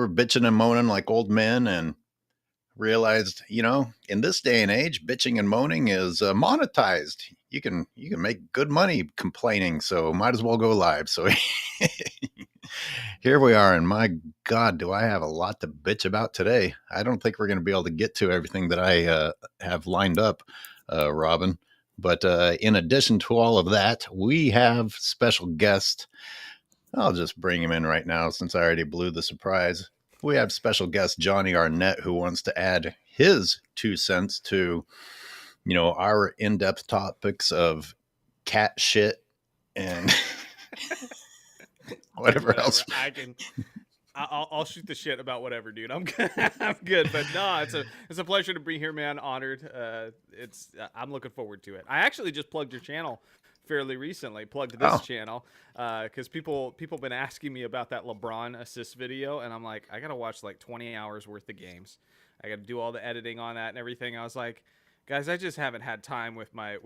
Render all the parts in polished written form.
bitching and moaning like old men and realized, in this day and age, bitching and moaning is monetized. You can make good money complaining, so might as well go live. So here we are, and my God, do I have a lot to bitch about today. I don't think we're going to be able to get to everything that I have lined up, Robin. But in addition to all of that, we have special guest. I'll just bring him in right now since I already blew the surprise. We have special guest Jonny Arnett, who wants to add his 2 cents to, our in-depth topics of cat shit and whatever else. I'll shoot the shit about whatever, dude. I'm good. I'm good. But no, it's a pleasure to be here, man. Honored. I'm looking forward to it. I actually just plugged your channel fairly recently. Plugged this channel because people been asking me about that LeBron assist video, and I'm like, I gotta watch like 20 hours worth of games. I gotta do all the editing on that and everything. I was like, guys, I just haven't had time with my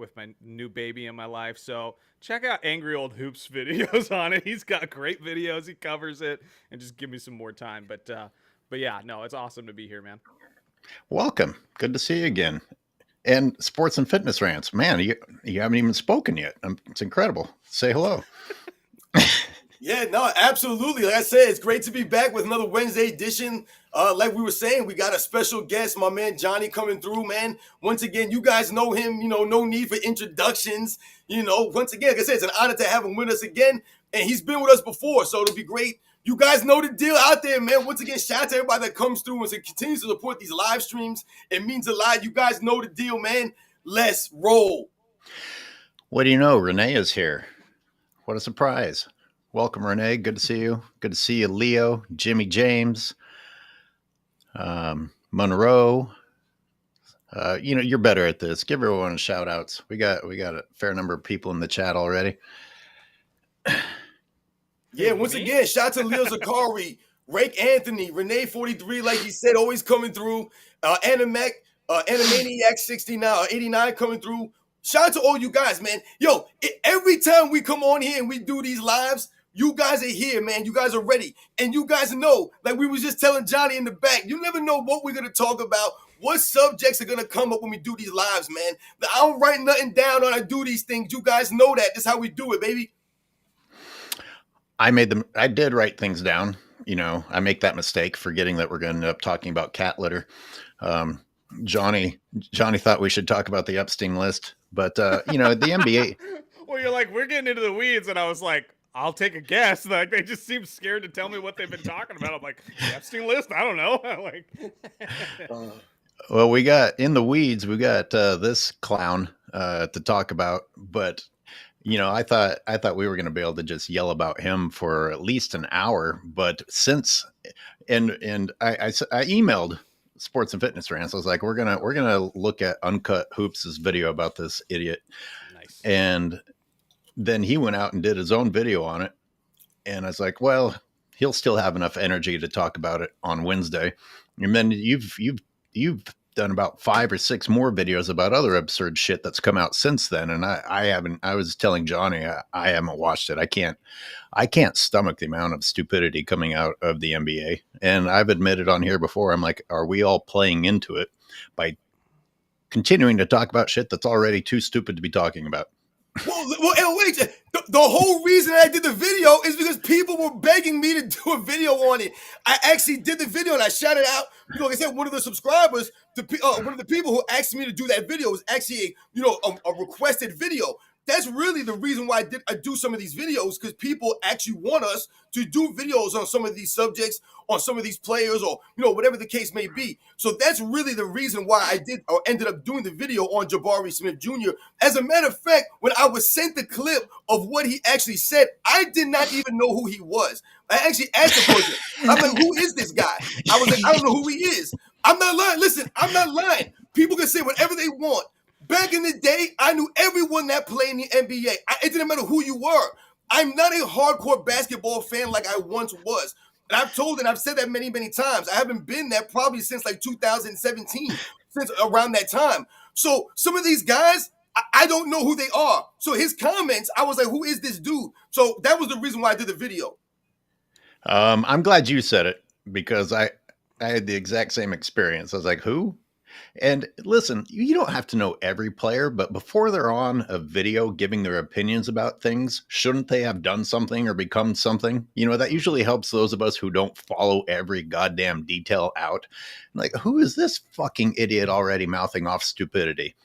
new baby in my life. So check out Angry Old Hoops videos on it. He's got great videos. He covers it, and just give me some more time. But yeah, no, it's awesome to be here, man. Welcome. Good to see you again. And sports and fitness rants, man. You haven't even spoken yet. It's incredible. Say hello. Yeah, no, absolutely. Like I said, it's great to be back with another Wednesday edition. Like we were saying, we got a special guest, my man Jonny, coming through, man. Once again, you guys know him, no need for introductions. Once again, like I said, it's an honor to have him with us again. And he's been with us before, so it'll be great. You guys know the deal out there, man. Once again, shout out to everybody that comes through and continues to support these live streams. It means a lot. You guys know the deal, man. Let's roll. What do you know? Renee is here. What a surprise. Welcome, Renee. Good to see you. Good to see you, Leo, Jimmy James, Monroe. You're better at this. Give everyone shout outs. We got a fair number of people in the chat already. Yeah, once again, shout out to Leo Zakari, Rake Anthony, Renee 43, like he said, always coming through. Animaniac 69, 89 coming through. Shout out to all you guys, man. Yo, every time we come on here and we do these lives, you guys are here, man. You guys are ready. And you guys know, like we was just telling Jonny in the back, you never know what we're going to talk about, what subjects are going to come up when we do these lives, man. I don't write nothing down when I do these things. You guys know that. That's how we do it, baby. I did write things down. I make that mistake, forgetting that we're going to end up talking about cat litter. Jonny thought we should talk about the Epstein list, but the NBA. Well, you're like, we're getting into the weeds, and I was like, I'll take a guess. Like, they just seem scared to tell me what they've been talking about. I'm like, the Epstein list? I don't know. Well, we got in the weeds. We got this clown to talk about, but I thought we were going to be able to just yell about him for at least an hour. But since and I emailed Sports and Fitness Rants. I was like, we're gonna look at Uncut Hoops' video about this idiot. Nice. And then he went out and did his own video on it. And I was like, well, he'll still have enough energy to talk about it on Wednesday. And then you've done about 5 or 6 more videos about other absurd shit that's come out since then. And I haven't. I was telling Jonny I haven't watched it. I can't stomach the amount of stupidity coming out of the NBA. And I've admitted on here before, I'm like, are we all playing into it by continuing to talk about shit that's already too stupid to be talking about? Well, wait. The whole reason I did the video is because people were begging me to do a video on it. I actually did the video and I shouted out. Like I said, one of the subscribers, one of the people who asked me to do that video was actually a requested video. That's really the reason why I do some of these videos, because people actually want us to do videos on some of these subjects, on some of these players, or whatever the case may be. So that's really the reason why I did or ended up doing the video on Jabari Smith Jr. As a matter of fact, when I was sent the clip of what he actually said, I did not even know who he was. I actually asked the person, I'm like, who is this guy? I was like, I don't know who he is. I'm not lying. Listen, I'm not lying. People can say whatever they want. Back in the day, I knew everyone that played in the NBA. It didn't matter who you were. I'm not a hardcore basketball fan like I once was. And I've said that many, many times. I haven't been there probably since like 2017, since around that time. So some of these guys, I don't know who they are. So his comments, I was like, who is this dude? So that was the reason why I did the video. I'm glad you said it. because I had the exact same experience. I was like, who? And listen, you don't have to know every player, but before they're on a video giving their opinions about things, shouldn't they have done something or become something? You know, that usually helps those of us who don't follow every goddamn detail out. Like, who is this fucking idiot already mouthing off stupidity?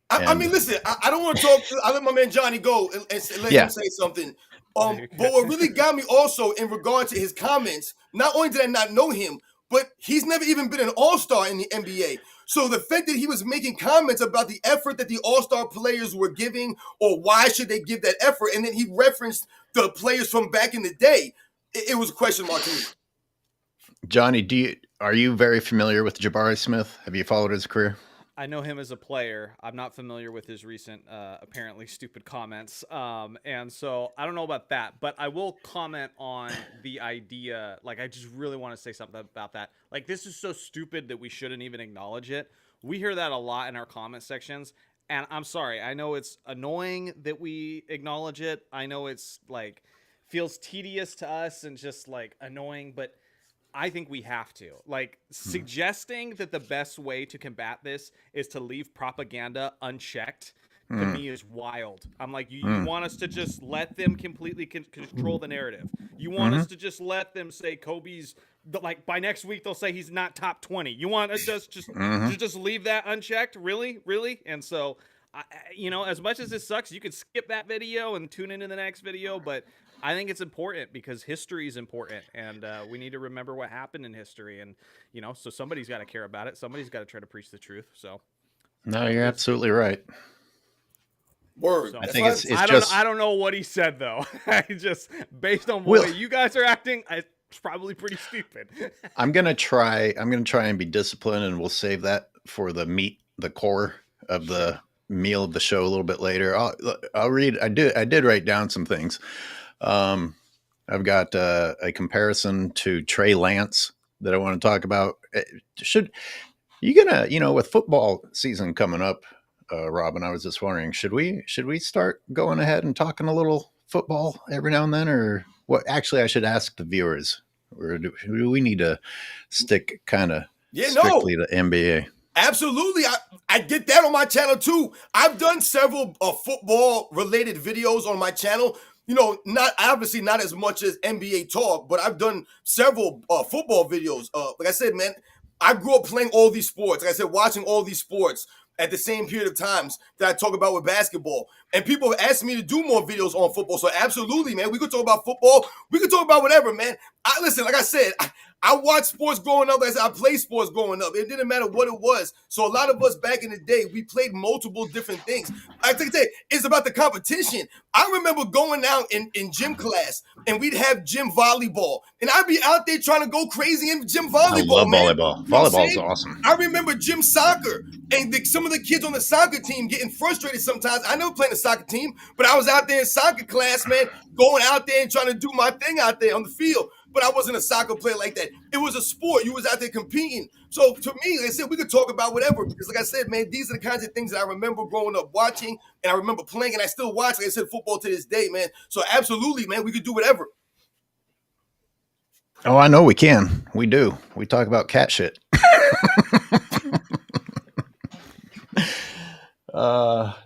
I mean, listen, I don't want to talk. I let my man Johnny go and let him say something. But what really got me also in regard to his comments, not only did I not know him, but he's never even been an all-star in the NBA. So the fact that he was making comments about the effort that the all-star players were giving, or why should they give that effort, and then he referenced the players from back in the day, it was a question mark to me. Johnny, are you very familiar with Jabari Smith? Have you followed his career? I know him as a player. I'm not familiar with his recent, apparently stupid comments. And so I don't know about that, but I will comment on the idea. Like, I just really want to say something about that. Like, this is so stupid that we shouldn't even acknowledge it. We hear that a lot in our comment sections. And I'm sorry. I know it's annoying that we acknowledge it. I know it's like feels tedious to us and just like annoying, but I think we have to. Like, suggesting that the best way to combat this is to leave propaganda unchecked, to me, is wild. I'm like, you want us to just let them completely control the narrative. You want us to just let them say Kobe's, like, by next week they'll say he's not top 20. You want us to just leave that unchecked? Really? And so, you know, as much as this sucks, you could skip that video and tune into the next video, but I think it's important because history is important, and we need to remember what happened in history. And, you know, so somebody's got to care about it. Somebody's got to try to preach the truth. So, no, you're absolutely right. Word. So, I think it's just. I don't know what he said though. I just based on the way you guys are acting, it's probably pretty stupid. I'm gonna try and be disciplined, and we'll save that for the meat, the core of the meal of the show a little bit later. I'll read. I did write down some things. I've got a comparison to Trey Lance that I want to talk about. Should you gonna, you know, with football season coming up, Robin, I was just wondering, should we start going ahead and talking a little football every now and then, or what? Actually, I should ask the viewers, or do we need to stick kind of strictly to NBA? Absolutely. I get that on my channel too. I've done several football related videos on my channel. You know, not as much as NBA talk, but I've done several football videos. Like I said, man, I grew up playing all these sports. Like I said, watching all these sports at the same period of times that I talk about with basketball. And people have asked me to do more videos on football. So absolutely, man, we could talk about football. We could talk about whatever, man. Listen, like I said, I watched sports growing up. Like I said, I played sports growing up. It didn't matter what it was. So a lot of us back in the day, we played multiple different things. I think it's about the competition. I remember going out in gym class, and we'd have gym volleyball. And I'd be out there trying to go crazy in gym volleyball. I love volleyball. Volleyball's awesome. I remember gym soccer, and some of the kids on the soccer team getting frustrated sometimes. I never played a soccer team, but I was out there in soccer class, man, going out there and trying to do my thing out there on the field. But I wasn't a soccer player like that. It was a sport. You was out there competing. So to me, like I said, we could talk about whatever. Because like I said, man, these are the kinds of things that I remember growing up watching, and I remember playing, and I still watch, like I said, football to this day, man. So absolutely, man, we could do whatever. Oh, I know we can. We do. We talk about cat shit.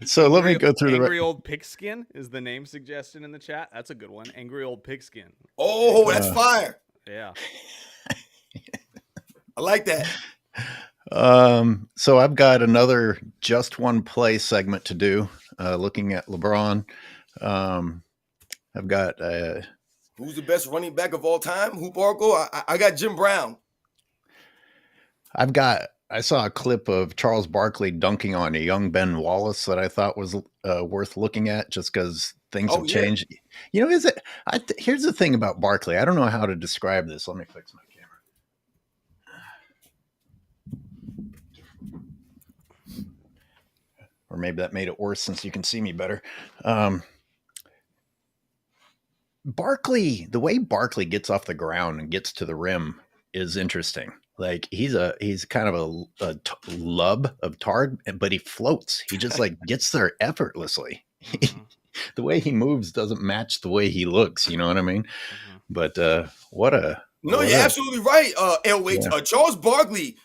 So let me go through Angry Old Pigskin is the name suggestion in the chat. That's a good one. Angry Old Pigskin. Oh, that's fire. Yeah. I like that. So I've got another just one play segment to do, looking at LeBron. I've got who's the best running back of all time? Barkley? I got Jim Brown. I saw a clip of Charles Barkley dunking on a young Ben Wallace that I thought was worth looking at, just because things have changed. You know, here's the thing about Barkley. I don't know how to describe this. Let me fix my camera. Or maybe that made it worse since you can see me better. Barkley, the way Barkley gets off the ground and gets to the rim is interesting. Like he's kind of a lub of tar, but he floats. He just like gets there effortlessly. Mm-hmm. The way he moves doesn't match the way he looks. You know what I mean? Mm-hmm. But what a No, What you're up? absolutely right, LH. Yeah. Charles Barkley,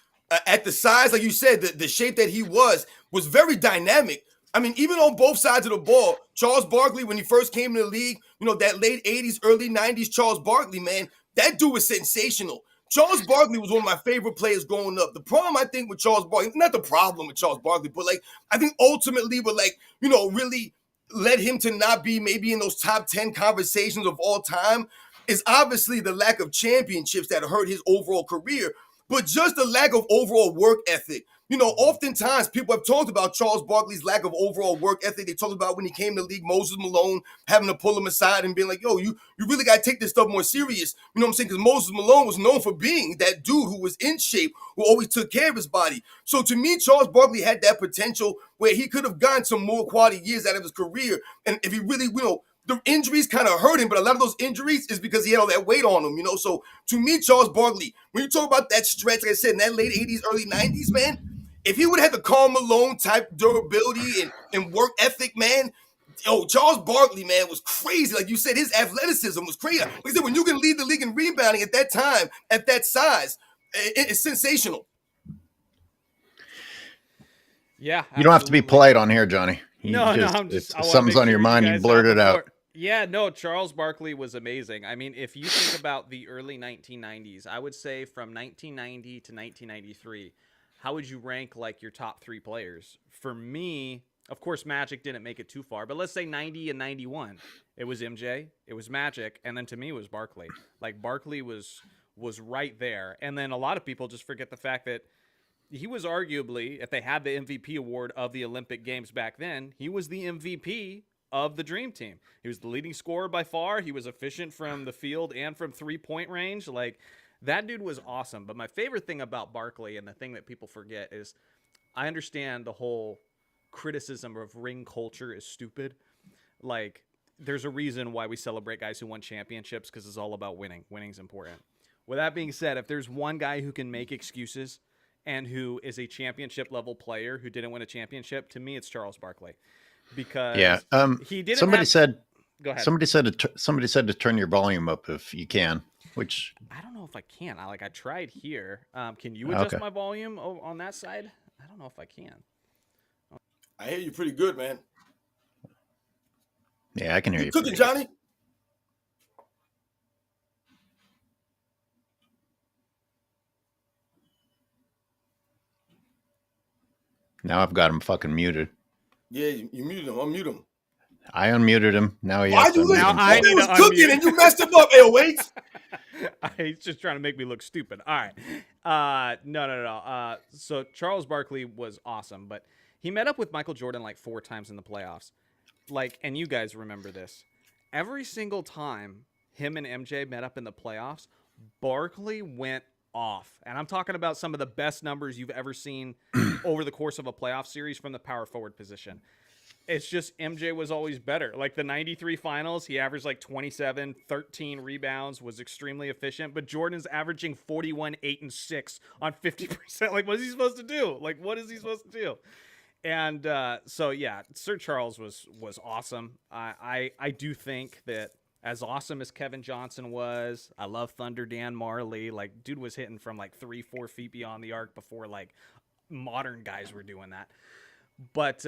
at the size, like you said, the shape that he was very dynamic. I mean, even on both sides of the ball, Charles Barkley, when he first came in the league, that late 80s, early 90s Charles Barkley, man, that dude was sensational. Charles Barkley was one of my favorite players growing up. The problem, I think, with Charles Barkley, not the problem with Charles Barkley, but I think ultimately what really led him to not be maybe in those top 10 conversations of all time is obviously the lack of championships that hurt his overall career, but just the lack of overall work ethic. Oftentimes people have talked about Charles Barkley's lack of overall work ethic. They talked about when he came to the league, Moses Malone having to pull him aside and being like, yo, you really got to take this stuff more serious. You know what I'm saying? Because Moses Malone was known for being that dude who was in shape, who always took care of his body. So to me, Charles Barkley had that potential where he could have gotten some more quality years out of his career. And if he really, the injuries kind of hurt him, but a lot of those injuries is because he had all that weight on him, So to me, Charles Barkley, when you talk about that stretch, like I said, in that late 80s, early 90s, man, if he would have had the Karl Malone type durability and work ethic, man, Charles Barkley, man, was crazy. Like you said, his athleticism was crazy. Like I said, when you can lead the league in rebounding at that time, at that size, it's sensational. Yeah, You don't have to be polite on here, Johnny. No, I'm just. If something's on your mind, you blurt it out. Yeah, no, Charles Barkley was amazing. I mean, if you think about the early 1990s, I would say from 1990 to 1993, how would you rank your top 3 players? For me, of course, Magic didn't make it too far, but let's say 90 and 91. It was MJ, it was Magic, and then to me it was Barkley. Barkley was right there. And then a lot of people just forget the fact that he was arguably, if they had the MVP award of the Olympic Games back then, he was the MVP of the Dream Team. He was the leading scorer by far. He was efficient from the field and from 3-point range. That dude was awesome. But my favorite thing about Barkley, and the thing that people forget, is I understand the whole criticism of ring culture is stupid. There's a reason why we celebrate guys who won championships, because it's all about winning. Winning's important. With that being said, if there's one guy who can make excuses and who is a championship level player who didn't win a championship, to me, it's Charles Barkley. Because he didn't. Somebody said. Go ahead. Somebody said to turn your volume up if you can. Which I don't know if I can. I tried here. Can you adjust my volume on that side? I don't know if I can. I hear you pretty good, man. Yeah, I can hear you. Cooking, Johnny. Now I've got him fucking muted. Yeah, you muted him. Unmute him. I unmuted him. Now he Why has to you unmute Now I himself. need He was to cooking unmute. and you messed him up. Hey, wait. He's just trying to make me look stupid. All right. No. So Charles Barkley was awesome, but he met up with Michael Jordan 4 times in the playoffs. And you guys remember this. Every single time him and MJ met up in the playoffs, Barkley went off. And I'm talking about some of the best numbers you've ever seen over the course of a playoff series from the power forward position. It's just MJ was always better. The 93 finals, he averaged 27, 13 rebounds, was extremely efficient. But Jordan's averaging 41, 8, and 6 on 50%. What is he supposed to do? What is he supposed to do? And so, yeah, Sir Charles was awesome. I do think that as awesome as Kevin Johnson was, I love Thunder Dan Marley. Dude was hitting from 3-4 feet beyond the arc before modern guys were doing that. But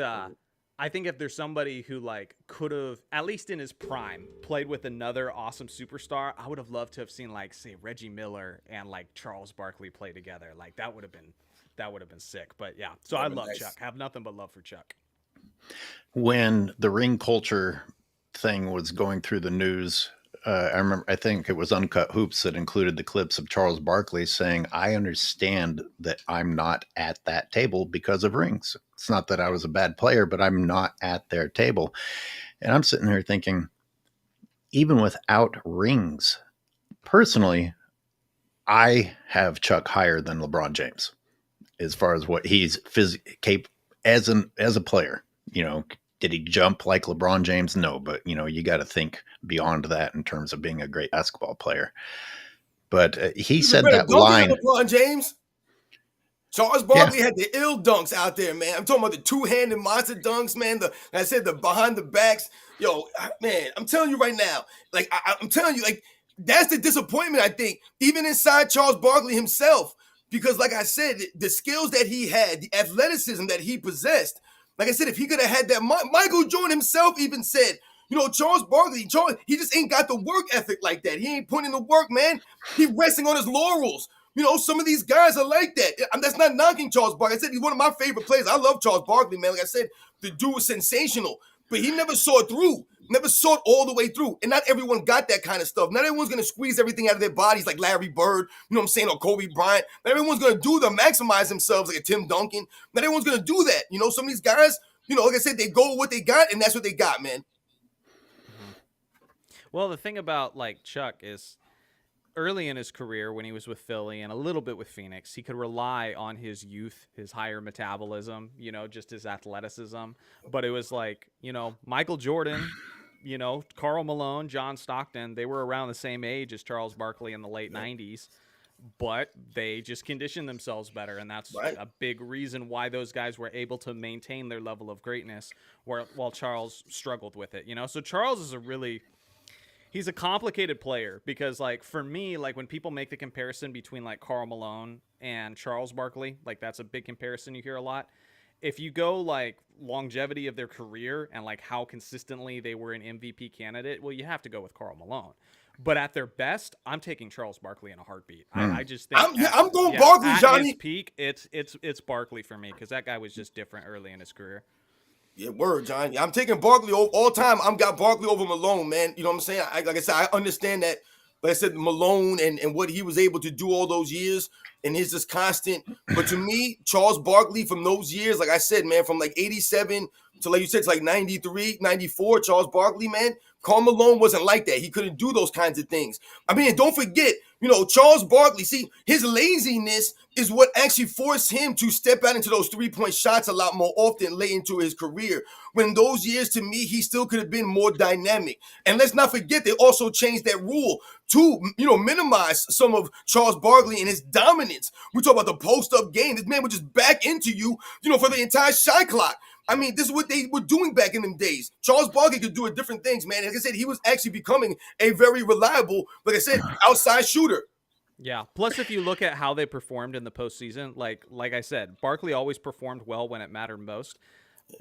I think if there's somebody who could have, at least in his prime, played with another awesome superstar, I would have loved to have seen say Reggie Miller and Charles Barkley play together. That would have been sick. But yeah, so I love nice. Chuck. I have nothing but love for Chuck. When the ring culture thing was going through the news, I think it was Uncut Hoops that included the clips of Charles Barkley saying, I understand that I'm not at that table because of rings. It's not that I was a bad player, but I'm not at their table. And I'm sitting here thinking, even without rings, personally, I have Chuck higher than LeBron James as far as what he's capable as a player. Did he jump like LeBron James? No, but you got to think beyond that in terms of being a great basketball player. But he said that line. LeBron James. Charles Barkley had the ill dunks out there, man. I'm talking about the two-handed monster dunks, man. The behind the backs. Yo, man, I'm telling you right now. I'm telling you, that's the disappointment, I think, even inside Charles Barkley himself. Because, like I said, the skills that he had, the athleticism that he possessed, like I said, if he could have had that, Michael Jordan himself even said, Charles Barkley, he just ain't got the work ethic like that. He ain't putting in the work, man. He resting on his laurels. Some of these guys are like that. That's not knocking Charles Barkley. I said he's one of my favorite players. I love Charles Barkley, man. Like I said, the dude was sensational, but he never saw it through. Never saw it all the way through. And not everyone got that kind of stuff. Not everyone's going to squeeze everything out of their bodies like Larry Bird, you know what I'm saying, or Kobe Bryant. Not everyone's going to do the maximize themselves like a Tim Duncan. Not everyone's going to do that. Some of these guys, like I said, they go with what they got, and that's what they got, man. Well, the thing about, like, Chuck is early in his career when he was with Philly and a little bit with Phoenix, he could rely on his youth, his higher metabolism, just his athleticism. But it was like, Michael Jordan, Karl Malone, John Stockton, they were around the same age as Charles Barkley in the late 90s, but they just conditioned themselves better. And that's a big reason why those guys were able to maintain their level of greatness while Charles struggled with it, So Charles is he's a complicated player because, like, for me, like, when people make the comparison between, like, Karl Malone and Charles Barkley, like, that's a big comparison you hear a lot. If you go, like, longevity of their career and, like, how consistently they were an MVP candidate, well, you have to go with Karl Malone. But at their best, I'm taking Charles Barkley in a heartbeat. I just think I'm going Barkley, Johnny. At his peak, it's Barkley for me because that guy was just different early in his career. Yeah, word, John. I'm taking Barkley all time. I'm got Barkley over Malone, man. You know what I'm saying? Like I said, I understand that. Like I said, Malone and what he was able to do all those years, and his just constant. But to me, Charles Barkley from those years, like I said, man, from like 87 to, like you said, it's like 93, 94, Charles Barkley, man. Karl Malone wasn't like that. He couldn't do those kinds of things. I mean, don't forget, Charles Barkley, see, his laziness is what actually forced him to step out into those three-point shots a lot more often late into his career. When those years, to me, he still could have been more dynamic. And let's not forget, they also changed that rule to, minimize some of Charles Barkley and his dominance. We talk about the post-up game. This man would just back into you, for the entire shot clock. I mean, this is what they were doing back in them days. Charles Barkley could do different things, man. Like I said, he was actually becoming a very reliable, like I said, outside shooter. Yeah. Plus, if you look at how they performed in the postseason, like I said, Barkley always performed well when it mattered most.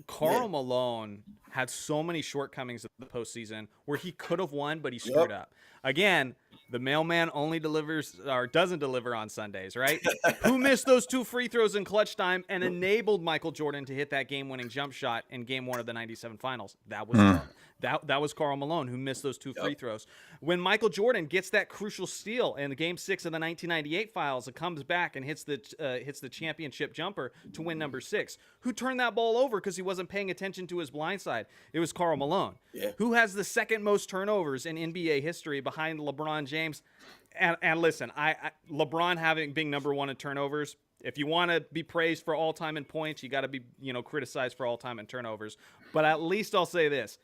Karl Malone had so many shortcomings in the postseason where he could have won, but he screwed up. Again, the mailman only delivers or doesn't deliver on Sundays, right? Who missed those 2 free throws in clutch time and enabled Michael Jordan to hit that game-winning jump shot in Game 1 of the '97 Finals? That was that was Karl Malone who missed those 2 free throws. When Michael Jordan gets that crucial steal in the Game 6 of the 1998 Finals, it comes back and hits the championship jumper to win number 6. Who turned that ball over because he wasn't paying attention to his blind side? It was Karl Malone. Yeah. Who has the second most turnovers in NBA history behind LeBron James? And listen, LeBron being number 1 in turnovers. If you want to be praised for all time in points, you got to be criticized for all time in turnovers. But at least I'll say this: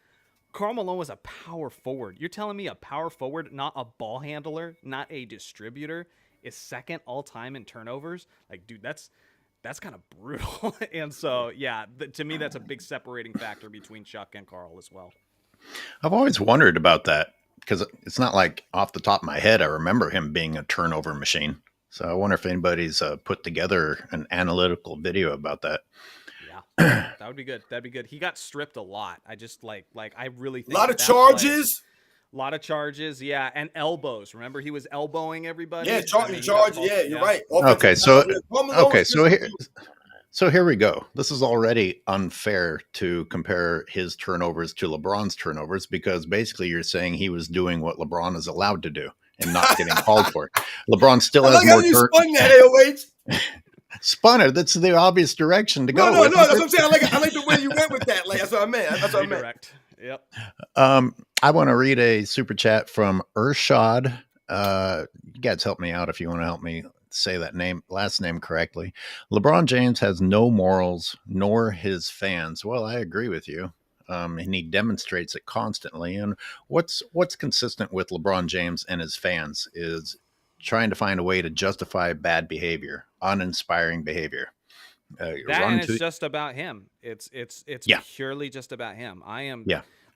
Karl Malone was a power forward. You're telling me a power forward, not a ball handler, not a distributor, is second all time in turnovers? Like, dude, that's kind of brutal. And so, yeah, to me, that's a big separating factor between Chuck and Karl as well. I've always wondered about that because it's not like off the top of my head I remember him being a turnover machine. So I wonder if anybody's put together an analytical video about that. Yeah, that would be good. That'd be good. He got stripped a lot. I just like I really think a lot of charges. A lot of charges, yeah, and elbows. Remember, he was elbowing everybody. Yeah, charges. Yeah, you're right. Okay, so here we go. This is already unfair to compare his turnovers to LeBron's turnovers because basically you're saying he was doing what LeBron is allowed to do and not getting called for. LeBron still has more turnovers. Spun it. That's the obvious direction to go. No. That's what I'm saying. I like the way you went with that. Like that's what I meant. That's what I meant. Correct. Yep. I want to read a super chat from Urshad. You guys help me out if you want to help me say that last name correctly. LeBron James has no morals, nor his fans. Well, I agree with you. And he demonstrates it constantly. And what's consistent with LeBron James and his fans is trying to find a way to justify bad behavior, uninspiring behavior. It's just about him. It's purely just about him.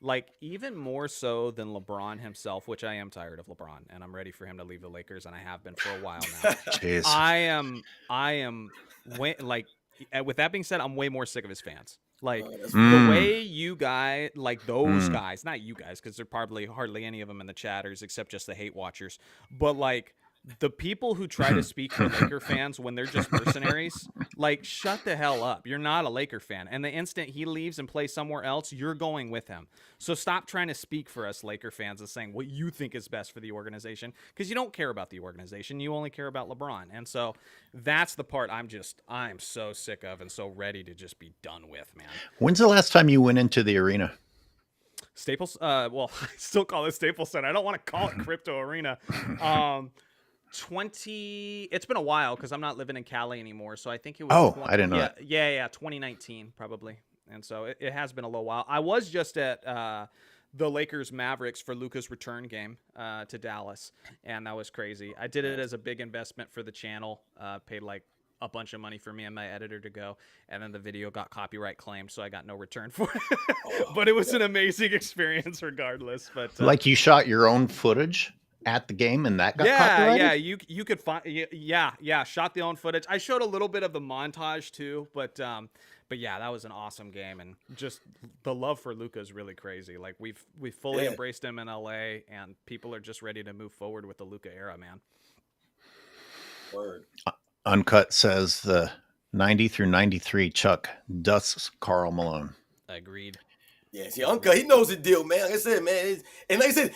like even more so than LeBron himself, which I am tired of LeBron, and I'm ready for him to leave the Lakers, and I have been for a while now. Jeez. I am way like. With that being said, I'm way more sick of his fans. Like the Mm. way you guys, like those Mm. guys, not you guys, because there are probably hardly any of them in the chatters except just the hate watchers. But like the people who try to speak for Laker fans when they're just mercenaries, like shut the hell up. You're not a Laker fan. And the instant he leaves and plays somewhere else, you're going with him. So stop trying to speak for us Laker fans and saying what you think is best for the organization, because you don't care about the organization. You only care about LeBron. And so that's the part I'm so sick of and so ready to just be done with, man. When's the last time you went into the arena? Staples, well, I still call it Staples Center. I don't want to call it Crypto Arena. It's been a while because I'm not living in Cali anymore. So I think it was. I didn't know that. Yeah, 2019 probably. And so it has been a little while. I was just at the Lakers Mavericks for Luka's return game to Dallas, and that was crazy. I did it as a big investment for the channel. Paid like a bunch of money for me and my editor to go, and then the video got copyright claimed, so I got no return for it. But it was an amazing experience regardless. But Like you shot your own footage at the game and that got copyrighted? Yeah, you could find shot the own footage. I showed a little bit of the montage too, but yeah, that was an awesome game, and just the love for Luka is really crazy. Like we've fully embraced him in LA, and people are just ready to move forward with the Luka era, man. Word. Uncut says the 90 through 93 Chuck dusts Karl Malone. Agreed. Yeah, see, Uncut, he knows the deal, man. Like I said, man, and like I said,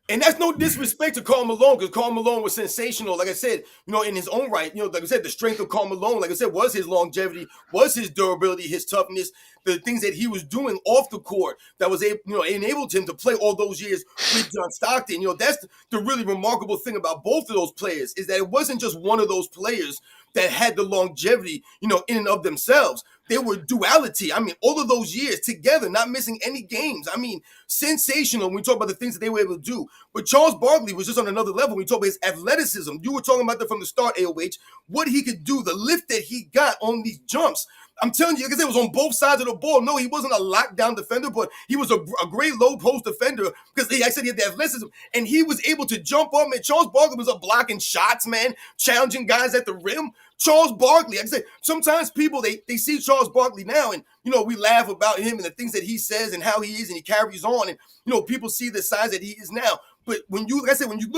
and that's no disrespect to Karl Malone, because Karl Malone was sensational. Like I said, in his own right, like I said, the strength of Karl Malone, like I said, was his longevity, was his durability, his toughness, the things that he was doing off the court that was enabled him to play all those years with John Stockton. That's the really remarkable thing about both of those players, is that it wasn't just one of those players that had the longevity, in and of themselves. They were duality. I mean, all of those years together, not missing any games. I mean, sensational when we talk about the things that they were able to do. But Charles Barkley was just on another level when we talk about his athleticism. You were talking about that from the start, AOH, what he could do, the lift that he got on these jumps. I'm telling you, like I said, it was on both sides of the ball. No, he wasn't a lockdown defender, but he was a great low post defender, because I said he had the athleticism, and he was able to jump up, man. Charles Barkley was up blocking shots, man, challenging guys at the rim. Charles Barkley, like I said, sometimes people, they see Charles Barkley now, and, we laugh about him and the things that he says and how he is and he carries on, and, people see the size that he is now. But when you look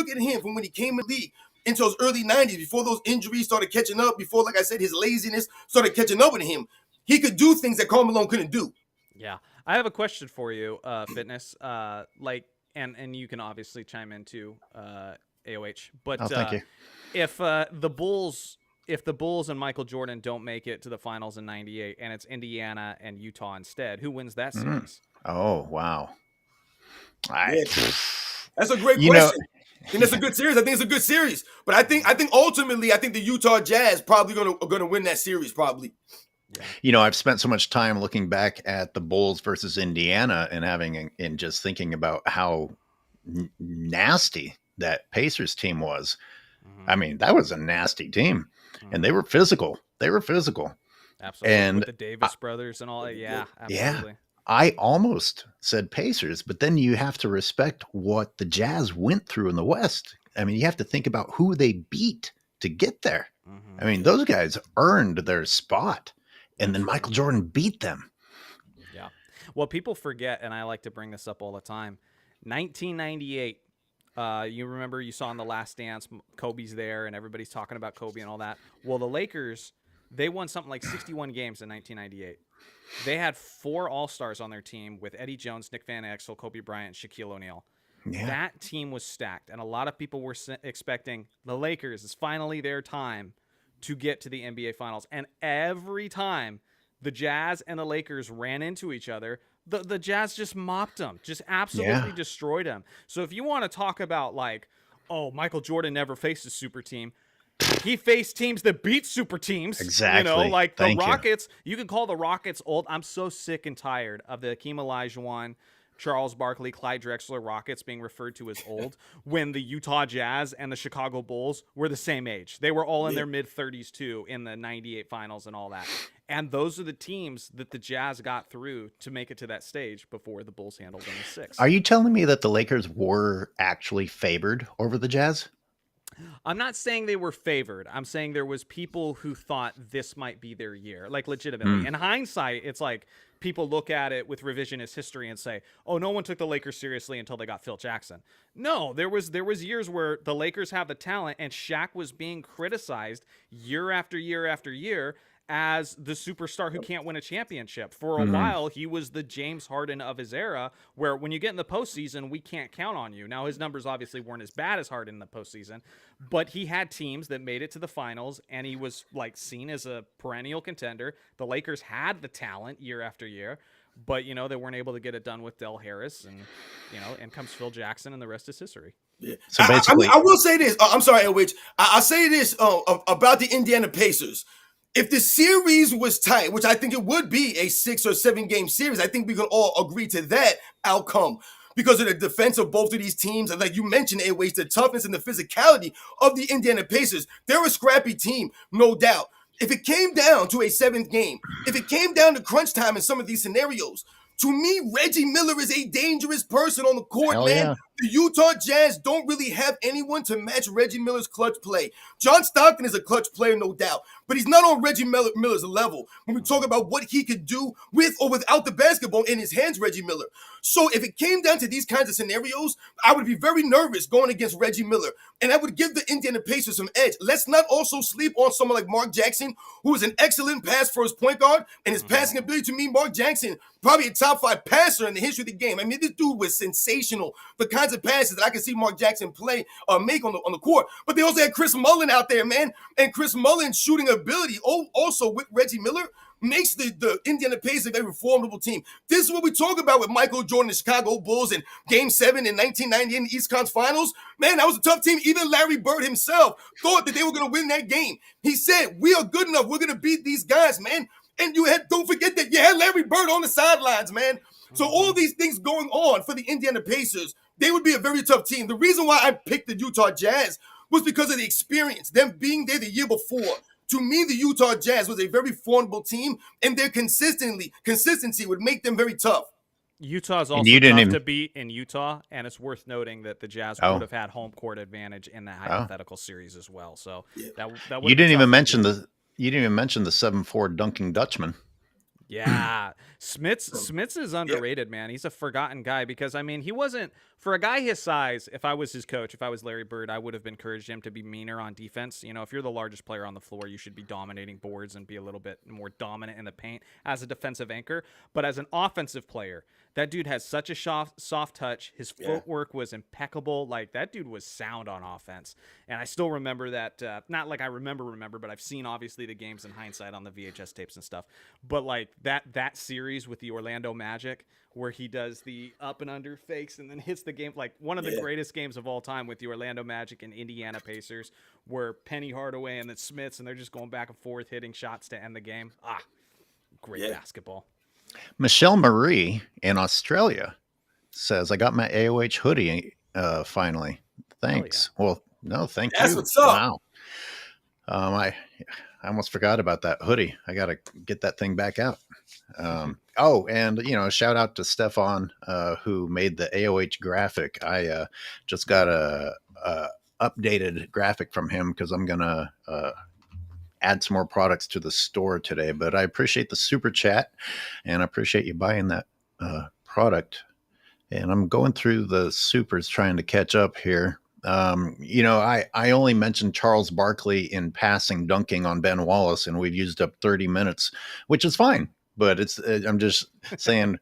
at him from when he came in the league into those early 90s, before those injuries started catching up, before, like I said, his laziness started catching up with him, he could do things that Karl Malone couldn't do. Yeah. I have a question for you, Fitness. And you can obviously chime in too, AOH. But thank you. If the Bulls and Michael Jordan don't make it to the finals in 98 and it's Indiana and Utah instead, who wins that series? Oh, wow. That's a great question. I think that's a good series. I think it's a good series. But I think ultimately, the Utah Jazz probably gonna win that series, probably. Yeah. I've spent so much time looking back at the Bulls versus Indiana and just thinking about how nasty that Pacers team was. Mm-hmm. I mean, that was a nasty team, and they were physical. Absolutely. And with the Davis brothers and all that. Yeah, absolutely. Yeah. I almost said Pacers, but then you have to respect what the Jazz went through in the West. I mean, you have to think about who they beat to get there. Mm-hmm. I mean, those guys earned their spot, and then Michael Jordan beat them. Yeah. Well, people forget, and I like to bring this up all the time, 1998, you remember you saw in The Last Dance, Kobe's there, and everybody's talking about Kobe and all that. Well, the Lakers, they won something like 61 games in 1998. They had 4 All-Stars on their team with Eddie Jones, Nick Van Exel, Kobe Bryant, Shaquille O'Neal. Yeah. That team was stacked, and a lot of people were expecting the Lakers is finally their time to get to the NBA Finals. And every time the Jazz and the Lakers ran into each other, the Jazz just mopped them, just absolutely destroyed them. So if you want to talk about like, oh, Michael Jordan never faced a super team, he faced teams that beat super teams. Exactly. Like the Rockets. You can call the Rockets old. I'm so sick and tired of the Hakeem Olajuwon, Charles Barkley, Clyde Drexler Rockets being referred to as old when the Utah Jazz and the Chicago Bulls were the same age. They were all in their mid-30s too in the 98 finals and all that. And those are the teams that the Jazz got through to make it to that stage before the Bulls handled them in 6. Are you telling me that the Lakers were actually favored over the Jazz? I'm not saying they were favored. I'm saying there was people who thought this might be their year, like legitimately. In hindsight, it's like people look at it with revisionist history and say, "Oh, no one took the Lakers seriously until they got Phil Jackson." No, there was years where the Lakers have the talent, and Shaq was being criticized year after year after year as the superstar who can't win a championship. For a while, he was the James Harden of his era, where when you get in the postseason, we can't count on you. Now, his numbers obviously weren't as bad as Harden in the postseason, but he had teams that made it to the finals, and he was like seen as a perennial contender. The Lakers had the talent year after year, but they weren't able to get it done with Del Harris, and and comes Phil Jackson, and the rest is history. Yeah. So basically, I will say this. I'm sorry, Elwich. I'll say this about the Indiana Pacers. If the series was tight, which I think it would be a 6 or 7 game series, I think we could all agree to that outcome because of the defense of both of these teams. And like you mentioned, Airways, the toughness and the physicality of the Indiana Pacers. They're a scrappy team, no doubt. If it came down to a 7th game, if it came down to crunch time in some of these scenarios, to me, Reggie Miller is a dangerous person on the court, Hell man. yeah. The Utah Jazz don't really have anyone to match Reggie Miller's clutch play. John Stockton is a clutch player, no doubt, but he's not on Reggie Miller's level when we talk about what he could do with or without the basketball in his hands, Reggie Miller. So if it came down to these kinds of scenarios, I would be very nervous going against Reggie Miller, and I would give the Indiana Pacers some edge. Let's not also sleep on someone like Mark Jackson, who is an excellent pass first point guard, and his passing ability. To me, Mark Jackson, probably a top 5 passer in the history of the game. I mean, this dude was sensational. The kinds of passes that I can see Mark Jackson make on the court. But they also had Chris Mullin out there, man. And Chris Mullin's shooting ability, also with Reggie Miller, makes the Indiana Pacers a very formidable team. This is what we talk about with Michael Jordan, the Chicago Bulls, in Game 7 in 1990 in the East Conference Finals. Man, that was a tough team. Even Larry Bird himself thought that they were going to win that game. He said, "We are good enough. We're going to beat these guys, man." And don't forget that you had Larry Bird on the sidelines, man. So all these things going on for the Indiana Pacers, they would be a very tough team. The reason why I picked the Utah Jazz was because of the experience, them being there the year before. To me, the Utah Jazz was a very formidable team, and their consistency would make them very tough. Utah's also tough to beat in Utah, and it's worth noting that the Jazz would have had home court advantage in that hypothetical series as well. So that you didn't even mention the 7'4" dunking Dutchman. Yeah, Smits is underrated, man. He's a forgotten guy because, I mean, he wasn't, for a guy his size, if I was his coach, if I was Larry Bird, I would have encouraged him to be meaner on defense. If you're the largest player on the floor, you should be dominating boards and be a little bit more dominant in the paint as a defensive anchor. But as an offensive player, that dude has such a soft touch. His footwork was impeccable. Like, that dude was sound on offense. And I still remember that, not like I remember, but I've seen, obviously, the games in hindsight on the VHS tapes and stuff. But, like, that series with the Orlando Magic where he does the up and under fakes and then hits the game, like one of the greatest games of all time with the Orlando Magic and Indiana Pacers, where Penny Hardaway and the Smiths, and they're just going back and forth hitting shots to end the game. Great basketball. Michelle Marie in Australia says, "I got my AOH hoodie finally. Thanks." Yeah. Well, no, thank you. That's what's up. Wow. I almost forgot about that hoodie. I got to get that thing back out. And shout out to Stefan, who made the AOH graphic. I just got a updated graphic from him because I'm gonna add some more products to the store today. But I appreciate the super chat, and I appreciate you buying that product. And I'm going through the supers trying to catch up here. I only mentioned Charles Barkley in passing, dunking on Ben Wallace, and we've used up 30 minutes, which is fine. But I'm just saying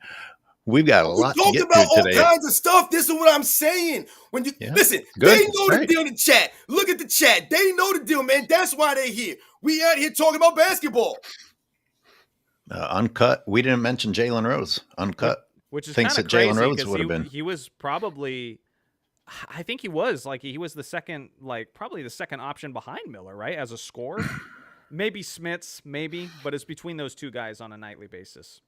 we've got a lot to get about to today. All kinds of stuff. This is what I'm saying. When you listen, they know the deal in the chat. Look at the chat. They know the deal, man. That's why they're here. We out here talking about basketball. Uncut. We didn't mention Jalen Rose. Uncut, which is thinks that Jalen Rose would have been. He was probably. I think he was the second, probably the second option behind Miller, right? As a scorer, maybe Smits, but it's between those two guys on a nightly basis.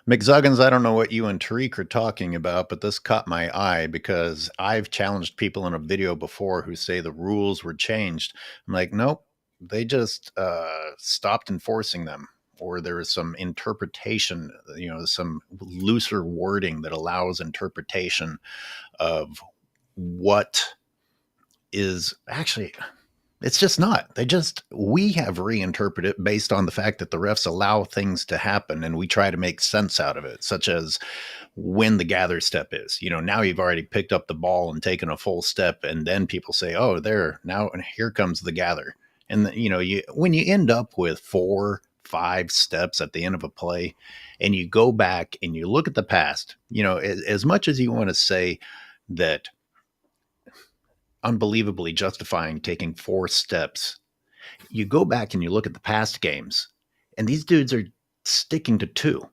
McZuggins, I don't know what you and Tariq are talking about, but this caught my eye because I've challenged people in a video before who say the rules were changed. I'm like, nope, they just stopped enforcing them, or there is some interpretation, some looser wording that allows interpretation of what is actually. It's just not. We have reinterpreted it based on the fact that the refs allow things to happen and we try to make sense out of it, such as when the gather step is. Now you've already picked up the ball and taken a full step, and then people say, oh, there, now here comes the gather. And, when you end up with 4-5 steps at the end of a play and you go back and you look at the past, as much as you want to say that unbelievably justifying taking 4 steps, you go back and you look at the past games, and these dudes are sticking to 2.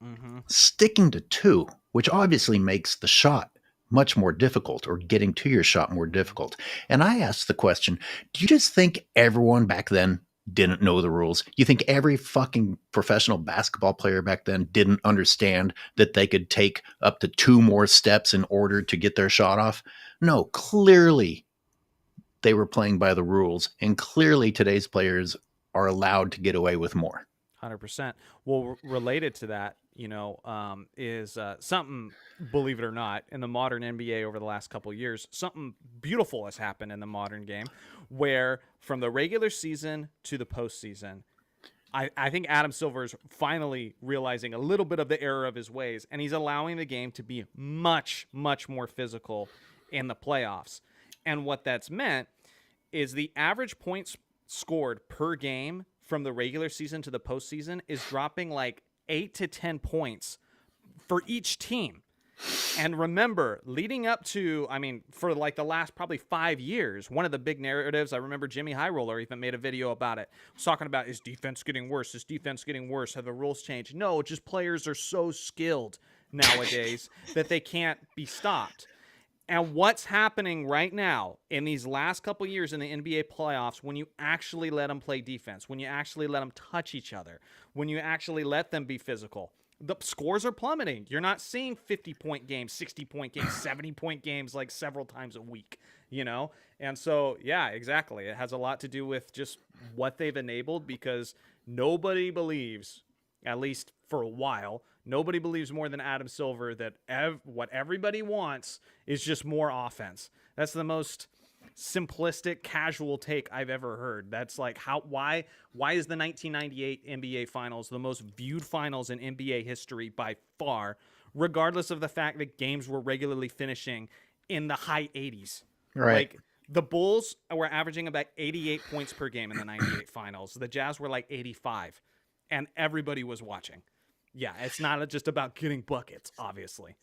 Mm-hmm. Sticking to 2, which obviously makes the shot much more difficult, or getting to your shot more difficult. And I asked the question, do you just think everyone back then didn't know the rules? You think every fucking professional basketball player back then didn't understand that they could take up to 2 more steps in order to get their shot off? No, clearly they were playing by the rules, and clearly today's players are allowed to get away with more. 100%. Well, related to that, is something, believe it or not, in the modern NBA over the last couple of years, something beautiful has happened in the modern game, where from the regular season to the postseason, I think Adam Silver is finally realizing a little bit of the error of his ways, and he's allowing the game to be much, much more physical in the playoffs. And what that's meant is the average points scored per game from the regular season to the postseason is dropping like 8 to 10 points for each team. And remember, leading up to, for like the last probably 5 years, one of the big narratives, I remember Jimmy High Roller even made a video about it. He was talking about, is defense getting worse? Is defense getting worse? Have the rules changed? No, just players are so skilled nowadays that they can't be stopped. And what's happening right now in these last couple years in the NBA playoffs, when you actually let them play defense, when you actually let them touch each other, when you actually let them be physical, the scores are plummeting. You're not seeing 50-point games, 60-point games, 70-point games like several times a week, And so, yeah, exactly. It has a lot to do with just what they've enabled, because nobody believes, at least for a while, nobody believes more than Adam Silver that what everybody wants is just more offense. That's the most simplistic, casual take I've ever heard. That's like, why is the 1998 NBA Finals the most viewed finals in NBA history by far, regardless of the fact that games were regularly finishing in the high 80s? Right. Like, the Bulls were averaging about 88 points per game in the 98 Finals. The Jazz were like 85, and everybody was watching. Yeah, it's not just about getting buckets, obviously.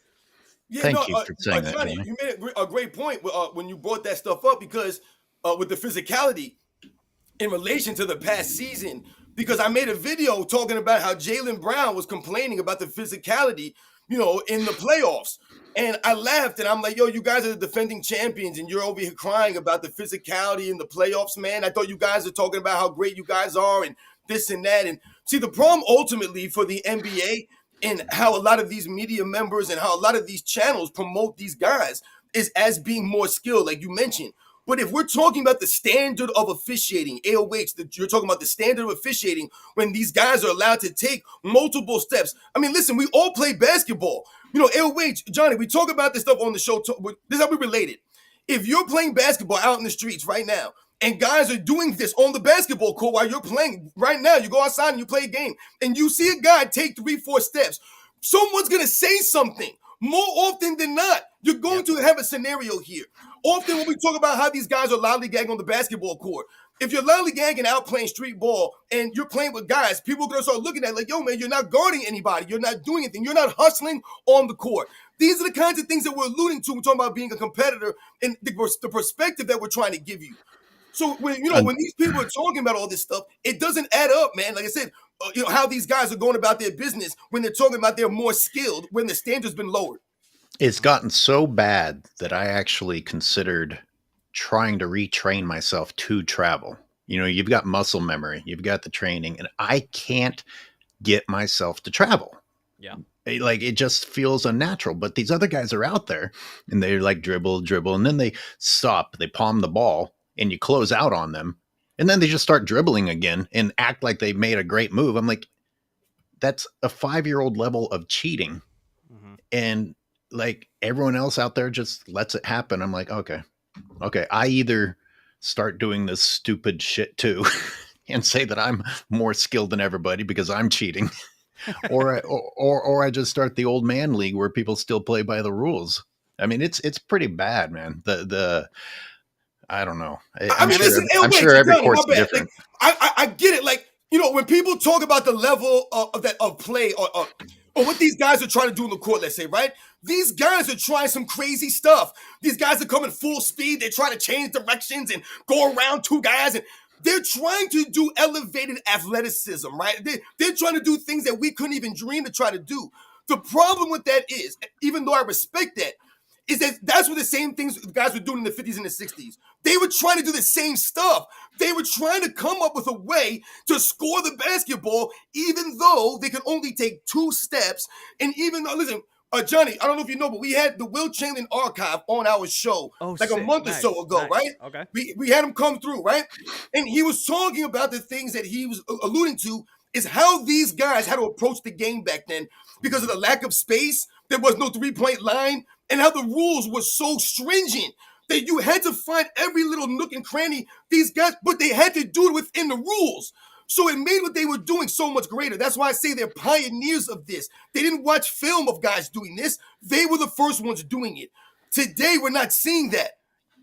Yeah, Thank you for saying that, Johnny, Johnny. you made a great point when you brought that stuff up, because with the physicality in relation to the past season, because I made a video talking about how Jaylen Brown was complaining about the physicality, in the playoffs. And I laughed, and I'm like, yo, you guys are the defending champions, and you're over here crying about the physicality in the playoffs, man. I thought you guys are talking about how great you guys are and this and that. And see, the problem ultimately for the NBA and how a lot of these media members and how a lot of these channels promote these guys is as being more skilled, like you mentioned. But if we're talking about the standard of officiating, AOH, you're talking about the standard of officiating when these guys are allowed to take multiple steps. Listen, we all play basketball. AOH, Johnny, we talk about this stuff on the show. This is how we related. If you're playing basketball out in the streets right now, and guys are doing this on the basketball court while you're playing right now, you go outside and you play a game, and you see a guy take 3-4 steps, someone's going to say something. More often than not, you're going to have a scenario here. Often when we talk about how these guys are lollygagging on the basketball court, if you're lollygagging out playing street ball and you're playing with guys, people are going to start looking at it like, yo, man, you're not guarding anybody. You're not doing anything. You're not hustling on the court. These are the kinds of things that we're alluding to. We're talking about being a competitor and the perspective that we're trying to give you. So when these people are talking about all this stuff, it doesn't add up, man. Like I said, how these guys are going about their business when they're talking about they're more skilled when the standard's been lowered. It's gotten so bad that I actually considered trying to retrain myself to travel. You've got muscle memory, you've got the training, and I can't get myself to travel. Yeah. Like it just feels unnatural. But these other guys are out there and they like dribble, and then they stop, they palm the ball, and you close out on them. And then they just start dribbling again and act like they made a great move. I'm like, that's a 5-year-old level of cheating. Mm-hmm. And like everyone else out there just lets it happen. I'm like, okay, I either start doing this stupid shit too and say that I'm more skilled than everybody because I'm cheating, or I just start the old man league where people still play by the rules. I mean, it's pretty bad, man. The I don't know. I mean, listen, I'm wait, sure every Johnny, court's my bad. different. Like, I get it. Like, you know, when people talk about the level of play or what these guys are trying to do in the court, let's say, right? These guys are trying some crazy stuff. These guys are coming full speed. They're trying to change directions and go around two guys, and they're trying to do elevated athleticism, right? They're trying to do things that we couldn't even dream to try to do. The problem with that is, even though I respect that, is that that's what the same things the guys were doing in the 50s and the 60s. They were trying to do the same stuff. They were trying to come up with a way to score the basketball, even though they could only take 2 steps. And even though, listen, Johnny, I don't know if you know, but we had the Will Chamberlain archive on our show like a month or so ago, right? Okay. We had him come through, right? And he was talking about the things that he was alluding to is how these guys had to approach the game back then because of the lack of space. There was no 3-point line, and how the rules were so stringent that you had to find every little nook and cranny these guys, but they had to do it within the rules. So it made what they were doing so much greater. That's why I say they're pioneers of this. They didn't watch film of guys doing this. They were the first ones doing it. Today, we're not seeing that.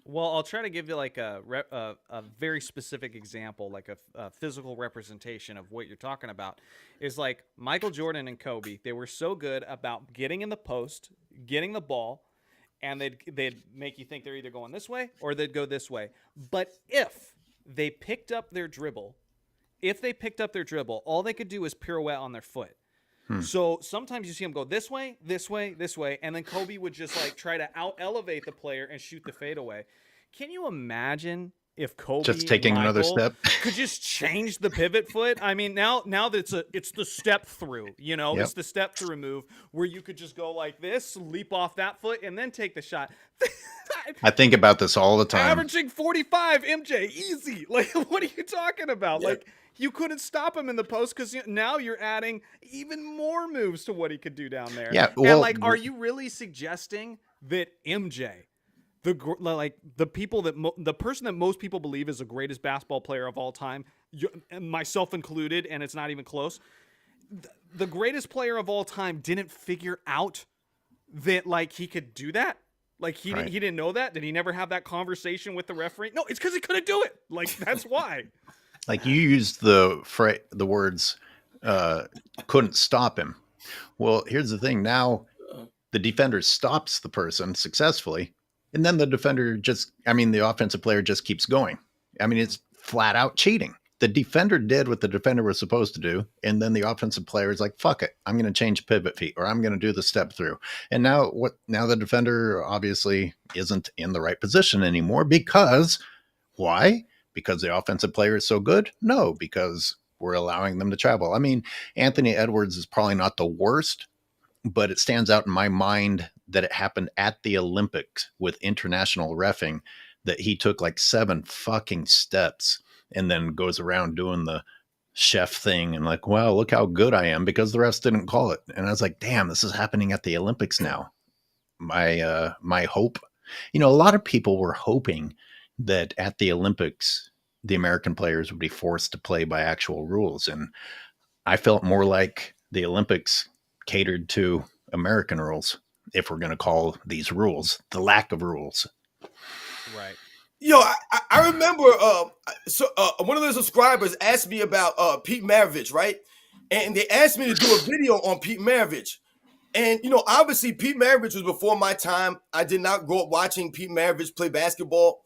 Well, I'll try to give you like a very specific example, like a physical representation of what you're talking about. Is like Michael Jordan and Kobe. They were so good about getting in the post, getting the ball, and they'd make you think they're either going this way or they'd go this way. But if they picked up their dribble, all they could do was pirouette on their foot. So sometimes you see him go this way, this way, this way, and then Kobe would just like try to out-elevate the player and shoot the fadeaway. Can you imagine if Kobe Just taking another step could just change the pivot foot? I mean, now that it's the step through, you know, Yep. It's the step through move where you could just go like this, leap off that foot, and then take the shot. I think about this all the time. Averaging 45, MJ, easy. Like, what are you talking about? Yeah. Like, you couldn't stop him in the post because now you're adding even more moves to what he could do down there. Yeah, and well, like, are you really suggesting that MJ, the person that most people believe is the greatest basketball player of all time, myself included, and it's not even close, the greatest player of all time didn't figure out that like he could do that? Like he didn't know that? Did he never have that conversation with the referee? No, it's because he couldn't do it. Like that's why. Like you used the words couldn't stop him. Well, here's the thing. Now the defender stops the person successfully, and then the offensive player just keeps going. I mean, it's flat out cheating. The defender did what the defender was supposed to do, and then the offensive player is like, fuck it, I'm going to change pivot feet, or I'm going to do the step through. And now the defender obviously isn't in the right position anymore because why? Because the offensive player is so good? No, because we're allowing them to travel. I mean, Anthony Edwards is probably not the worst, but it stands out in my mind that it happened at the Olympics with international reffing, that he took like 7 fucking steps and then goes around doing the chef thing and like, wow, look how good I am because the refs didn't call it. And I was like, damn, this is happening at the Olympics now. My hope, a lot of people were hoping that at the Olympics, the American players would be forced to play by actual rules. And I felt more like the Olympics catered to American rules, if we're going to call these rules the lack of rules. Right. Yo, I remember one of the subscribers asked me about Pete Maravich, right? And they asked me to do a video on Pete Maravich. And, obviously Pete Maravich was before my time. I did not grow up watching Pete Maravich play basketball.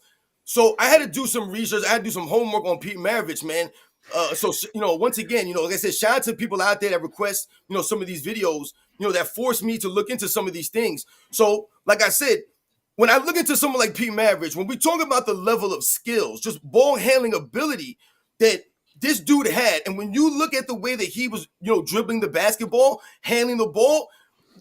So I had to do some research. I had to do some homework on Pete Maravich, man. Once again, like I said, shout out to people out there that request, some of these videos, that forced me to look into some of these things. So, like I said, when I look into someone like Pete Maravich, when we talk about the level of skills, just ball handling ability that this dude had. And when you look at the way that he was, dribbling the basketball, handling the ball,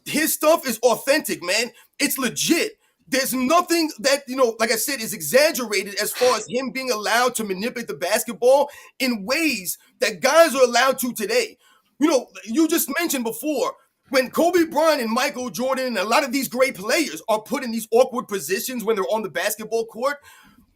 his stuff is authentic, man. It's legit. There's nothing that, like I said, is exaggerated as far as him being allowed to manipulate the basketball in ways that guys are allowed to today. You just mentioned before, when Kobe Bryant and Michael Jordan and a lot of these great players are put in these awkward positions when they're on the basketball court,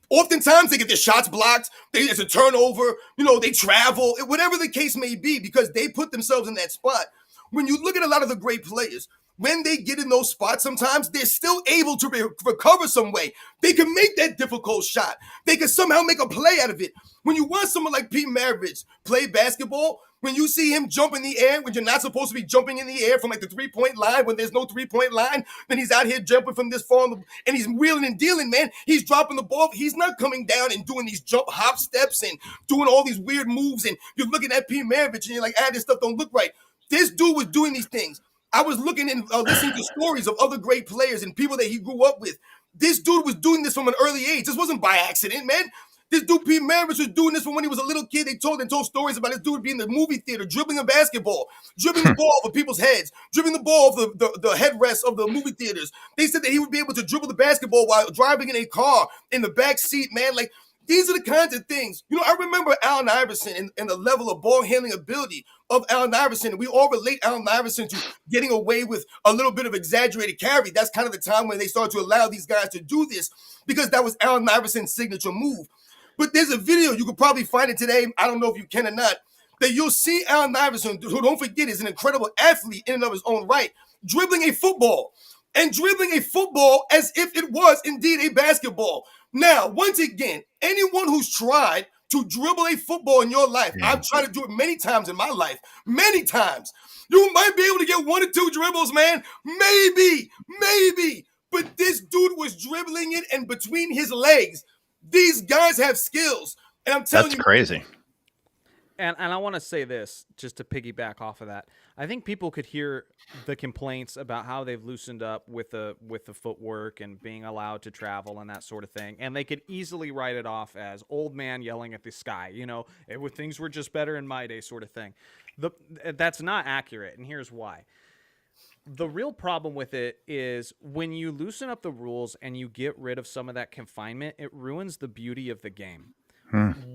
oftentimes they get their shots blocked, it's a turnover, they travel, whatever the case may be, because they put themselves in that spot. When you look at a lot of the great players, when they get in those spots, sometimes they're still able to recover some way. They can make that difficult shot. They can somehow make a play out of it. When you watch someone like Pete Maravich play basketball, when you see him jump in the air when you're not supposed to be jumping in the air from like the 3-point line, when there's no 3-point line, then he's out here jumping from this far and he's wheeling and dealing, man. He's dropping the ball. He's not coming down and doing these jump hop steps and doing all these weird moves. And you're looking at Pete Maravich and you're like, this stuff don't look right. This dude was doing these things. I was looking and listening to stories of other great players and people that he grew up with. This dude was doing this from an early age. This wasn't by accident, man. This dude, Pete Maravich, was doing this from when he was a little kid. They told stories about this dude being in the movie theater, dribbling a basketball, dribbling the ball over people's heads, dribbling the ball off the headrests of the movie theaters. They said that he would be able to dribble the basketball while driving in a car in the back seat, man. Like, these are the kinds of things. I remember Allen Iverson and the level of ball handling ability of Allen Iverson. And we all relate Allen Iverson to getting away with a little bit of exaggerated carry. That's kind of the time when they started to allow these guys to do this, because that was Allen Iverson's signature move. But there's a video, you could probably find it today, I don't know if you can or not, that you'll see Allen Iverson, who, don't forget, is an incredible athlete in and of his own right, dribbling a football. And dribbling a football as if it was indeed a basketball. Now, once again, anyone who's tried to dribble a football in your life, I've tried to do it many times in my life, many times. You might be able to get 1 or 2 dribbles, man. Maybe. But this dude was dribbling it, and between his legs, these guys have skills. And I'm telling you. That's crazy. And I want to say this, just to piggyback off of that. I think people could hear the complaints about how they've loosened up with the footwork and being allowed to travel and that sort of thing, and they could easily write it off as old man yelling at the sky. Things were just better in my day, sort of thing. That's not accurate, and here's why. The real problem with it is when you loosen up the rules and you get rid of some of that confinement, it ruins the beauty of the game.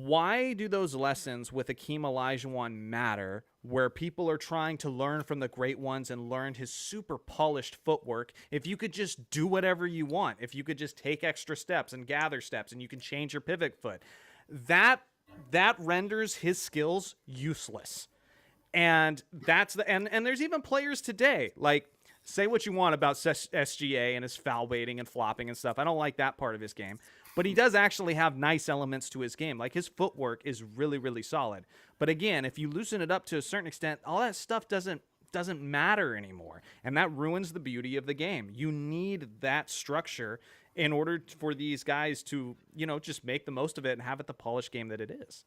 Why do those lessons with Akeem Olajuwon matter, where people are trying to learn from the great ones and learn his super polished footwork, if you could just do whatever you want, if you could just take extra steps and gather steps and you can change your pivot foot, that renders his skills useless. And and there's even players today, like, say what you want about SGA and his foul baiting and flopping and stuff. I don't like that part of his game. But he does actually have nice elements to his game. Like, his footwork is really, really solid. But again, if you loosen it up to a certain extent, all that stuff doesn't matter anymore. And that ruins the beauty of the game. You need that structure in order for these guys to, just make the most of it and have it the polished game that it is.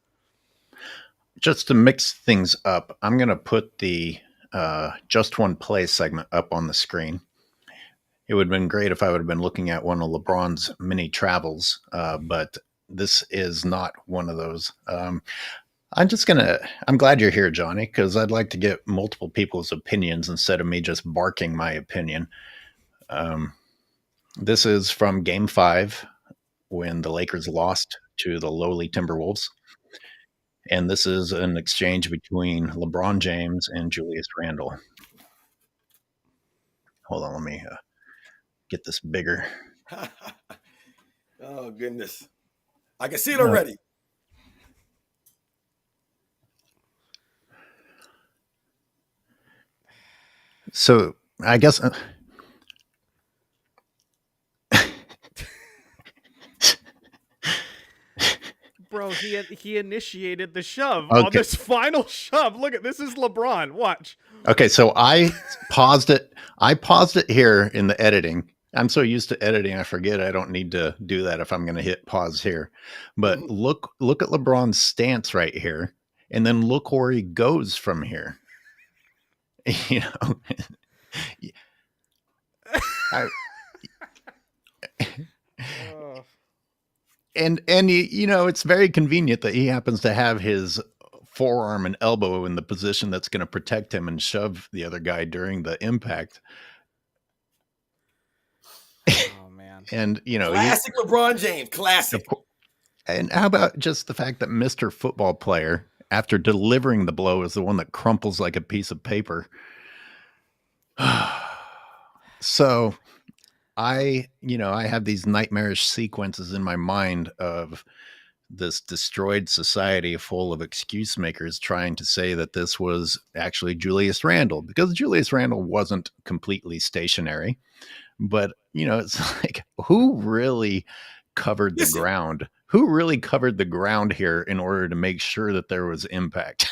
Just to mix things up, I'm going to put the Just One Play segment up on the screen. It would have been great if I would have been looking at one of LeBron's mini travels, but this is not one of those. I'm glad you're here, Johnny, because I'd like to get multiple people's opinions instead of me just barking my opinion. This is from Game 5 when the Lakers lost to the lowly Timberwolves. And this is an exchange between LeBron James and Julius Randle. Hold on, let me get this bigger. Oh, goodness. I can see it already. So I guess... Bro, he initiated the shove on this final shove. Look at this is LeBron. Watch. Okay, so I paused it. I paused it here in the editing. I'm so used to editing, I forget I don't need to do that if I'm going to hit pause here. But look at LeBron's stance right here, and then look where he goes from here. And it's very convenient that he happens to have his forearm and elbow in the position that's going to protect him and shove the other guy during the impact. Oh man. And, you know, Classic LeBron James. Classic. And how about just the fact that Mr. Football Player, after delivering the blow, is the one that crumples like a piece of paper? So I have these nightmarish sequences in my mind of this destroyed society full of excuse makers trying to say that this was actually Julius Randle, because Julius Randle wasn't completely stationary. But, it's like, who really covered the ground? Who really covered the ground here in order to make sure that there was impact?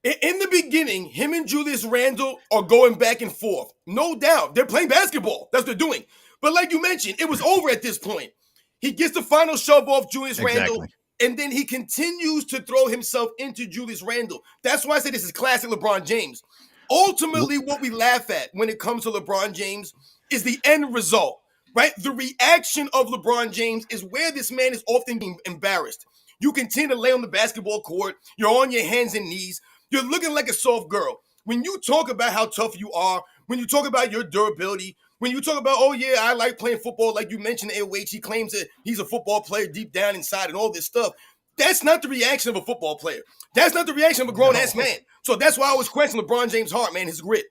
In the beginning, him and Julius Randle are going back and forth. No doubt. They're playing basketball. That's what they're doing. But like you mentioned, it was over at this point. He gets the final shove off Julius Randle, and then he continues to throw himself into Julius Randle. That's why I say this is classic LeBron James. Ultimately, what we laugh at when it comes to LeBron James is the end result, right? The reaction of LeBron James is where this man is often being embarrassed. You continue to lay on the basketball court. You're on your hands and knees. You're looking like a soft girl. When you talk about how tough you are, when you talk about your durability, when you talk about, oh, yeah, I like playing football, like you mentioned, AOH, he claims that he's a football player deep down inside and all this stuff. That's not the reaction of a football player. That's not the reaction of a grown-ass man. So that's why I always question LeBron James' heart, man, his grit.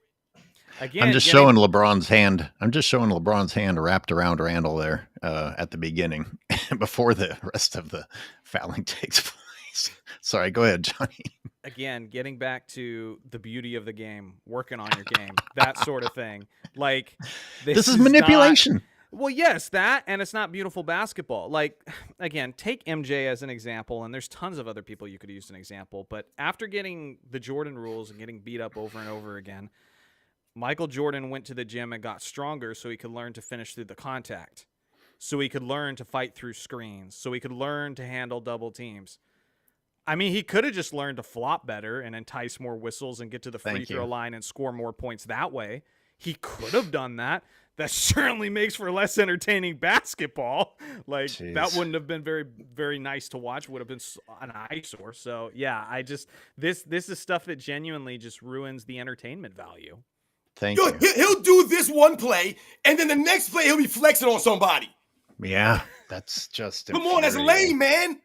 Again, I'm just showing LeBron's hand. I'm just showing LeBron's hand wrapped around Randle there at the beginning before the rest of the fouling takes place. Sorry, go ahead, Johnny. Again, getting back to the beauty of the game, working on your game, that sort of thing. Like this is manipulation. Well, yes, that, and it's not beautiful basketball. Like, again, take MJ as an example, and there's tons of other people you could use an example. But after getting the Jordan rules and getting beat up over and over again, Michael Jordan went to the gym and got stronger so he could learn to finish through the contact, so he could learn to fight through screens, so he could learn to handle double teams. I mean, he could have just learned to flop better and entice more whistles and get to the free throw line and score more points that way. He could have done that. That certainly makes for less entertaining basketball. Like, Jeez. That wouldn't have been very, very nice to watch. Would have been an eyesore. So, yeah, this is stuff that genuinely just ruins the entertainment value. Thank you. He'll do this one play, and then the next play he'll be flexing on somebody. Yeah, that's just come on, that's lame, man.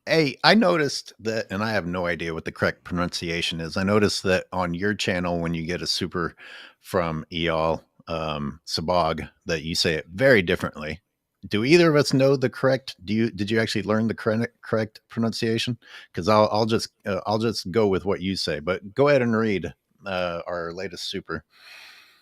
Hey, I noticed that, and I have no idea what the correct pronunciation is. I noticed that on your channel, when you get a super from Eyal Sabag, that you say it very differently. Do either of us know the correct? Did you actually learn the correct pronunciation? Because I'll just go with what you say. But go ahead and read our latest super.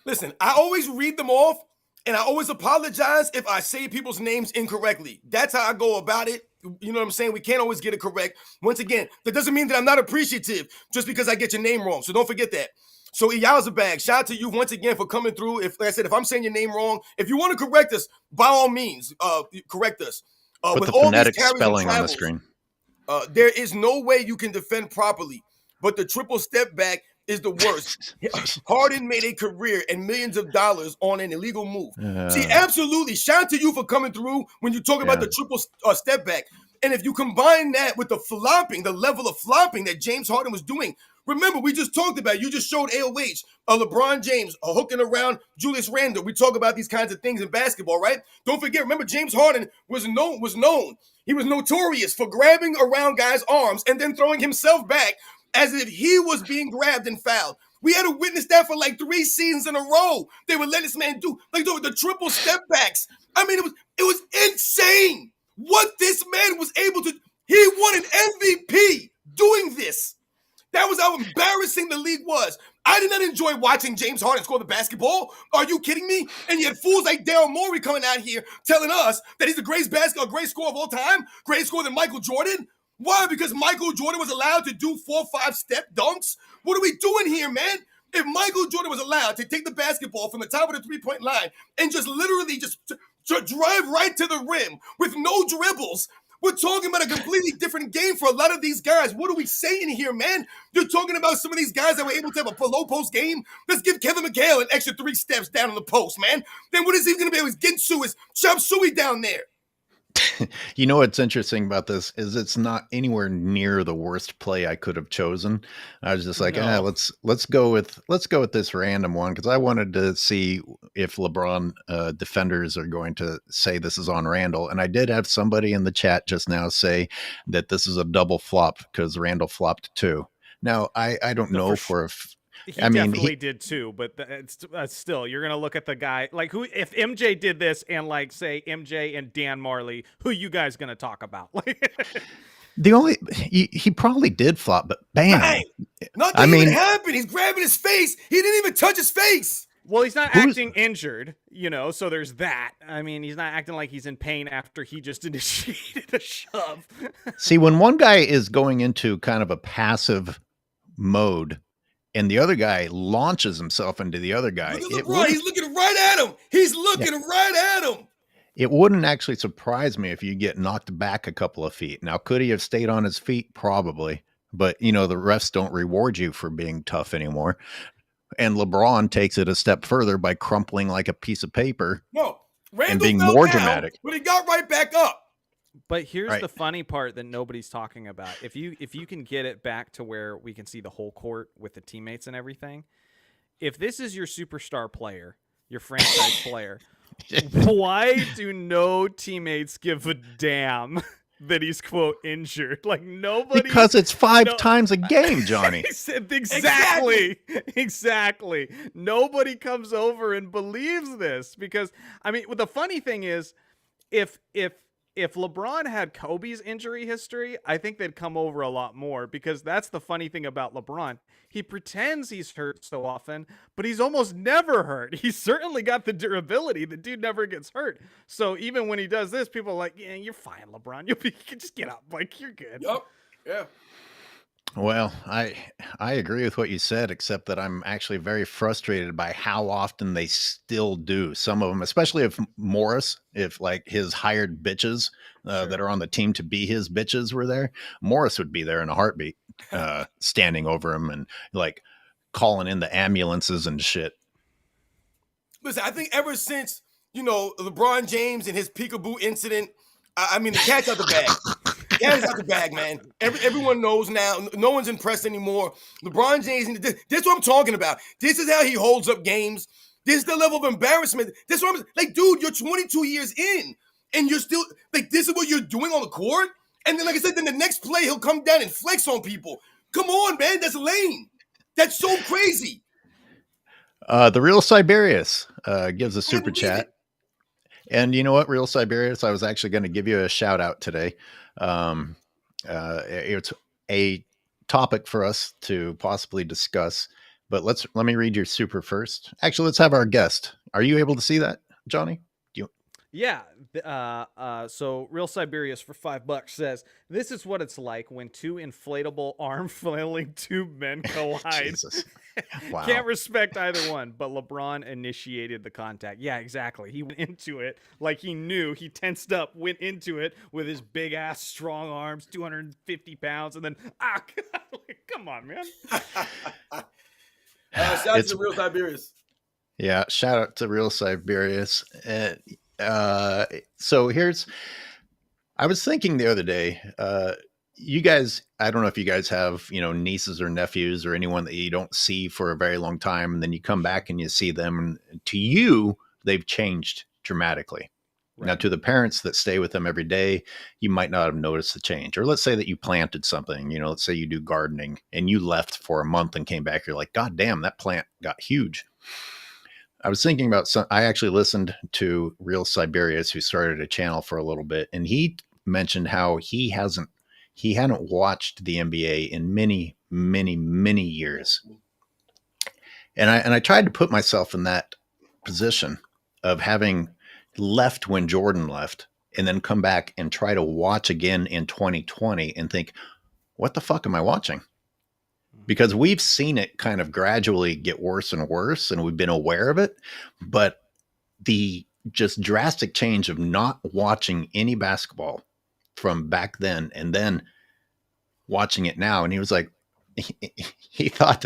Listen, I always read them off, and I always apologize if I say people's names incorrectly. That's how I go about it. You know what I'm saying? We can't always get it correct. Once again, that doesn't mean that I'm not appreciative just because I get your name wrong. So don't forget that. So Eyalzabag, shout out to you once again for coming through. Like I said, if I'm saying your name wrong, if you want to correct us, by all means, correct us. Put the phonetic spelling on the screen. There is no way you can defend properly, but the triple step back is the worst. Harden made a career and millions of dollars on an illegal move. See, absolutely. Shout out to you for coming through when you talk about the triple step back. And if you combine that with the flopping, the level of flopping that James Harden was doing, remember, we just talked about, you just showed AOH, LeBron James hooking around Julius Randle. We talk about these kinds of things in basketball, right? Don't forget, remember, James Harden was known. He was notorious for grabbing around guys' arms and then throwing himself back as if he was being grabbed and fouled. We had to witness that for like 3 seasons in a row. They would let this man do like the triple step backs. I mean, it was insane what this man was able to. He won an MVP doing this. That was how embarrassing the league was. I did not enjoy watching James Harden score the basketball. Are you kidding me? And yet fools like Daryl Morey coming out here telling us that he's the greatest great scorer of all time, great scorer than Michael Jordan. Why? Because Michael Jordan was allowed to do 4 or 5 step dunks? What are we doing here, man? If Michael Jordan was allowed to take the basketball from the top of the three-point line and just literally just drive right to the rim with no dribbles, we're talking about a completely different game for a lot of these guys. What are we saying here, man? You're talking about some of these guys that were able to have a low post game. Let's give Kevin McHale an extra 3 steps down on the post, man. Then what is he going to be able to get to is chop suey down there. You know what's interesting about this is it's not anywhere near the worst play I could have chosen. I was just like, No. let's go with this random one because I wanted to see if LeBron defenders are going to say this is on Randall, and I did have somebody in the chat just now say that this is a double flop because Randall flopped too. Now I don't No, know he I mean definitely did too, but it's still, you're gonna look at the guy like who. If MJ did this and like say MJ and Dan Marley, who you guys gonna talk about? Like, he probably did flop, but bam! Bang! Nothing I even mean, happened. He's grabbing his face. He didn't even touch his face. well, he's not Who's- acting injured, so there's that. I mean, he's not acting like he's in pain after he just initiated a shove. See, when one guy is going into kind of a passive mode and the other guy launches himself into the other guy, Look at LeBron. He's looking right at him. He's looking right at him. it wouldn't actually surprise me if you get knocked back a couple of feet. Now, could he have stayed on his feet? Probably. But, the refs don't reward you for being tough anymore. And LeBron takes it a step further by crumpling like a piece of paper No, Randall and being fell more down, dramatic. but he got right back up. But here's Right. the funny part that nobody's talking about. If you can get it back to where we can see the whole court with the teammates and everything, if this is your superstar player, your franchise player, why do no teammates give a damn that he's quote injured? Like nobody, Because it's five times a game, Johnny. Exactly. Nobody comes over and believes this because I mean, the funny thing is, if LeBron had Kobe's injury history, I think they'd come over a lot more because that's the funny thing about LeBron. He pretends he's hurt so often, but he's almost never hurt. He's certainly got the durability. The dude never gets hurt. So even when he does this, people are like, yeah, you're fine, LeBron. You can just get up. Like, you're good. Yup. Yeah. Well, I agree with what you said, except that I'm actually very frustrated by how often they still do. Some of them, especially if Morris, if like his hired bitches that are on the team to be his bitches were there, Morris would be there in a heartbeat, standing over him and like calling in the ambulances and shit. Listen, I think ever since, LeBron James and his peekaboo incident, I mean, the cat's out the bag. Cat's out the bag, man. Everyone knows now. No one's impressed anymore. LeBron James, this is what I'm talking about. This is how he holds up games. This is the level of embarrassment. This is what I'm like, dude, you're 22 years in, and you're still, like, this is what you're doing on the court? And then, like I said, then the next play, he'll come down and flex on people. Come on, man. That's lame. That's so crazy. The Real Siberius gives a super chat. And you know what, Real Siberius, I was actually going to give you a shout out today. It's a topic for us to possibly discuss, but let me read your super first. Actually, let's have our guest. Are you able to see that, Johnny? Yeah. So Real Siberius for $5 says, this is what it's like when two inflatable arm flailing tube men collide. Jesus. Wow. Can't respect either one, but LeBron initiated the contact. Yeah, exactly. He went into it like he knew. He tensed up, went into it with his big ass strong arms, 250 pounds, and then come on, man. Shout out to Real Siberius. Yeah, shout out to Real Siberius. So I was thinking the other day, you guys, I don't know if you guys have, nieces or nephews or anyone that you don't see for a very long time. And then you come back and you see them, and to you, they've changed dramatically. Right. Now, to the parents that stay with them every day, you might not have noticed the change. Or let's say that you planted something, let's say you do gardening and you left for a month and came back. You're like, God damn, that plant got huge. I was thinking about I actually listened to Real Siberius, who started a channel for a little bit, and he mentioned how he hadn't watched the NBA in many, many, many years. And I tried to put myself in that position of having left when Jordan left and then come back and try to watch again in 2020 and think, what the fuck am I watching? Because we've seen it kind of gradually get worse and worse, and we've been aware of it. But the just drastic change of not watching any basketball from back then and then watching it now. And he was like, he thought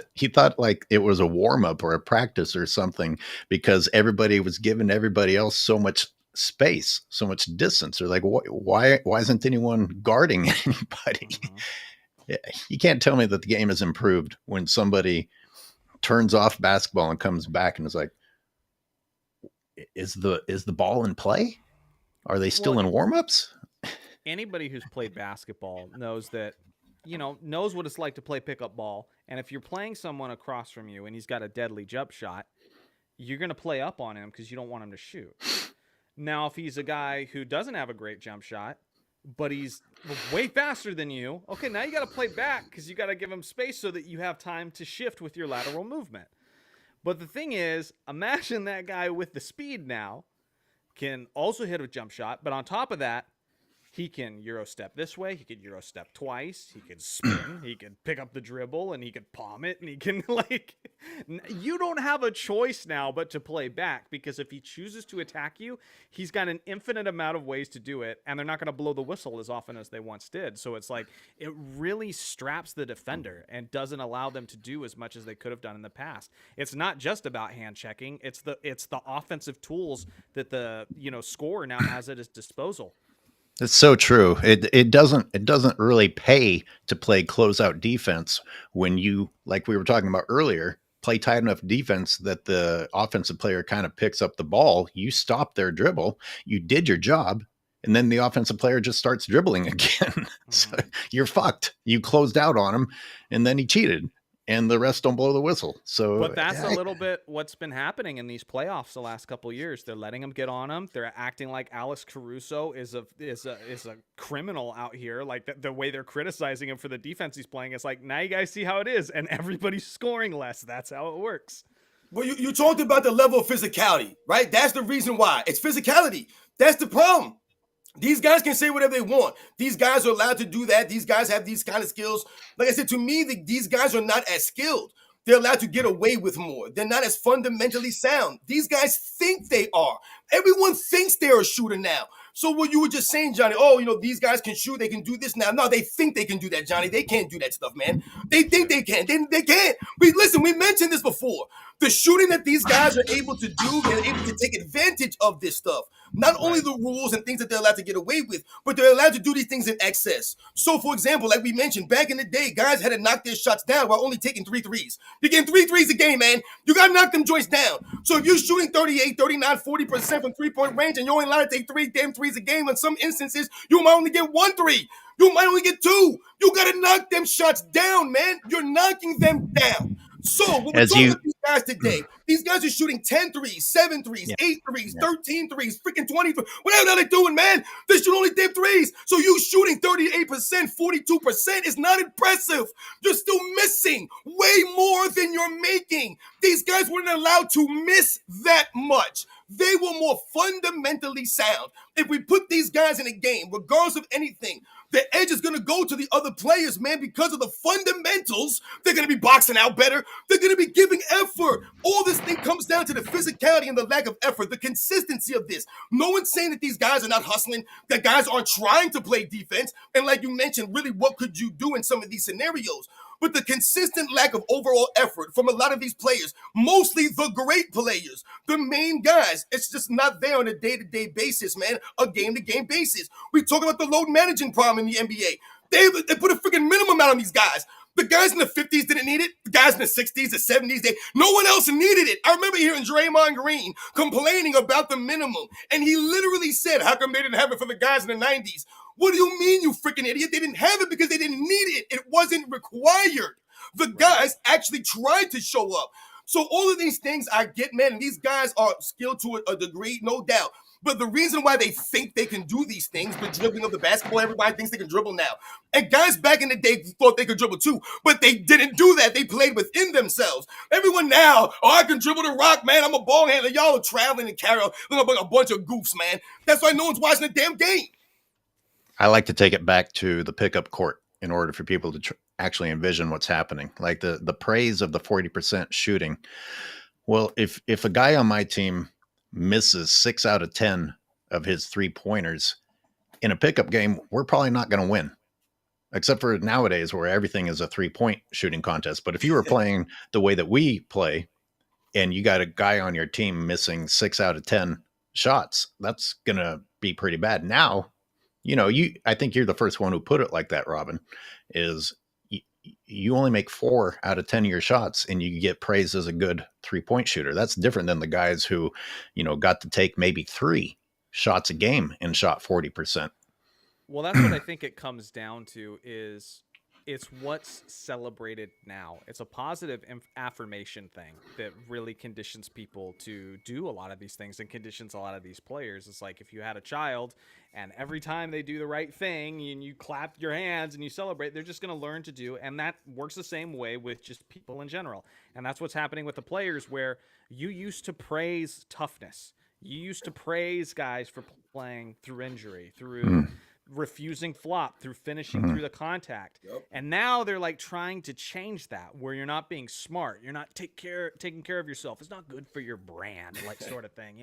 like it was a warm up or a practice or something, because everybody was giving everybody else so much space, so much distance. They're like, why isn't anyone guarding anybody? Mm-hmm. You can't tell me that the game has improved when somebody turns off basketball and comes back and is like, is the ball in play? Are they still in warmups? Anybody who's played basketball knows that, knows what it's like to play pickup ball. And if you're playing someone across from you and he's got a deadly jump shot, you're going to play up on him because you don't want him to shoot. Now, if he's a guy who doesn't have a great jump shot, but he's way faster than you, okay, now you got to play back because you got to give him space so that you have time to shift with your lateral movement. But the thing is, imagine that guy with the speed now can also hit a jump shot, but on top of that, he can Euro step this way. He can Euro step twice. He can spin. He can pick up the dribble and he can palm it. And he can you don't have a choice now but to play back, because if he chooses to attack you, he's got an infinite amount of ways to do it. And they're not going to blow the whistle as often as they once did. So it's like, it really straps the defender and doesn't allow them to do as much as they could have done in the past. It's not just about hand checking. It's the offensive tools that the, scorer now has at his disposal. It's so true. It doesn't really pay to play closeout defense when you, like we were talking about earlier, play tight enough defense that the offensive player kind of picks up the ball. You stop their dribble. You did your job. And then the offensive player just starts dribbling again. So you're fucked. You closed out on him and then he cheated. And the rest don't blow the whistle. So, but that's a little bit what's been happening in these playoffs the last couple of years. They're letting him get on him. They're acting like Alex Caruso is a criminal out here. Like the way they're criticizing him for the defense he's playing. It's like, now you guys see how it is, and everybody's scoring less. That's how it works. Well, you talked about the level of physicality, right? That's the reason why. It's physicality. That's the problem. These guys can say whatever they want. These guys are allowed to do that. These guys have these kind of skills. Like I said, to me, these guys are not as skilled. They're allowed to get away with more. They're not as fundamentally sound. These guys think they are. Everyone thinks they're a shooter now. So what you were just saying, Johnny, these guys can shoot. They can do this now. No, they think they can do that, Johnny. They can't do that stuff, man. They think they can. They can't. We mentioned this before. The shooting that these guys are able to do, they're able to take advantage of this stuff. Not only the rules and things that they're allowed to get away with, but they're allowed to do these things in excess. So, for example, like we mentioned, back in the day, guys had to knock their shots down while only taking 3 threes. You're getting 3 threes a game, man. You got to knock them joints down. So if you're shooting 38, 39, 40% from three-point range and you're only allowed to take 3 damn threes a game, in some instances, you might only get 1 3. You might only get 2. You got to knock them shots down, man. You're knocking them down. So, what we're talking about these guys today, these guys are shooting 10 threes, 7 threes, 8 threes, 13 threes, freaking 20 threes. Whatever are they doing, man? They shoot only damn threes. So you shooting 38%, 42% is not impressive. You're still missing way more than you're making. These guys weren't allowed to miss that much. They were more fundamentally sound. If we put these guys in a game, regardless of anything, the edge is going to go to the other players, man, because of the fundamentals. They're going to be boxing out better. They're going to be giving effort. All this thing comes down to the physicality and the lack of effort, the consistency of this. No one's saying that these guys are not hustling, that guys aren't trying to play defense. And like you mentioned, really, what could you do in some of these scenarios? But the consistent lack of overall effort from a lot of these players, mostly the great players, the main guys, it's just not there on a day-to-day basis, man, a game-to-game basis. We talk about the load managing problem in the NBA. They put a freaking minimum out on these guys. The guys in the 50s didn't need it. The guys in the 60s, the 70s, no one else needed it. I remember hearing Draymond Green complaining about the minimum. And he literally said, how come they didn't have it for the guys in the 90s? What do you mean, you freaking idiot? They didn't have it because they didn't need it. It wasn't required. The guys actually tried to show up. So all of these things I get, man, and these guys are skilled to a degree, no doubt. But the reason why they think they can do these things, the dribbling of the basketball, everybody thinks they can dribble now. And guys back in the day thought they could dribble too, but they didn't do that. They played within themselves. Everyone now, I can dribble the rock, man. I'm a ball handler. Y'all are traveling and carry like a bunch of goofs, man. That's why no one's watching the damn game. I like to take it back to the pickup court in order for people to actually envision what's happening. Like the praise of the 40% shooting. Well, if a guy on my team misses 6 out of 10 of his 3-pointers in a pickup game, we're probably not going to win, except for nowadays where everything is a 3-point shooting contest. But if you were playing the way that we play and you got a guy on your team missing 6 out of 10 shots, that's going to be pretty bad. Now, I think you're the first one who put it like that, Robin, is you only make 4 out of 10 of your shots and you get praised as a good 3-point shooter. That's different than the guys who, got to take maybe 3 shots a game and shot 40%. Well, that's what I think it comes down to is it's what's celebrated now. It's a positive affirmation thing that really conditions people to do a lot of these things and conditions a lot of these players. It's like if you had a child and every time they do the right thing and you clap your hands and you celebrate, they're just going to learn to do. And that works the same way with just people in general. And that's what's happening with the players, where you used to praise toughness. You used to praise guys for playing through injury, through refusing flop, through finishing through the contact. And now they're like trying to change that, where you're not being smart, you're not taking care of yourself, it's not good for your brand, like sort of thing,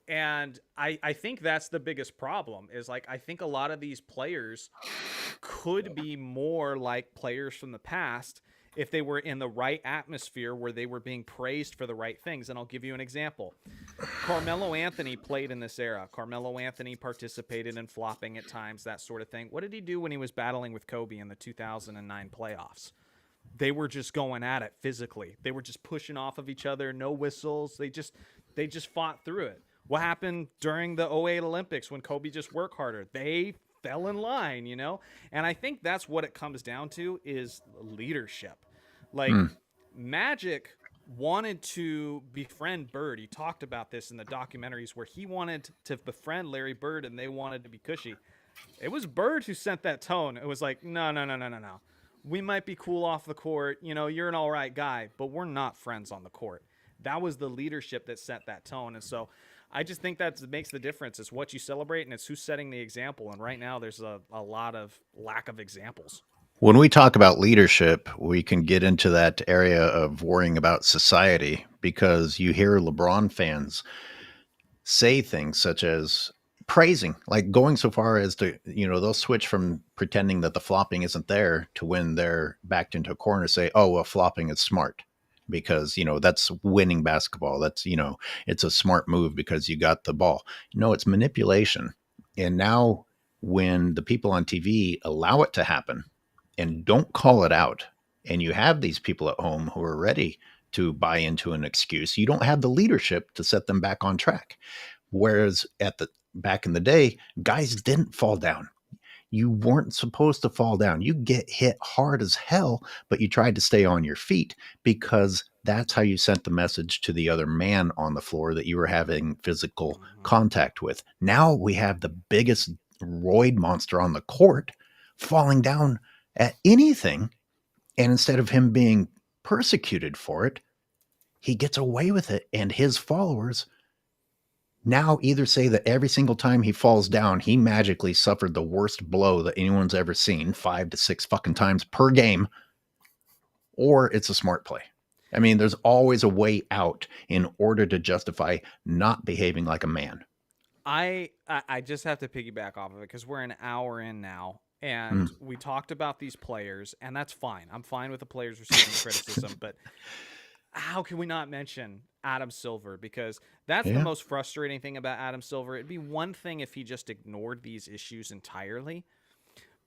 And I think that's the biggest problem is like, I think a lot of these players could be more like players from the past if they were in the right atmosphere where they were being praised for the right things. And I'll give you an example. Carmelo Anthony played in this era. Carmelo Anthony participated in flopping at times, that sort of thing. What did he do when he was battling with Kobe in the 2009 playoffs? They were just going at it physically. They were just pushing off of each other, no whistles. They just fought through it. What happened during the 2008 Olympics when Kobe just worked harder? They fell in line, And I think that's what it comes down to is leadership. Like Magic wanted to befriend Bird. He talked about this in the documentaries where he wanted to befriend Larry Bird and they wanted to be cushy. It was Bird who sent that tone. It was like, no. We might be cool off the court. You're an all right guy, but we're not friends on the court. That was the leadership that set that tone. And so I just think that makes the difference. It's what you celebrate and it's who's setting the example. And right now there's a lot of lack of examples. When we talk about leadership, we can get into that area of worrying about society because you hear LeBron fans say things such as praising, like going so far as to, they'll switch from pretending that the flopping isn't there to when they're backed into a corner say, oh, well, flopping is smart because, that's winning basketball. That's, it's a smart move because you got the ball. No, it's manipulation. And now when the people on TV allow it to happen, and don't call it out, and you have these people at home who are ready to buy into an excuse, you don't have the leadership to set them back on track. Whereas back in the day, guys didn't fall down. You weren't supposed to fall down. You get hit hard as hell, but you tried to stay on your feet because that's how you sent the message to the other man on the floor that you were having physical contact with. Now we have the biggest roid monster on the court falling down at anything, and instead of him being persecuted for it, he gets away with it, and his followers now either say that every single time he falls down, he magically suffered the worst blow that anyone's ever seen 5 to 6 fucking times per game, or it's a smart play. I mean, there's always a way out in order to justify not behaving like a man. I just have to piggyback off of it because we're an hour in now. And we talked about these players, and that's fine. I'm fine with the players receiving criticism, but how can we not mention Adam Silver? Because that's the most frustrating thing about Adam Silver. It'd be one thing if he just ignored these issues entirely,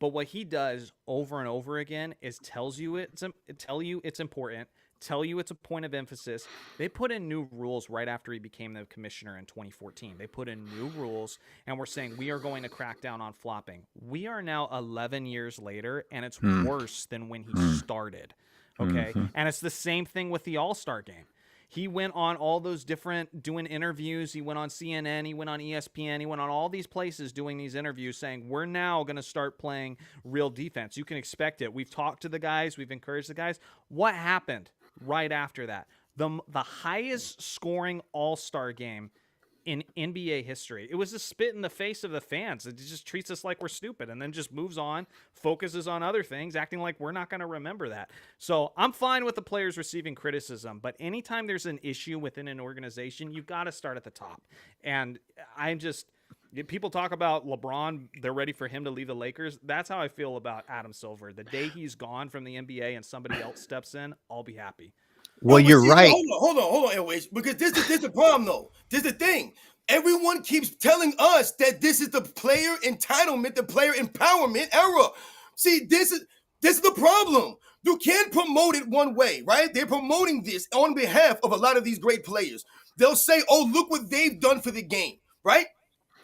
but what he does over and over again is tell you it's important, tell you it's a point of emphasis. They put in new rules right after he became the commissioner in 2014. They put in new rules, and we're saying we are going to crack down on flopping. We are now 11 years later, and it's worse than when he started. Okay? And it's the same thing with the All-Star game. He went on all those different doing interviews. He went on CNN. He went on ESPN. He went on all these places doing these interviews saying, we're now going to start playing real defense. You can expect it. We've talked to the guys. We've encouraged the guys. What happened right after that? The highest scoring All-Star game in NBA history. It was a spit in the face of the fans. It just treats us like we're stupid and then just moves on, focuses on other things, acting like we're not going to remember that. So I'm fine with the players receiving criticism, but anytime there's an issue within an organization, you've got to start at the top. And people talk about LeBron, they're ready for him to leave the Lakers. That's how I feel about Adam Silver. The day he's gone from the NBA and somebody else steps in, I'll be happy. Well, but you're see, right. hold on, Airways, because this is the problem though. This is the thing. Everyone keeps telling us that this is the player entitlement, the player empowerment era. See, this is the problem. You can't promote it one way, right? They're promoting this on behalf of a lot of these great players. They'll say, "Oh, look what they've done for the game," right?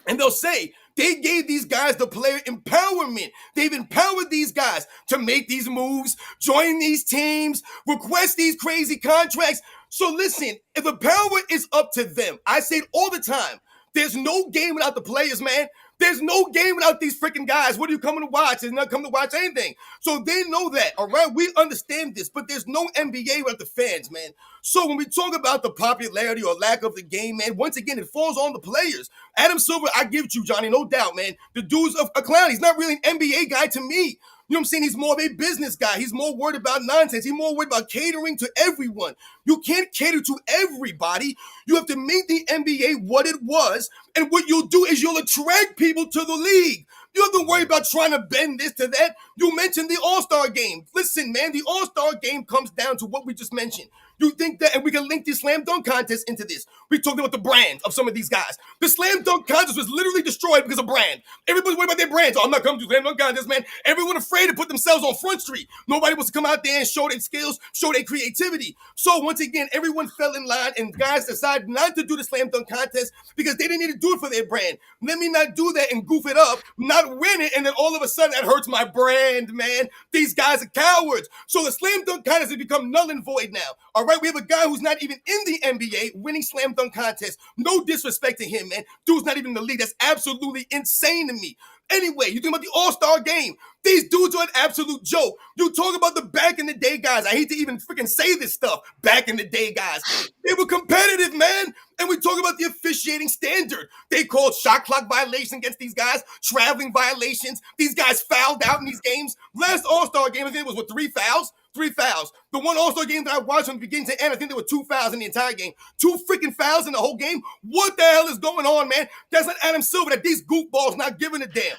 And they'll say they gave these guys the player empowerment. They've empowered these guys to make these moves, join these teams, request these crazy contracts. So listen, if the power is up to them, I say it all the time. There's no game without the players, man. There's no game without these freaking guys. What are you coming to watch? They're not coming to watch anything. So they know that, all right? We understand this, but there's no NBA without the fans, man. So when we talk about the popularity or lack of the game, man, once again, it falls on the players. Adam Silver, I give it you, Johnny, no doubt, man. The dude's a clown. He's not really an NBA guy to me. You know what I'm saying? He's more of a business guy. He's more worried about nonsense. He's more worried about catering to everyone. You can't cater to everybody. You have to make the NBA what it was. And what you'll do is you'll attract people to the league. You don't have to worry about trying to bend this to that. You mentioned the All-Star game. Listen, man, the All-Star game comes down to what we just mentioned. You think that, and we can link the slam dunk contest into this. We talked about the brand of some of these guys. The slam dunk contest was literally destroyed because of brand. Everybody's worried about their brands. Oh, I'm not coming to slam dunk contest, man. Everyone afraid to put themselves on Front Street. Nobody wants to come out there and show their skills, show their creativity. So once again, everyone fell in line, and guys decided not to do the slam dunk contest because they didn't need to do it for their brand. Let me not do that and goof it up, not win it, and then all of a sudden that hurts my brand, man. These guys are cowards. So the slam dunk contest has become null and void now. All right, we have a guy who's not even in the NBA winning slam dunk contest. No disrespect to him, man. Dude's not even in the league. That's absolutely insane to me. Anyway, you think about the All-Star game. These dudes are an absolute joke. You talk about the back in the day guys. I hate to even freaking say this stuff. Back in the day guys. They were competitive, man. And we talk about the officiating standard. They called shot clock violations against these guys, traveling violations. These guys fouled out in these games. Last All-Star game, I think it was 3 fouls? 3 fouls. The one All-Star game that I watched from beginning to end, I think there were 2 fouls in the entire game. 2 freaking fouls in the whole game? What the hell is going on, man? That's not Adam Silver, that these goofballs not giving a damn.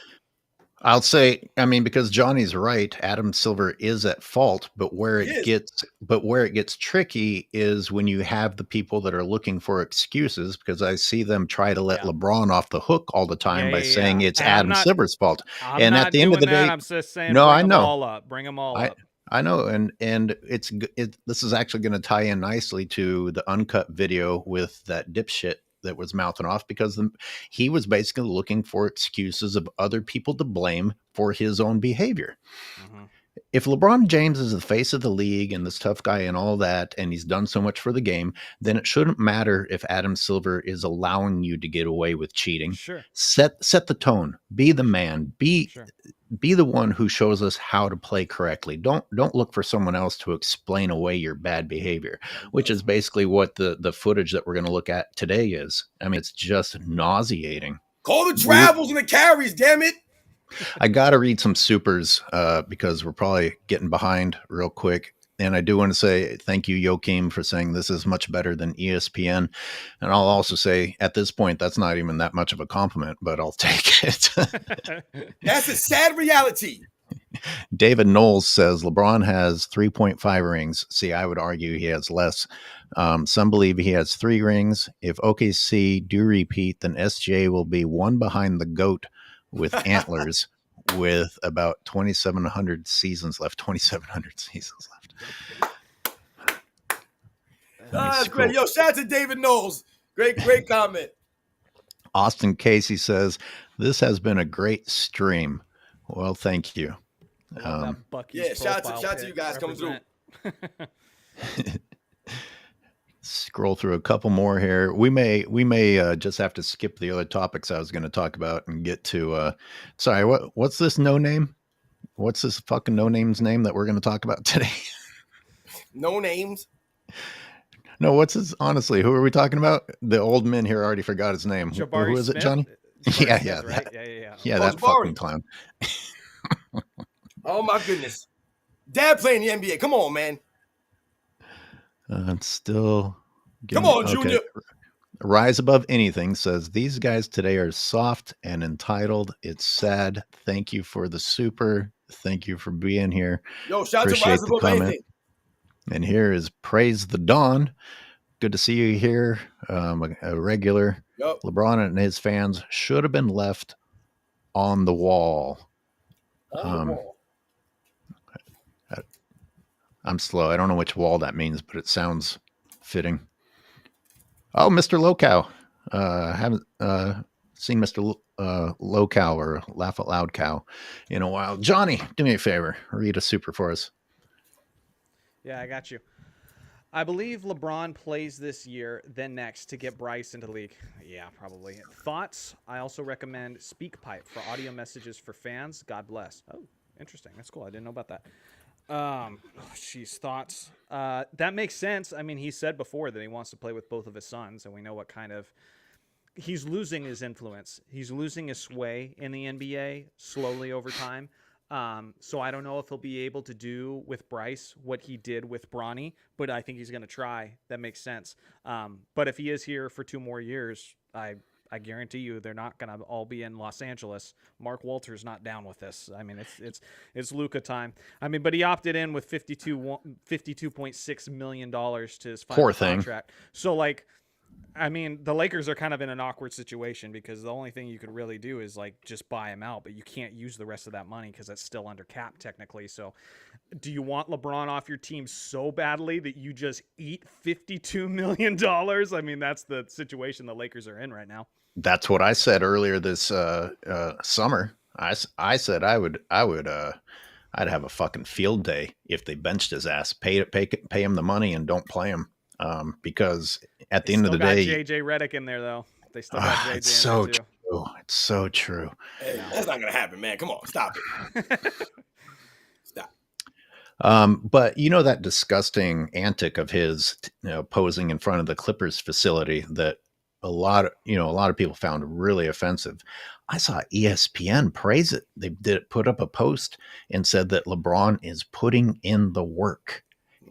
I'll say, I mean, because Johnny's right, Adam Silver is at fault, but where it gets tricky is when you have the people that are looking for excuses, because I see them try to let LeBron off the hook all the time by saying it's Adam Silver's fault. And at the end of the day, I'm just saying, no, bring I them know. all up. Bring them all up. I know, and this is actually going to tie in nicely to the Uncut video with that dipshit that was mouthing off, because he was basically looking for excuses of other people to blame for his own behavior. Mm-hmm. If LeBron James is the face of the league and this tough guy and all that, and he's done so much for the game, then it shouldn't matter if Adam Silver is allowing you to get away with cheating. Sure. Set the tone. Be the man. Be the one who shows us how to play correctly. Don't look for someone else to explain away your bad behavior, which is basically what the footage that we're going to look at today is. I mean, it's just nauseating. Call the travels and the carries, damn it. I got to read some supers because we're probably getting behind real quick. And I do want to say thank you, Joachim, for saying this is much better than ESPN. And I'll also say at this point, that's not even that much of a compliment, but I'll take it. That's a sad reality. David Knowles says LeBron has 3.5 rings. See, I would argue he has less. Some believe he has 3 rings. If OKC do repeat, then SJ will be one behind the GOAT with antlers with about 2,700 seasons left. 2,700 seasons left. That's great. Yo, shout out to David Knowles. Great comment. Austin Casey says, this has been a great stream. Well, thank you. Shout out to you guys coming through. Scroll through a couple more here. We may just have to skip the other topics I was going to talk about and get to sorry, what's this no name? What's this fucking no name's name that we're going to talk about today? No names. No, what's his, honestly, who are we talking about? The old man here already forgot his name. Jabari who is Smith? it, Johnny? Jabari Yeah, Smith, right? Yeah, that fucking clown. Oh my goodness. Dad playing the NBA. Come on, man. It's still come on, Junior. Rise Above Anything says these guys today are soft and entitled. It's sad. Thank you for the super. Thank you for being here. Yo, shout out to Rise Above Anything. And here is Praise the Dawn. Good to see you here. A regular. Yep. LeBron and his fans should have been left on the wall. On the wall. I'm slow. I don't know which wall that means, but it sounds fitting. Oh, Mr. Lowcow. Haven't seen Mr. Lowcow or Laugh Out Loud Cow in a while. Johnny, do me a favor. Read a super for us. Yeah, I got you. I believe LeBron plays this year, then next to get Bryce into the league. Yeah, probably. Thoughts? I also recommend SpeakPipe for audio messages for fans. God bless. Oh, interesting. That's cool. I didn't know about that. Thoughts. That makes sense. I mean, he said before that he wants to play with both of his sons, and we know what kind of. He's losing his influence. He's losing his sway in the NBA slowly over time. So I don't know if he'll be able to do with Bryce what he did with Bronny, but I think he's going to try. That makes sense. But if he is here for 2 more years, I guarantee you they're not going to all be in Los Angeles. Mark Walter's not down with this. I mean, it's Luka time. I mean, but he opted in with $52.6 million to his final contract. So like, I mean, the Lakers are kind of in an awkward situation because the only thing you could really do is like just buy him out, but you can't use the rest of that money because that's still under cap technically. So do you want LeBron off your team so badly that you just eat $52 million? I mean, that's the situation the Lakers are in right now. That's what I said earlier this summer. I said I'd have a fucking field day if they benched his ass, pay him the money and don't play him. Because at the end of the day, JJ Redick in there though. They still got JJ. It's so true. It's so true. Hey, that's not gonna happen, man. Come on, stop it. Stop. But you know that disgusting antic of his, posing in front of the Clippers facility that a lot of people found really offensive. I saw ESPN praise it. They put up a post and said that LeBron is putting in the work.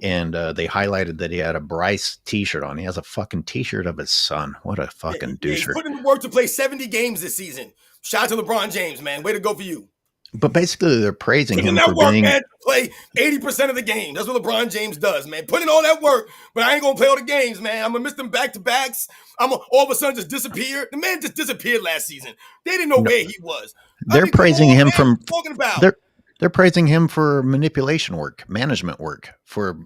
And they highlighted that he had a Bryce t-shirt on. He has a fucking t-shirt of his son. What a fucking doucher. He's putting in the work to play 70 games this season. Shout out to LeBron James, man. Way to go for you. But basically, they're praising him for for being... Man, play 80% of the game. That's what LeBron James does, man. Put in all that work, but I ain't going to play all the games, man. I'm going to miss them back-to-backs. All of a sudden just disappear. The man just disappeared last season. They didn't know where he was. They're praising him from... Talking about. They're praising him for manipulation work, management work, for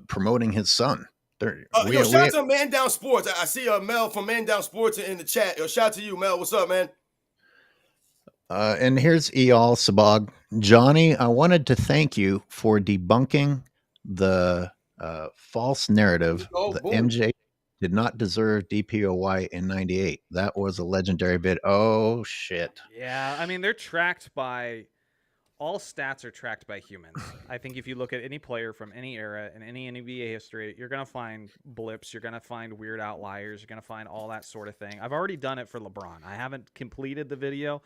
promoting his son. Shout out to Man Down Sports. I see Mel from Man Down Sports in the chat. Shout out to you, Mel. What's up, man? And here's Eyal Sabag. Johnny, I wanted to thank you for debunking the false narrative that MJ did not deserve DPOY in 98. That was a legendary bit. Oh, shit. Yeah, I mean, they're tracked by... All stats are tracked by humans. I think if you look at any player from any era in any NBA history, you're going to find blips. You're going to find weird outliers. You're going to find all that sort of thing. I've already done it for LeBron. I haven't completed the video.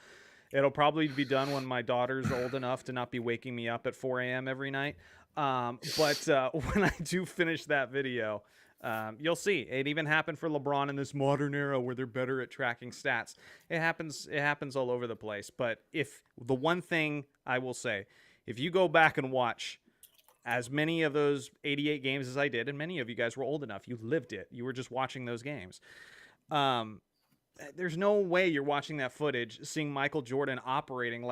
It'll probably be done when my daughter's old enough to not be waking me up at 4 a.m. every night. But when I do finish that video, you'll see it even happened for LeBron in this modern era where they're better at tracking stats. It happens all over the place. But if the one thing I will say, if you go back and watch as many of those 88 games as I did, and many of you guys were old enough, you lived it. You were just watching those games. There's no way you're watching that footage, seeing Michael Jordan operating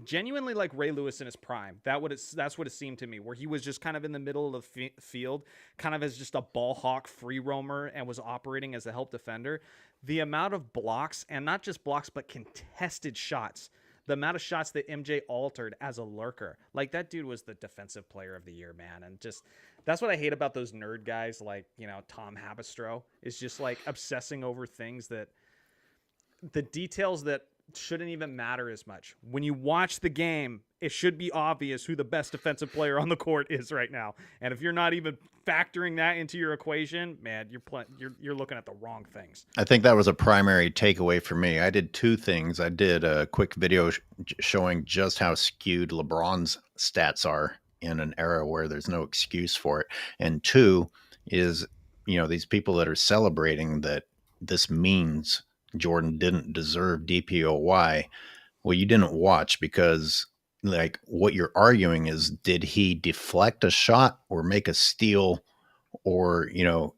genuinely like Ray Lewis in his prime. That's what it seemed to me, where he was just kind of in the middle of the field, kind of as just a ball hawk free roamer and was operating as a help defender. The amount of blocks, and not just blocks, but contested shots, the amount of shots that MJ altered as a lurker. Like, that dude was the defensive player of the year, man. And just, that's what I hate about those nerd guys like, Tom Habistro, is just like obsessing over things that, the details that shouldn't even matter as much. When you watch the game, it should be obvious who the best defensive player on the court is right now. And if you're not even factoring that into your equation, man, you're looking at the wrong things. I think that was a primary takeaway for me. I did 2 things. I did a quick video showing just how skewed LeBron's stats are in an era where there's no excuse for it. And 2 is, these people that are celebrating that this means Jordan didn't deserve DPOY. Well, you didn't watch, because like what you're arguing is, did he deflect a shot or make a steal? Or,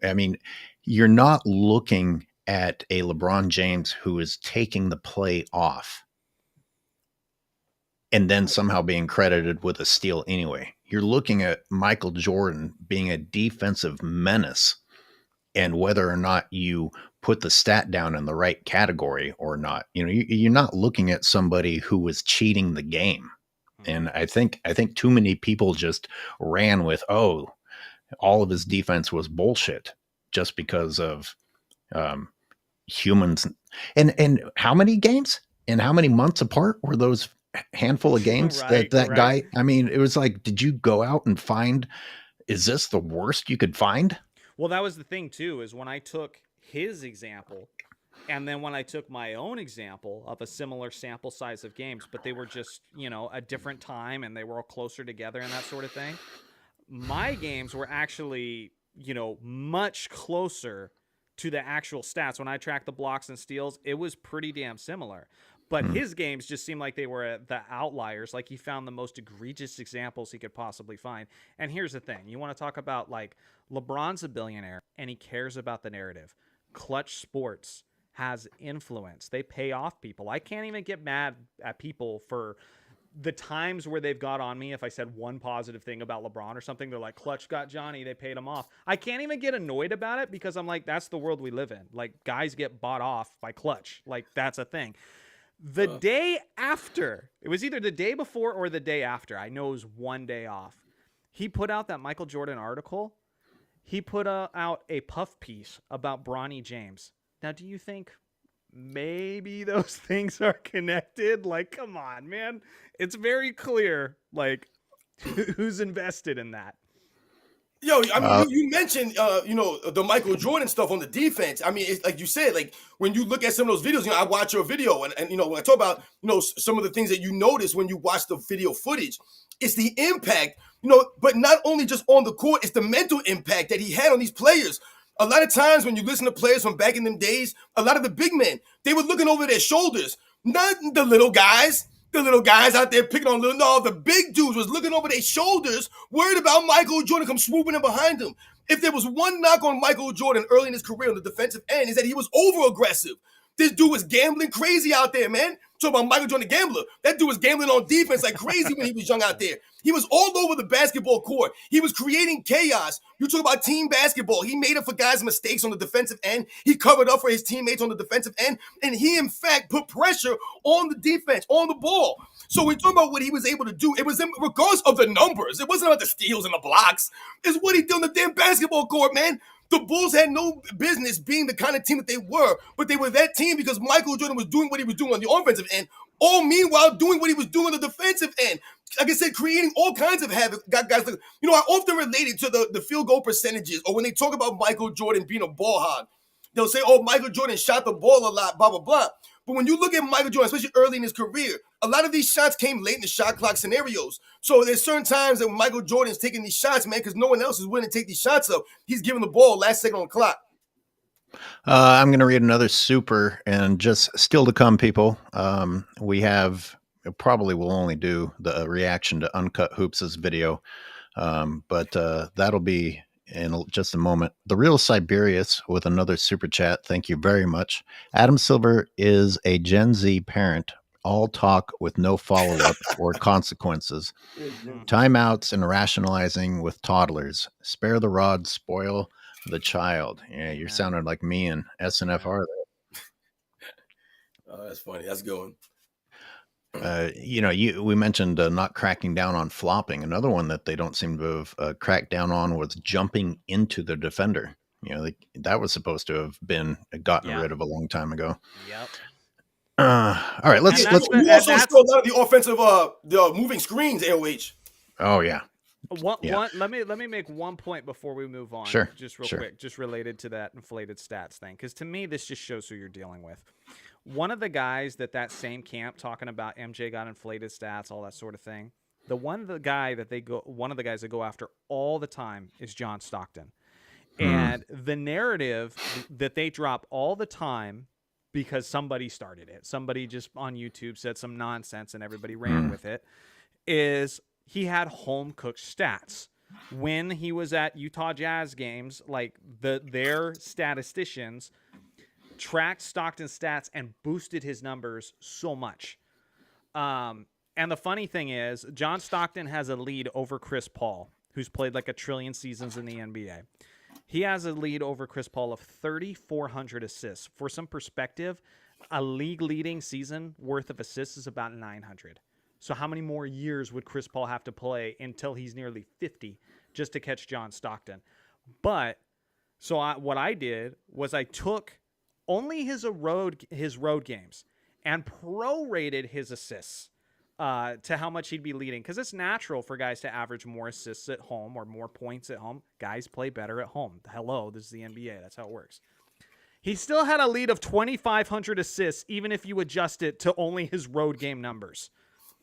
I mean, you're not looking at a LeBron James who is taking the play off and then somehow being credited with a steal anyway. You're looking at Michael Jordan being a defensive menace, and whether or not you put the stat down in the right category or not. You're not looking at somebody who was cheating the game. And I think too many people just ran with, all of his defense was bullshit just because of humans. And how many games and how many months apart were those handful of games Right, that right. guy? I mean, it was like, did you go out and find, is this the worst you could find? Well, that was the thing too, is when I took his example and then when I took my own example of a similar sample size of games, but they were just, a different time and they were all closer together and that sort of thing. My games were actually, much closer to the actual stats. When I tracked the blocks and steals, it was pretty damn similar. But his games just seemed like they were the outliers. Like he found the most egregious examples he could possibly find. And here's the thing. You want to talk about like LeBron's a billionaire and he cares about the narrative. Clutch Sports has influence. They pay off people. I can't even get mad at people for the times where they've got on me. If I said one positive thing about LeBron or something, they're like, Clutch got Johnny, they paid him off. I can't even get annoyed about it because I'm like, that's the world we live in. Like guys get bought off by Clutch. Like that's a thing. The day after, it was either the day before or the day after, I know it was one day off, he put out that Michael Jordan article. He put out a puff piece about Bronny James. Now, do you think maybe those things are connected? Like, come on, man. It's very clear, like, who's invested in that. Yo, I mean, you mentioned, the Michael Jordan stuff on the defense. I mean, it's like you said, like when you look at some of those videos, I watch your video and when I talk about, some of the things that you notice when you watch the video footage, it's the impact, but not only just on the court, it's the mental impact that he had on these players. A lot of times when you listen to players from back in them days, a lot of the big men, they were looking over their shoulders, not the little guys. The little guys out there picking on little, no, the big dudes was looking over their shoulders, worried about Michael Jordan come swooping in behind him. If there was one knock on Michael Jordan early in his career on the defensive end, is that he was over-aggressive. This dude was gambling crazy out there, man. Talk about Michael Jordan, the gambler. That dude was gambling on defense like crazy when he was young out there. He was all over the basketball court. He was creating chaos. You talk about team basketball. He made up for guys' mistakes on the defensive end. He covered up for his teammates on the defensive end. And he, in fact, put pressure on the defense, on the ball. So we talk about what he was able to do. It was regardless of the numbers. It wasn't about the steals and the blocks. It's what he did on the damn basketball court, man. The Bulls had no business being the kind of team that they were, but they were that team because Michael Jordan was doing what he was doing on the offensive end, all meanwhile doing what he was doing on the defensive end. Like I said, creating all kinds of havoc. Got guys like, I often relate it to the field goal percentages, or when they talk about Michael Jordan being a ball hog, they'll say, Michael Jordan shot the ball a lot, blah, blah, blah. But when you look at Michael Jordan, especially early in his career, a lot of these shots came late in the shot clock scenarios. So there's certain times that when Michael Jordan's taking these shots, man, because no one else is willing to take these shots up, he's giving the ball last second on the clock. I'm going to read another super, and just still to come, people. Probably will only do the reaction to Uncut Hoops' video, but that'll be in just a moment. The Real Siberius with another super chat. Thank you very much. Adam Silver is a Gen Z parent. All talk with no follow-up or consequences. Timeouts and rationalizing with toddlers. Spare the rod, spoil the child. Yeah, you're sounding like me and SNFR there. Oh, that's funny. That's a good one. We mentioned not cracking down on flopping. Another one that they don't seem to have cracked down on was jumping into the defender. That was supposed to have been gotten rid of a long time ago. Yep. All right, let's. You also saw a lot of the offensive, the moving screens. AOH. Oh yeah. Let me make one point before we move on. Sure. Just real quick, just related to that inflated stats thing, because to me this just shows who you're dealing with. One of the guys that same camp talking about MJ got inflated stats, all that sort of thing. One of the guys that go after all the time is John Stockton, and the narrative that they drop all the time because somebody started it. Somebody just on YouTube said some nonsense and everybody ran with it. is he had home cooked stats. When he was at Utah Jazz games, like their statisticians tracked Stockton's stats and boosted his numbers so much. And the funny thing is, John Stockton has a lead over Chris Paul, who's played like 1 trillion seasons in the NBA. He has a lead over Chris Paul of 3,400 assists. For some perspective, a league-leading season worth of assists is about 900. So how many more years would Chris Paul have to play until he's nearly 50 just to catch John Stockton? But what I did was I took only his road games and prorated his assists to how much he'd be leading, because it's natural for guys to average more assists at home or more points at home. Guys play better at home. Hello, this is the NBA. That's how it works. He still had a lead of 2,500 assists, even if you adjust it to only his road game numbers.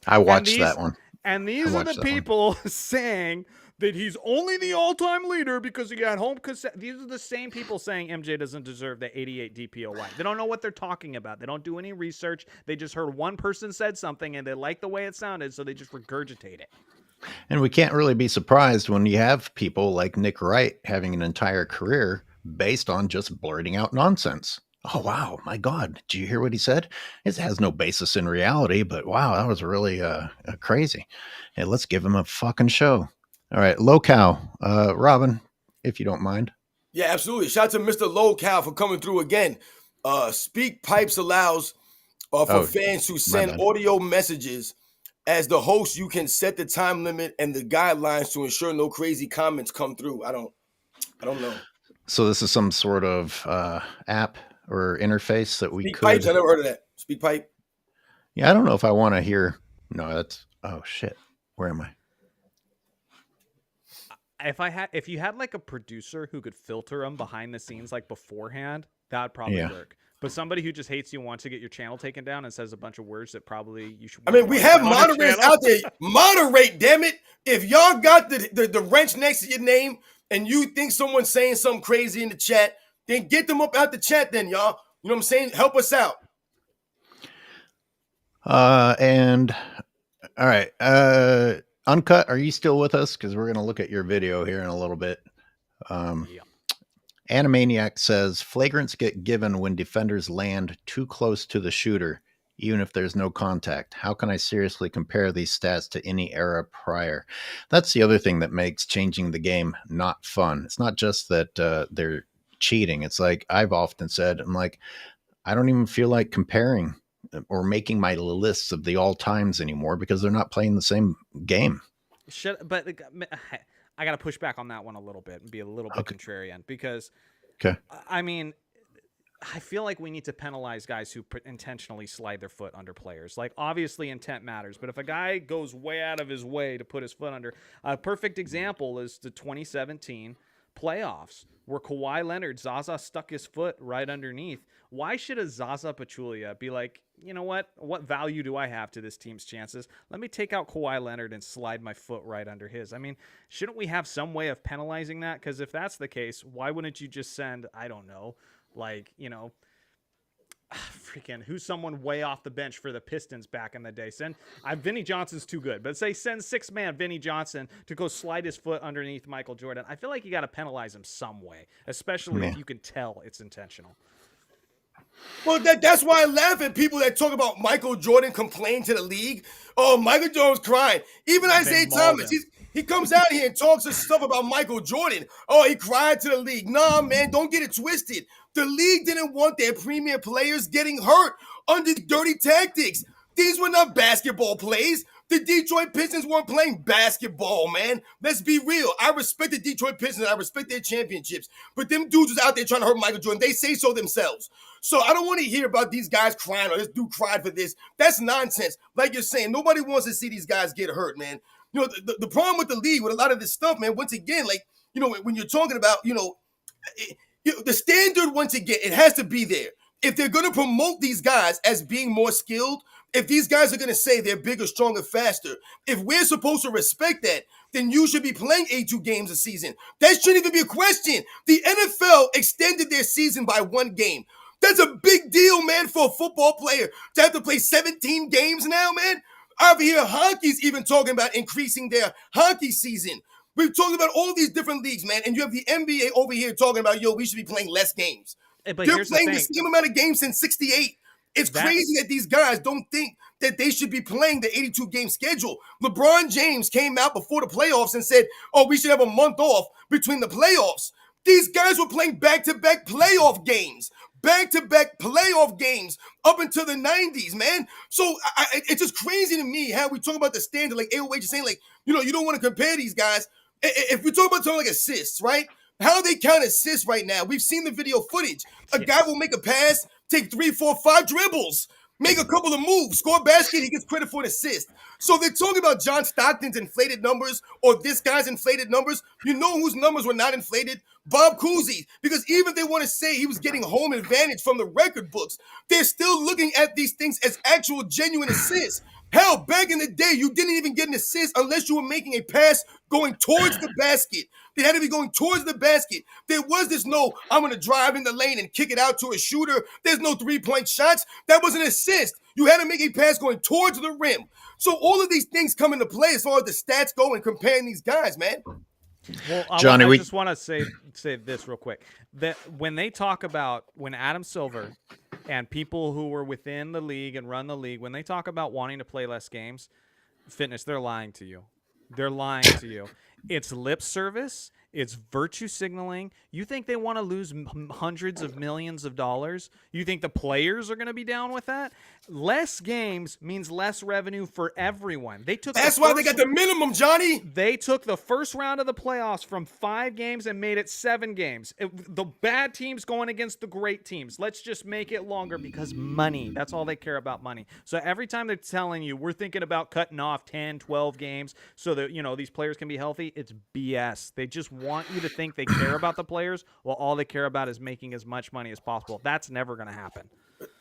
I watched that one. And these are the people saying that he's only the all-time leader because he got home. These are the same people saying MJ doesn't deserve the 88 DPOY. They don't know what they're talking about. They don't do any research. They just heard one person said something and they like the way it sounded, so they just regurgitate it. And we can't really be surprised when you have people like Nick Wright having an entire career based on just blurting out nonsense. Oh, wow. My God. Did you hear what he said? It has no basis in reality, but wow, that was really crazy. Hey, let's give him a fucking show. All right. Local. Robin, if you don't mind. Yeah, absolutely. Shout out to Mr. Local for coming through again. Speak Pipes allows for fans to send audio messages. As the host, you can set the time limit and the guidelines to ensure no crazy comments come through. I don't know. So this is some sort of app or interface that we Speak could. Pipes, I never heard of that. Speak Pipe. Yeah, I don't know if I want to hear. No, that's. Oh shit. Where am I? If you had like a producer who could filter them behind the scenes like beforehand, that'd probably work. But somebody who just hates you, wants to get your channel taken down and says a bunch of words that probably you should. I mean, we have moderators out there. Moderate, damn it! If y'all got the wrench next to your name and you think someone's saying something crazy in the chat, then get them up out the chat. Then y'all, you know what I'm saying? Help us out. And all right, Uncut, are you still with us? Because we're gonna look at your video here in a little bit. Yeah. Animaniac says flagrants get given when defenders land too close to the shooter, even if there's no contact. How can I seriously compare these stats to any era prior? That's the other thing that makes changing the game not fun. It's not just that they're cheating. It's like I've often said, I'm like, I don't even feel like comparing or making my lists of the all times anymore because they're not playing the same game. But I got to push back on that one a little bit and be a little bit contrarian because, I mean, I feel like we need to penalize guys who intentionally slide their foot under players. Like, obviously, intent matters, but if a guy goes way out of his way to put his foot under, a perfect example is the 2017 playoffs where Kawhi Leonard, Zaza stuck his foot right underneath. Why should a Zaza Pachulia be like, you know what value do I have to this team's chances? Let me take out Kawhi Leonard and slide my foot right under his. I mean, shouldn't we have some way of penalizing that? Because if that's the case, why wouldn't you just send, I don't know, like, you know, freaking who's someone way off the bench for the Pistons back in the day? Vinnie Johnson's too good, but say send 6-man Vinnie Johnson to go slide his foot underneath Michael Jordan. I feel like you got to penalize him some way, especially if you can tell it's intentional. Well, that's why I laugh at people that talk about Michael Jordan complaining to the league. Oh, Michael Jordan's crying. Even Isaiah Thomas, he comes out here and talks stuff about Michael Jordan. Oh, he cried to the league. Nah, man, don't get it twisted. The league didn't want their premier players getting hurt under dirty tactics. These were not basketball plays. The Detroit Pistons weren't playing basketball, man. Let's be real. I respect the Detroit Pistons. I respect their championships. But them dudes was out there trying to hurt Michael Jordan. They say so themselves. So I don't want to hear about these guys crying or this dude cried for this. That's nonsense. Like you're saying, nobody wants to see these guys get hurt, man. You know, the problem with the league, with a lot of this stuff, man, once again, like, you know, when you're talking about, the standard, once again, it has to be there. If they're going to promote these guys as being more skilled, if these guys are going to say they're bigger, stronger, faster, if we're supposed to respect that, then you should be playing 82 games a season. That shouldn't even be a question. The NFL extended their season by 1 game. That's a big deal, man, for a football player to have to play 17 games now, man. Over here, hockey's even talking about increasing their hockey season. We've talked about all these different leagues, man, and you have the NBA over here talking about, we should be playing less games. But They're here's playing the the thing. same amount of games since '68. It's crazy that these guys don't think that they should be playing the 82-game schedule. LeBron James came out before the playoffs and said, we should have a month off between the playoffs. These guys were playing back-to-back playoff games. Back-to-back playoff games up until the 90s, man. So it's just crazy to me how we talk about the standard, like AOH is saying, like, you don't want to compare these guys. If we talk about something like assists, right? How they count assists right now? We've seen the video footage. A guy will make a pass, take 3, 4, 5 dribbles, make a couple of moves, score a basket, he gets credit for an assist. So they're talking about John Stockton's inflated numbers or this guy's inflated numbers. You know whose numbers were not inflated? Bob Cousy. Because even if they want to say he was getting home advantage from the record books, they're still looking at these things as actual genuine assists. Hell, back in the day, you didn't even get an assist unless you were making a pass going towards the basket. They had to be going towards the basket. There was this I'm going to drive in the lane and kick it out to a shooter. There's no three-point shots. That was an assist. You had to make a pass going towards the rim. So all of these things come into play as far as the stats go and comparing these guys, man. Well, Johnny, I just want to say this real quick. That when Adam Silver and people who were within the league and run the league, when they talk about wanting to play less games, fitness, they're lying to you. They're lying to you. It's lip service. It's virtue signaling. You think they want to lose hundreds of millions of dollars? You think the players are going to be down with that? Less games means less revenue for everyone. That's why they got the minimum, Johnny. They took the first round of the playoffs from 5 games and made it 7 games. The bad teams going against the great teams. Let's just make it longer because money. That's all they care about, money. So every time they're telling you we're thinking about cutting off 10, 12 games so that, these players can be healthy, it's BS. They just want you to think they care about the players while all they care about is making as much money as possible. That's never going to happen.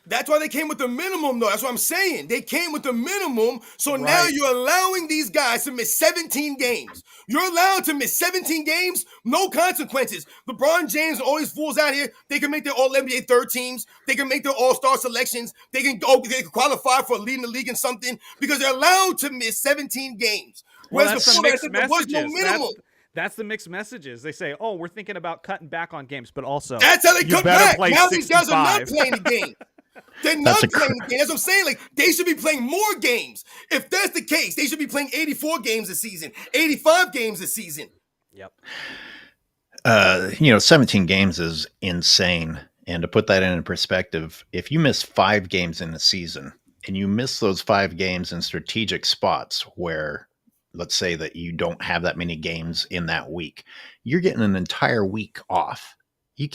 That's why they came with the minimum, though. That's what I'm saying. They came with the minimum, so now you're allowing these guys to miss 17 games. You're allowed to miss 17 games, no consequences. LeBron James and all these fools out here, they can make their All-NBA third teams. They can make their All-Star selections. They can qualify for leading the league in something because they're allowed to miss 17 games. Well, that's the mixed there was no messages. minimum. That's the mixed messages. They say, we're thinking about cutting back on games, but also that's how they cut back. Now 65. these guys are not playing the game. They're not playing the game. That's what I'm saying. Like, they should be playing more games. If that's the case, they should be playing 84 games a season, 85 games a season. Yep. 17 games is insane. And to put that in perspective, if you miss 5 games in a season and you miss those 5 games in strategic spots where, let's say that you don't have that many games in that week, you're getting an entire week off. You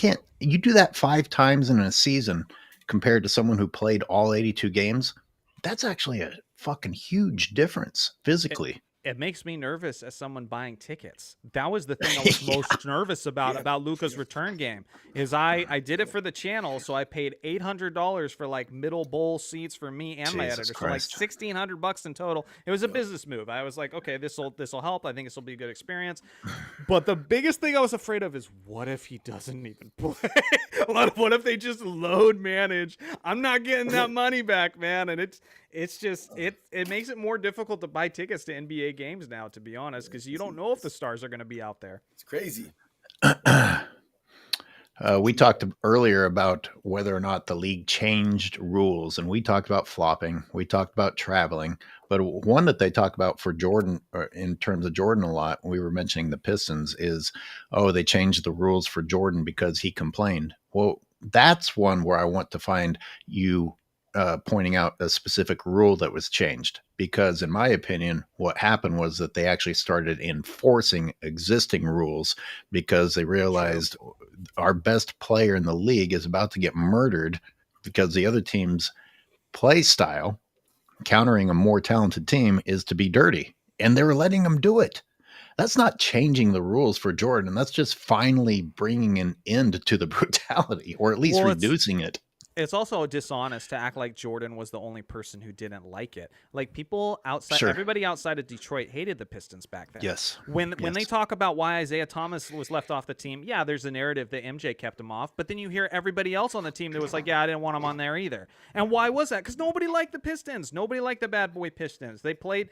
do that 5 times in a season compared to someone who played all 82 games. That's actually a fucking huge difference physically. It makes me nervous as someone buying tickets. That was the thing I was most nervous about Luka's return game. Is I did it for the channel, so I paid $800 for like middle bowl seats for me and my editor, so like $1,600 in total. It was a business move. I was like, okay, this will help. I think this will be a good experience. But the biggest thing I was afraid of is what if he doesn't even play? What if they just load manage? I'm not getting that money back, man. And it's just it makes it more difficult to buy tickets to NBA games now, to be honest, because you don't know if the stars are going to be out there. It's crazy. We talked earlier about whether or not the league changed rules, and we talked about flopping. We talked about traveling, but one that they talk about for Jordan, in terms of Jordan a lot, we were mentioning the Pistons, is, they changed the rules for Jordan because he complained. Well, that's one where I want to find you pointing out a specific rule that was changed, because in my opinion, what happened was that they actually started enforcing existing rules because they realized our best player in the league is about to get murdered because the other team's play style, countering a more talented team, is to be dirty, and they were letting them do it. That's not changing the rules for Jordan. That's just finally bringing an end to the brutality, or at least reducing it. It's also dishonest to act like Jordan was the only person who didn't like it. Like people outside, Sure. everybody outside of Detroit hated the Pistons back then. Yes. When Yes. they talk about why Isaiah Thomas was left off the team, yeah, there's a narrative that MJ kept him off, but then you hear everybody else on the team that was like, yeah, I didn't want him on there either. And why was that? Because nobody liked the Pistons. Nobody liked the bad boy Pistons. They played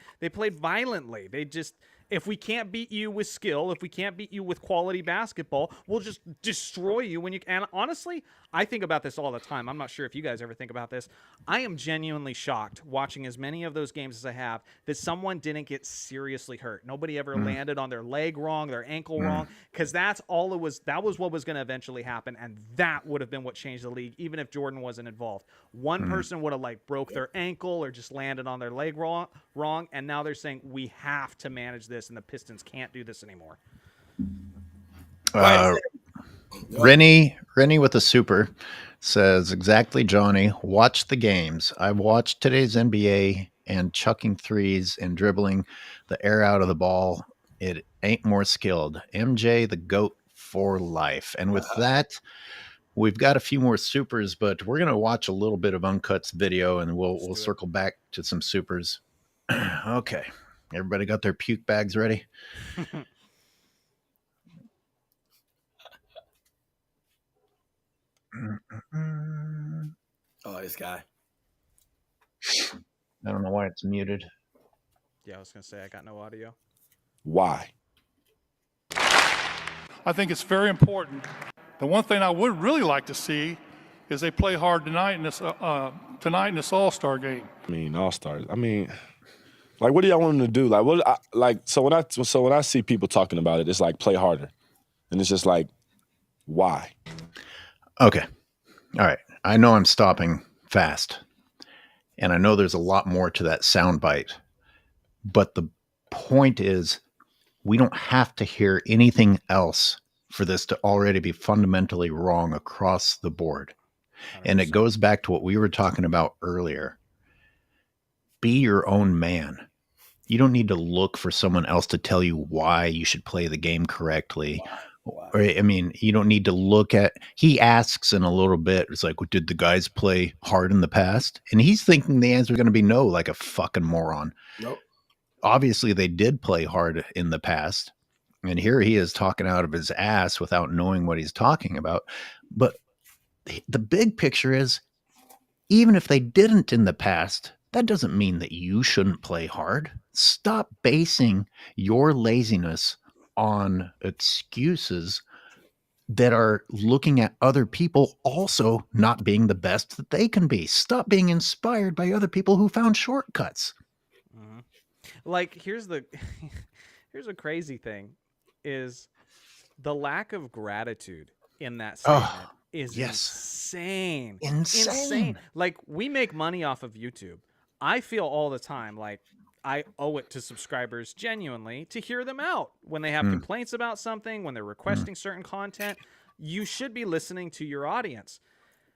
violently. They just. If we can't beat you with skill, if we can't beat you with quality basketball, we'll just destroy you when you. And honestly, I think about this all the time. I'm not sure if you guys ever think about this. I am genuinely shocked watching as many of those games as I have that someone didn't get seriously hurt. Nobody ever landed on their leg wrong, their ankle wrong, because that's all it was. That was what was going to eventually happen, and that would have been what changed the league, even if Jordan wasn't involved. One person would have like broke their ankle or just landed on their leg wrong, and now they're saying we have to manage this. And the Pistons can't do this anymore. Rennie with the super says, exactly, Johnny. Watch the games. I've watched today's NBA, and chucking threes and dribbling the air out of the ball, it ain't more skilled. MJ, the GOAT for life. And with that, we've got a few more supers, but we're going to watch a little bit of Uncut's video, and we'll circle back to some supers. Okay. Everybody got their puke bags ready? Oh, this guy. I don't know why it's muted. Yeah, I was going to say I got no audio. Why? I think it's very important. The one thing I would really like to see is they play hard tonight in this All-Star game. I mean, All-Stars. I mean, like, what do y'all want them to do? Like, so when I see people talking about it, it's like play harder, and it's just like, why? Okay, all right. I know I'm stopping fast, and I know there's a lot more to that soundbite, but the point is, we don't have to hear anything else for this to already be fundamentally wrong across the board. 100%. And it goes back to what we were talking about earlier. Be your own man. You don't need to look for someone else to tell you why you should play the game correctly. Wow. Or, I mean, you don't need to look at, he asks in a little bit, it's like, well, did the guys play hard in the past? And he's thinking the answer is going to be no, like a fucking moron. Nope. Obviously, they did play hard in the past. And here he is talking out of his ass without knowing what he's talking about. But the big picture is, even if they didn't in the past, that doesn't mean that you shouldn't play hard. Stop basing your laziness on excuses that are looking at other people also not being the best that they can be. Stop being inspired by other people who found shortcuts. Mm-hmm. Like, here's a crazy thing is the lack of gratitude in that statement is insane. Insane. Like, we make money off of YouTube. I feel all the time like I owe it to subscribers genuinely to hear them out when they have complaints about something, when they're requesting certain content. You should be listening to your audience.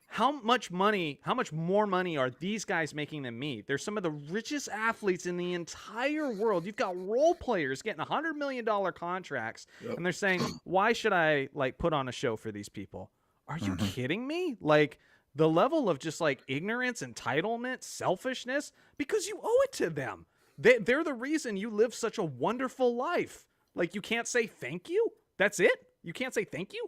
How much more money are these guys making than me? They're some of the richest athletes in the entire world. You've got role players getting $100 million contracts, and they're saying, why should I like put on a show for these people? Are you kidding me? Like, the level of just like ignorance, entitlement, selfishness, because you owe it to them. They're the reason you live such a wonderful life. Like, you can't say thank you? That's it? You can't say thank you?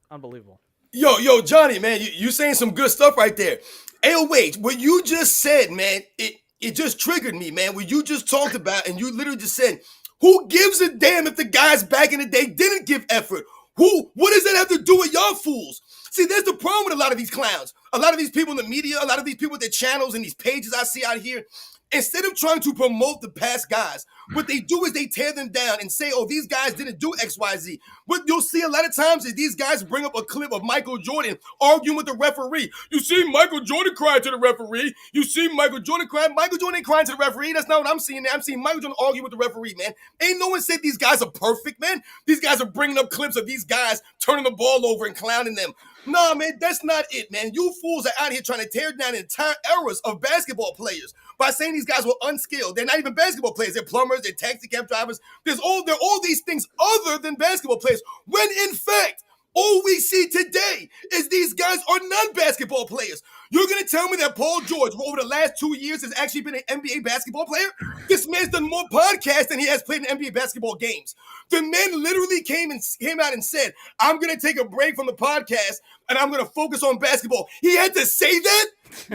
Unbelievable. Yo, Johnny, man, you saying some good stuff right there. Hey, wait, what you just said, man, it just triggered me, man. What you just talked about, and you literally just said, who gives a damn if the guys back in the day didn't give effort? What does that have to do with y'all fools? See, there's the problem with a lot of these clowns. A lot of these people in the media, a lot of these people with their channels and these pages I see out here, instead of trying to promote the past guys, what they do is they tear them down and say, oh, these guys didn't do X, Y, Z. What you'll see a lot of times is these guys bring up a clip of Michael Jordan arguing with the referee. You see Michael Jordan crying to the referee. You see Michael Jordan crying. Michael Jordan ain't crying to the referee. That's not what I'm seeing there. I'm seeing Michael Jordan argue with the referee, man. Ain't no one said these guys are perfect, man. These guys are bringing up clips of these guys turning the ball over and clowning them. Nah, man, that's not it, man. You fools are out here trying to tear down entire eras of basketball players by saying these guys were unskilled. They're not even basketball players. They're plumbers. They're taxi cab drivers. They're all these things other than basketball players. When in fact, all we see today is these guys are non-basketball players. You're going to tell me that Paul George, over the last 2 years, has actually been an NBA basketball player? This man's done more podcasts than he has played in NBA basketball games. The man literally came out and said, I'm going to take a break from the podcast and I'm going to focus on basketball. He had to say that?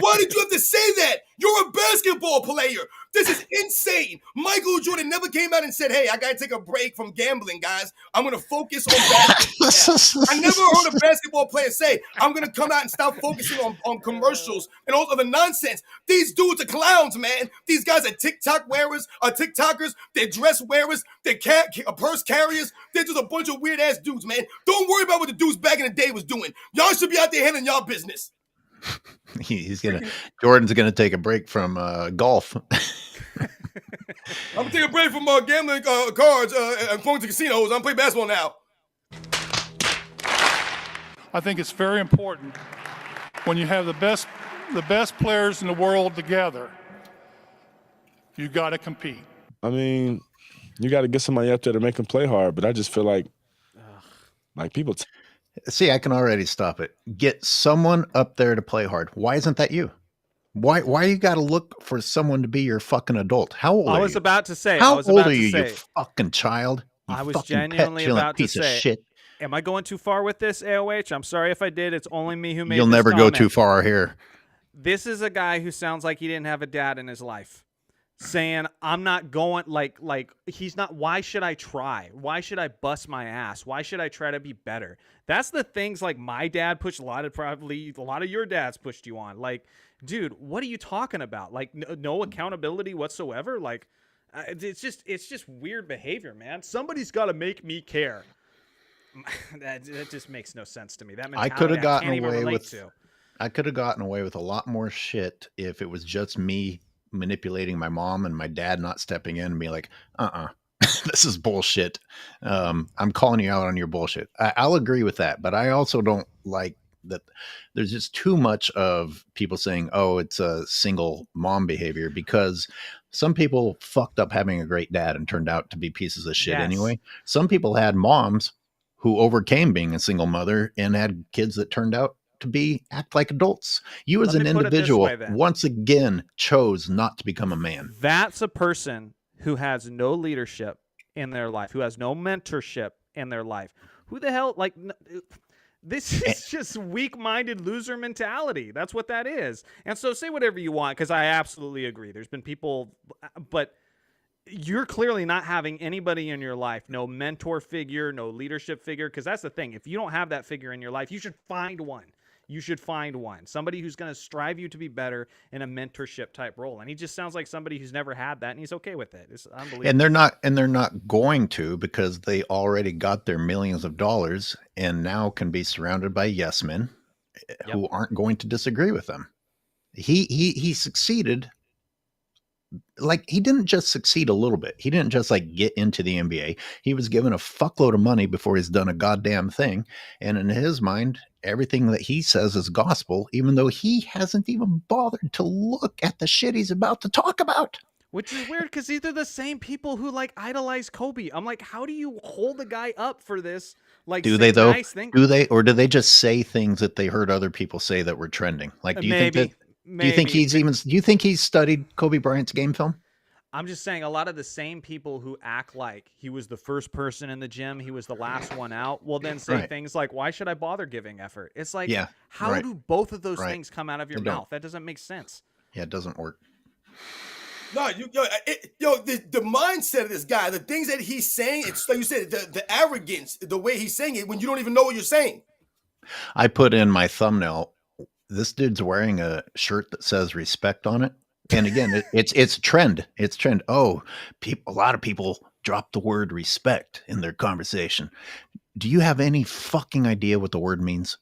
Why did you have to say that? You're a basketball player. This is insane. Michael Jordan never came out and said, hey, I got to take a break from gambling, guys. I'm going to focus on basketball. I never heard a basketball player say, I'm going to come out and stop focusing on commercials and all other nonsense. These dudes are clowns, man. These guys are TikTok wearers, are TikTokers. They're dress wearers. They're purse carriers. They're just a bunch of weird-ass dudes, man. Don't worry about what the dudes back in the day was doing. Y'all should be out there handling y'all business. Jordan's gonna take a break from golf. I'm gonna take a break from gambling cards and going to casinos. I'm gonna play basketball now. I think it's very important when you have the best players in the world together, you got to compete. I mean, you got to get somebody up there to make them play hard, but I just feel like people. See, I can already stop it. Get someone up there to play hard. Why isn't that you? Why you got to look for someone to be your fucking adult? How old are you? I was about to say. How old are you, you fucking child? You I was fucking genuinely petulant about to piece of say. shit. Am I going too far with this, AOH? I'm sorry if I did. It's only me who made You'll this never comment. go too far here. This is a guy who sounds like he didn't have a dad in his life. Saying, I'm not going, like he's not, why should I try? Why should I bust my ass? Why should I try to be better? That's the things like my dad pushed, probably a lot of your dads pushed you on. Like, dude, what are you talking about? Like, no accountability whatsoever? Like, it's just weird behavior, man. Somebody's got to make me care. that just makes no sense to me. That mentality I could have gotten can't even away relate with. to. I could have gotten away with a lot more shit if it was just me manipulating my mom and my dad not stepping in and being like, this is bullshit. I'm calling you out on your bullshit. I'll agree with that, but I also don't like that there's just too much of people saying, oh, it's a single mom behavior, because some people fucked up having a great dad and turned out to be pieces of shit anyway. Some people had moms who overcame being a single mother and had kids that turned out to act like adults. You as an individual once again chose not to become a man. That's a person who has no leadership in their life, who has no mentorship in their life. Who the hell, like, this is just weak-minded loser mentality. That's what that is. And so say whatever you want, because I absolutely agree. There's been people, but you're clearly not having anybody in your life, no mentor figure, no leadership figure, because that's the thing. If you don't have that figure in your life, you should find one. You should find one. Somebody who's going to strive you to be better in a mentorship type role. And he just sounds like somebody who's never had that, and he's okay with it. It's unbelievable. And they're not going to, because they already got their millions of dollars and now can be surrounded by yes men who aren't going to disagree with them. He succeeded. Like, he didn't just succeed a little bit. He didn't just like get into the NBA. He was given a fuckload of money before he's done a goddamn thing. And in his mind, everything that he says is gospel, even though he hasn't even bothered to look at the shit he's about to talk about. Which is weird, because these are the same people who like idolize Kobe. I'm like, how do you hold the guy up for this? Like, do they though? Nice thing? Do they, or do they just say things that they heard other people say that were trending? Like, do you think that? Do you think do you think he's studied Kobe Bryant's game film? I'm just saying, a lot of the same people who act like he was the first person in the gym, he was the last one out, will then say things like, why should I bother giving effort? It's like, how do both of those things come out of your mouth? That doesn't make sense. Yeah, it doesn't work. No, the mindset of this guy, the things that he's saying, it's like you said, the arrogance, the way he's saying it when you don't even know what you're saying. I put in my thumbnail, this dude's wearing a shirt that says respect on it. And again, it's trend. It's trend. Oh, a lot of people drop the word respect in their conversation. Do you have any fucking idea what the word means?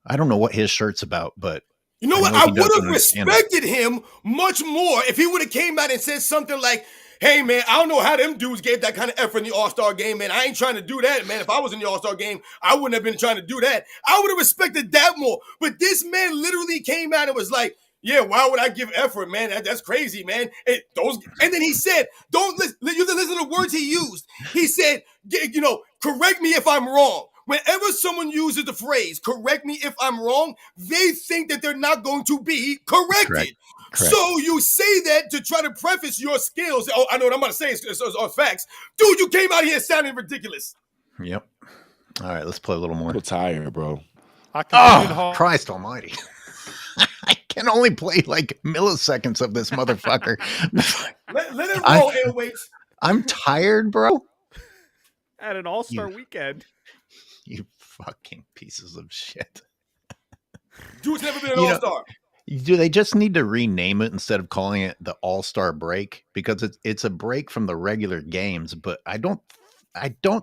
I don't know what his shirt's about, but you know what? I would have respected him much more if he would have came out and said something like, hey, man, I don't know how them dudes gave that kind of effort in the All-Star game, man. I ain't trying to do that, man. If I was in the All-Star game, I wouldn't have been trying to do that. I would have respected that more. But this man literally came out and was like, yeah, why would I give effort, man? That's crazy, man. And then he said, don't listen to the words he used. He said, correct me if I'm wrong. Whenever someone uses the phrase, correct me if I'm wrong, they think that they're not going to be corrected. Correct. So you say that to try to preface your skills. Oh, I know what I'm going to say is facts. Dude, you came out here sounding ridiculous. Yep. All right, let's play a little more. I'm tired, bro. Oh, Christ almighty. I can only play like milliseconds of this motherfucker. Let it roll, Airways. I'm tired, bro. At an all-star weekend. You fucking pieces of shit. Dude's never been an all-star. Do they just need to rename it instead of calling it the All-Star break? Because it's a break from the regular games, but I don't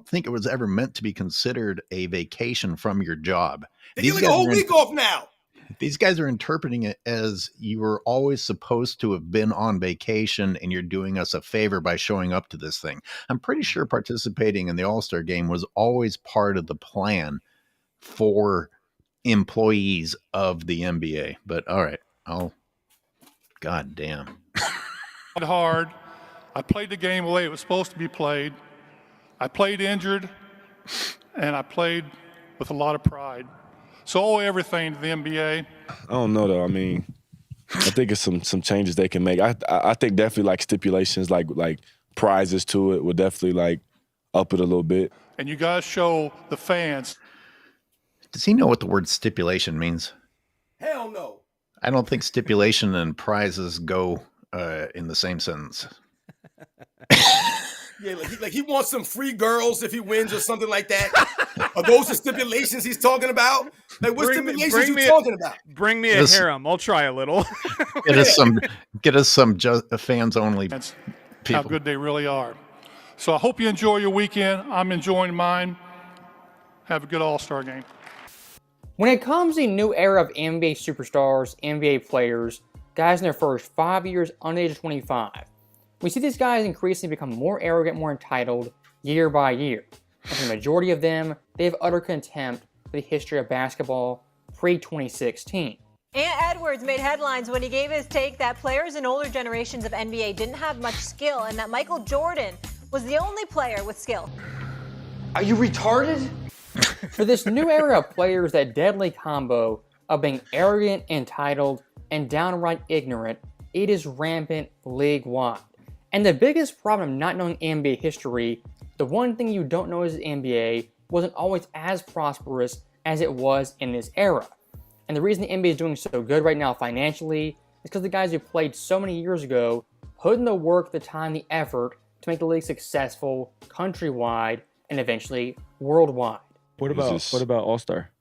think it was ever meant to be considered a vacation from your job. They get like a whole week off now. These guys are interpreting it as you were always supposed to have been on vacation and you're doing us a favor by showing up to this thing. I'm pretty sure participating in the All-Star game was always part of the plan for employees of the NBA. But all right, God damn. Hard. I played the game the way it was supposed to be played. I played injured, and I played with a lot of pride. So I owe everything to the NBA. I don't know, though. I mean, I think it's some changes they can make. I think definitely like stipulations, like prizes to it would definitely like up it a little bit. And you guys show the fans. Does he know what the word stipulation means? Hell no. I don't think stipulation and prizes go in the same sentence. Yeah, like he wants some free girls if he wins or something like that. Are those the stipulations he's talking about? Like, what stipulations you talking about? Bring me a harem. I'll try a little. Get us some fans only people. How good they really are. So I hope you enjoy your weekend. I'm enjoying mine. Have a good All-Star game. When it comes to the new era of NBA superstars, NBA players, guys in their first 5 years under the age of 25, we see these guys increasingly become more arrogant, more entitled, year by year. And for the majority of them, they have utter contempt for the history of basketball pre-2016. Ant Edwards made headlines when he gave his take that players in older generations of NBA didn't have much skill and that Michael Jordan was the only player with skill. Are you retarded? For this new era of players, that deadly combo of being arrogant, entitled, and downright ignorant, it is rampant league-wide. And the biggest problem of not knowing NBA history, the one thing you don't know is the NBA wasn't always as prosperous as it was in this era. And the reason the NBA is doing so good right now financially is because the guys who played so many years ago put in the work, the time, the effort to make the league successful countrywide and eventually worldwide. What about All-Star?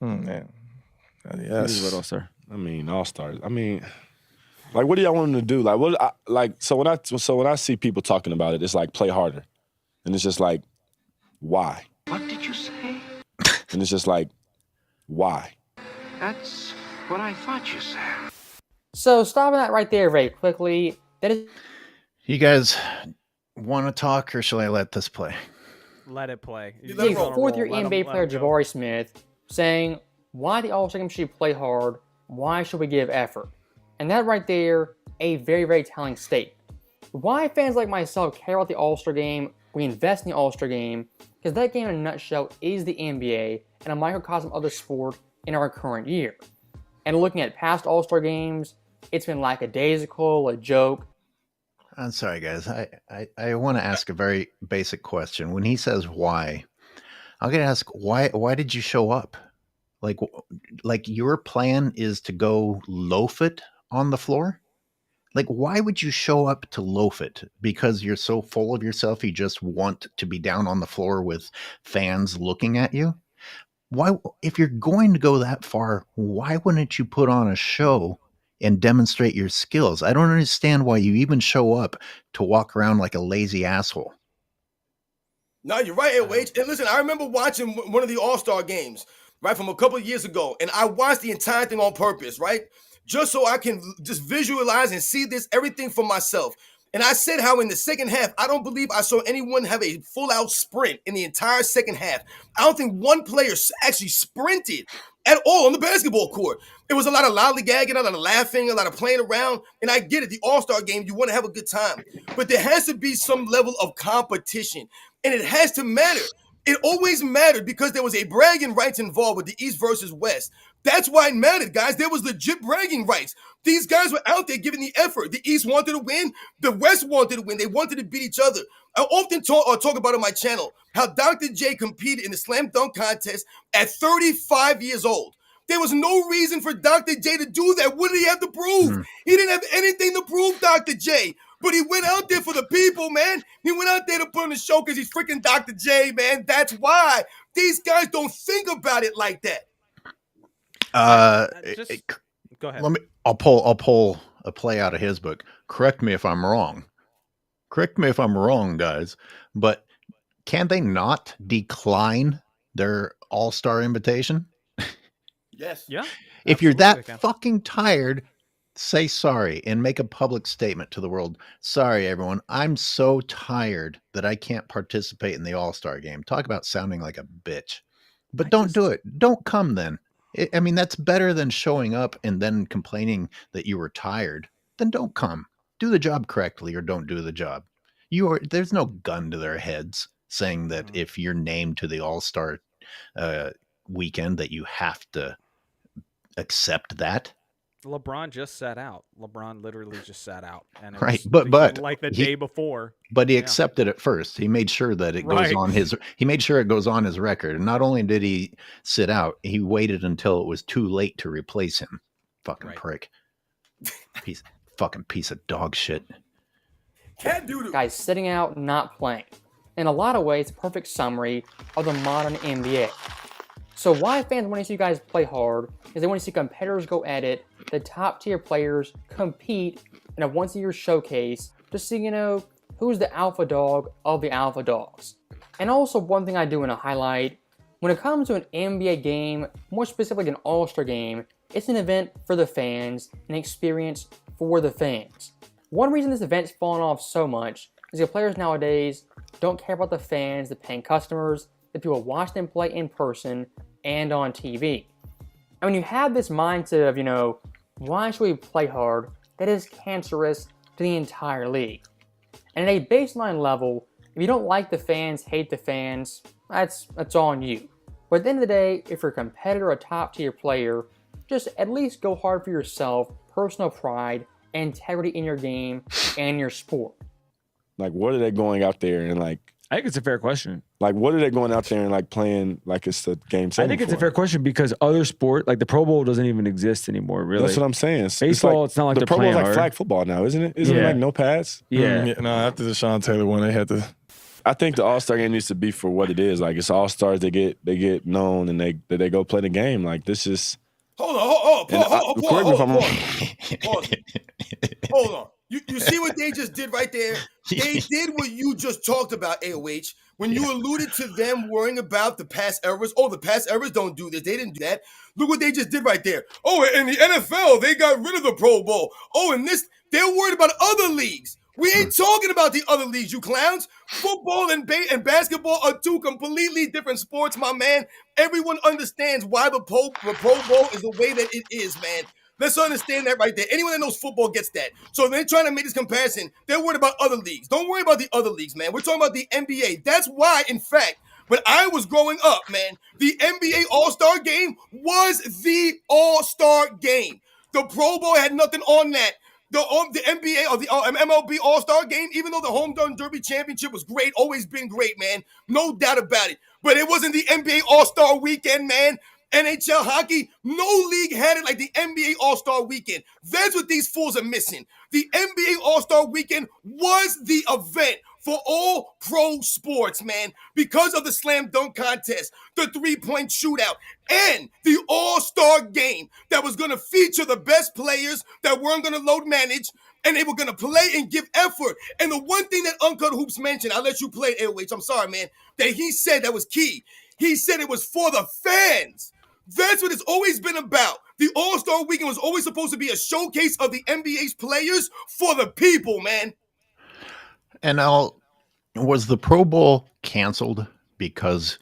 Man. What Yes. is about All-Star? I mean, All-Stars. I mean, like, what do y'all want them to do? Like, so when I see people talking about it, it's like play harder, and it's just like, why? What did you say? And it's just like, why? That's what I thought you said. So stopping that right there very quickly, that is... You guys want to talk, or shall I let this play? Let it play. The fourth-year NBA player Jabari Smith saying, why the All-Star game should you play hard? Why should we give effort? And that right there, a very, very telling statement. Why fans like myself care about the All-Star game, we invest in the All-Star game, because that game in a nutshell is the NBA and a microcosm of the sport in our current year. And looking at past All-Star games, it's been lackadaisical, a joke. I'm sorry, guys. I want to ask a very basic question. When he says why, I'm going to ask, why did you show up? Like your plan is to go loaf it on the floor? Like, why would you show up to loaf it? Because you're so full of yourself, you just want to be down on the floor with fans looking at you? Why, if you're going to go that far, why wouldn't you put on a show and demonstrate your skills? I don't understand why you even show up to walk around like a lazy asshole. No, you're right, LH. And listen, I remember watching one of the All-Star games, right, from a couple of years ago, and I watched the entire thing on purpose, right? Just so I can just visualize and see everything for myself. And I said how in the second half, I don't believe I saw anyone have a full-out sprint in the entire second half. I don't think one player actually sprinted at all on the basketball court. It was a lot of lollygagging, a lot of laughing, a lot of playing around. And I get it, the All-Star game, you want to have a good time. But there has to be some level of competition. And it has to matter. It always mattered because there was a bragging rights involved with the East versus West. That's why it mattered, guys. There was legit bragging rights. These guys were out there giving the effort. The East wanted to win. The West wanted to win. They wanted to beat each other. I often talk about on my channel how Dr. J competed in the slam dunk contest at 35 years old. There was no reason for Dr. J to do that. What did he have to prove? He didn't have anything to prove, Dr. J. But he went out there for the people, man. He went out there to put on the show because he's freaking Dr. J, man. That's why. These guys don't think about it like that. Go ahead. I'll pull a play out of his book. Correct me if I'm wrong. Correct me if I'm wrong, guys. But can they not decline their All-Star invitation? Yes. Yeah. If you're that Absolutely. fucking tired, say sorry and make a public statement to the world. Sorry, everyone. I'm so tired that I can't participate in the All-Star game. Talk about sounding like a bitch. But don't do it. Don't come then. I mean, that's better than showing up and then complaining that you were tired. Then don't come. Do the job correctly or don't do the job. There's no gun to their heads saying that if you're named to the All-Star weekend that you have to accept that. LeBron just sat out. LeBron literally just sat out, and it Right, was but like the day before. But he accepted it first. He made sure that it goes on his. He made sure it goes on his record. And not only did he sit out, he waited until it was too late to replace him. Fucking prick. Fucking piece of dog shit. Cat doodle. Guys sitting out, not playing. In a lot of ways, a perfect summary of the modern NBA. So why fans want to see you guys play hard is they want to see competitors go at it, the top tier players compete in a once a year showcase to see, who's the alpha dog of the alpha dogs. And also one thing I do want to highlight, when it comes to an NBA game, more specifically an All-Star game, it's an event for the fans, an experience for the fans. One reason this event's fallen off so much is that players nowadays don't care about the fans, the paying customers, the people watch them play in person and on TV. And when you have this mindset of, why should we play hard, that is cancerous to the entire league. And at a baseline level, if you don't like the fans, hate the fans, that's on you. But at the end of the day, if you're a competitor, a top tier player, just at least go hard for yourself, personal pride, integrity in your game and your sport. Like, what are they going out there and I think it's a fair question. Like, what are they going out there and playing like it's the game 7 I think it's for? a fair question because other sport, like the Pro Bowl, doesn't even exist anymore. Really, that's what I'm saying. Baseball, it's not like the they're Pro Bowl playing is like hard. flag football now, isn't it? Isn't it like no pads? Yeah. No, after the Sean Taylor one, they had to. I think the All-Star game needs to be for what it is. Like, it's All-Stars. They get known and they go play the game. Like, this is. Hold on. Hold on. You see what they just did right there? They did what you just talked about, AOH. When you alluded to them worrying about the past errors. Oh, the past errors don't do this. They didn't do that. Look what they just did right there. Oh, in the NFL, they got rid of the Pro Bowl. Oh, and they're worried about other leagues. We ain't talking about the other leagues, you clowns. Football and basketball are two completely different sports, my man. Everyone understands why the Pro Bowl is the way that it is, man. Let's understand that right there. Anyone that knows football gets that. So they're trying to make this comparison. They're worried about other leagues. Don't worry about the other leagues, man. We're talking about the NBA. That's why, in fact, when I was growing up, man, the NBA All-Star Game was the All-Star Game. The Pro Bowl had nothing on that. The NBA or the MLB All-Star Game, even though the Home Run Derby Championship was great, always been great, man. No doubt about it. But it wasn't the NBA All-Star Weekend, man. NHL hockey, no league had it like the NBA All-Star Weekend. That's what these fools are missing. The NBA All-Star Weekend was the event for all pro sports, man, because of the slam dunk contest, the three-point shootout, and the All-Star game that was going to feature the best players that weren't going to load manage, and they were going to play and give effort. And the one thing that Uncut Hoops mentioned, I'll let you play it, AOH, I'm sorry, man, that he said that was key. He said it was for the fans. That's what it's always been about. The All-Star Weekend was always supposed to be a showcase of the NBA's players for the people, man. And now, was the Pro Bowl canceled because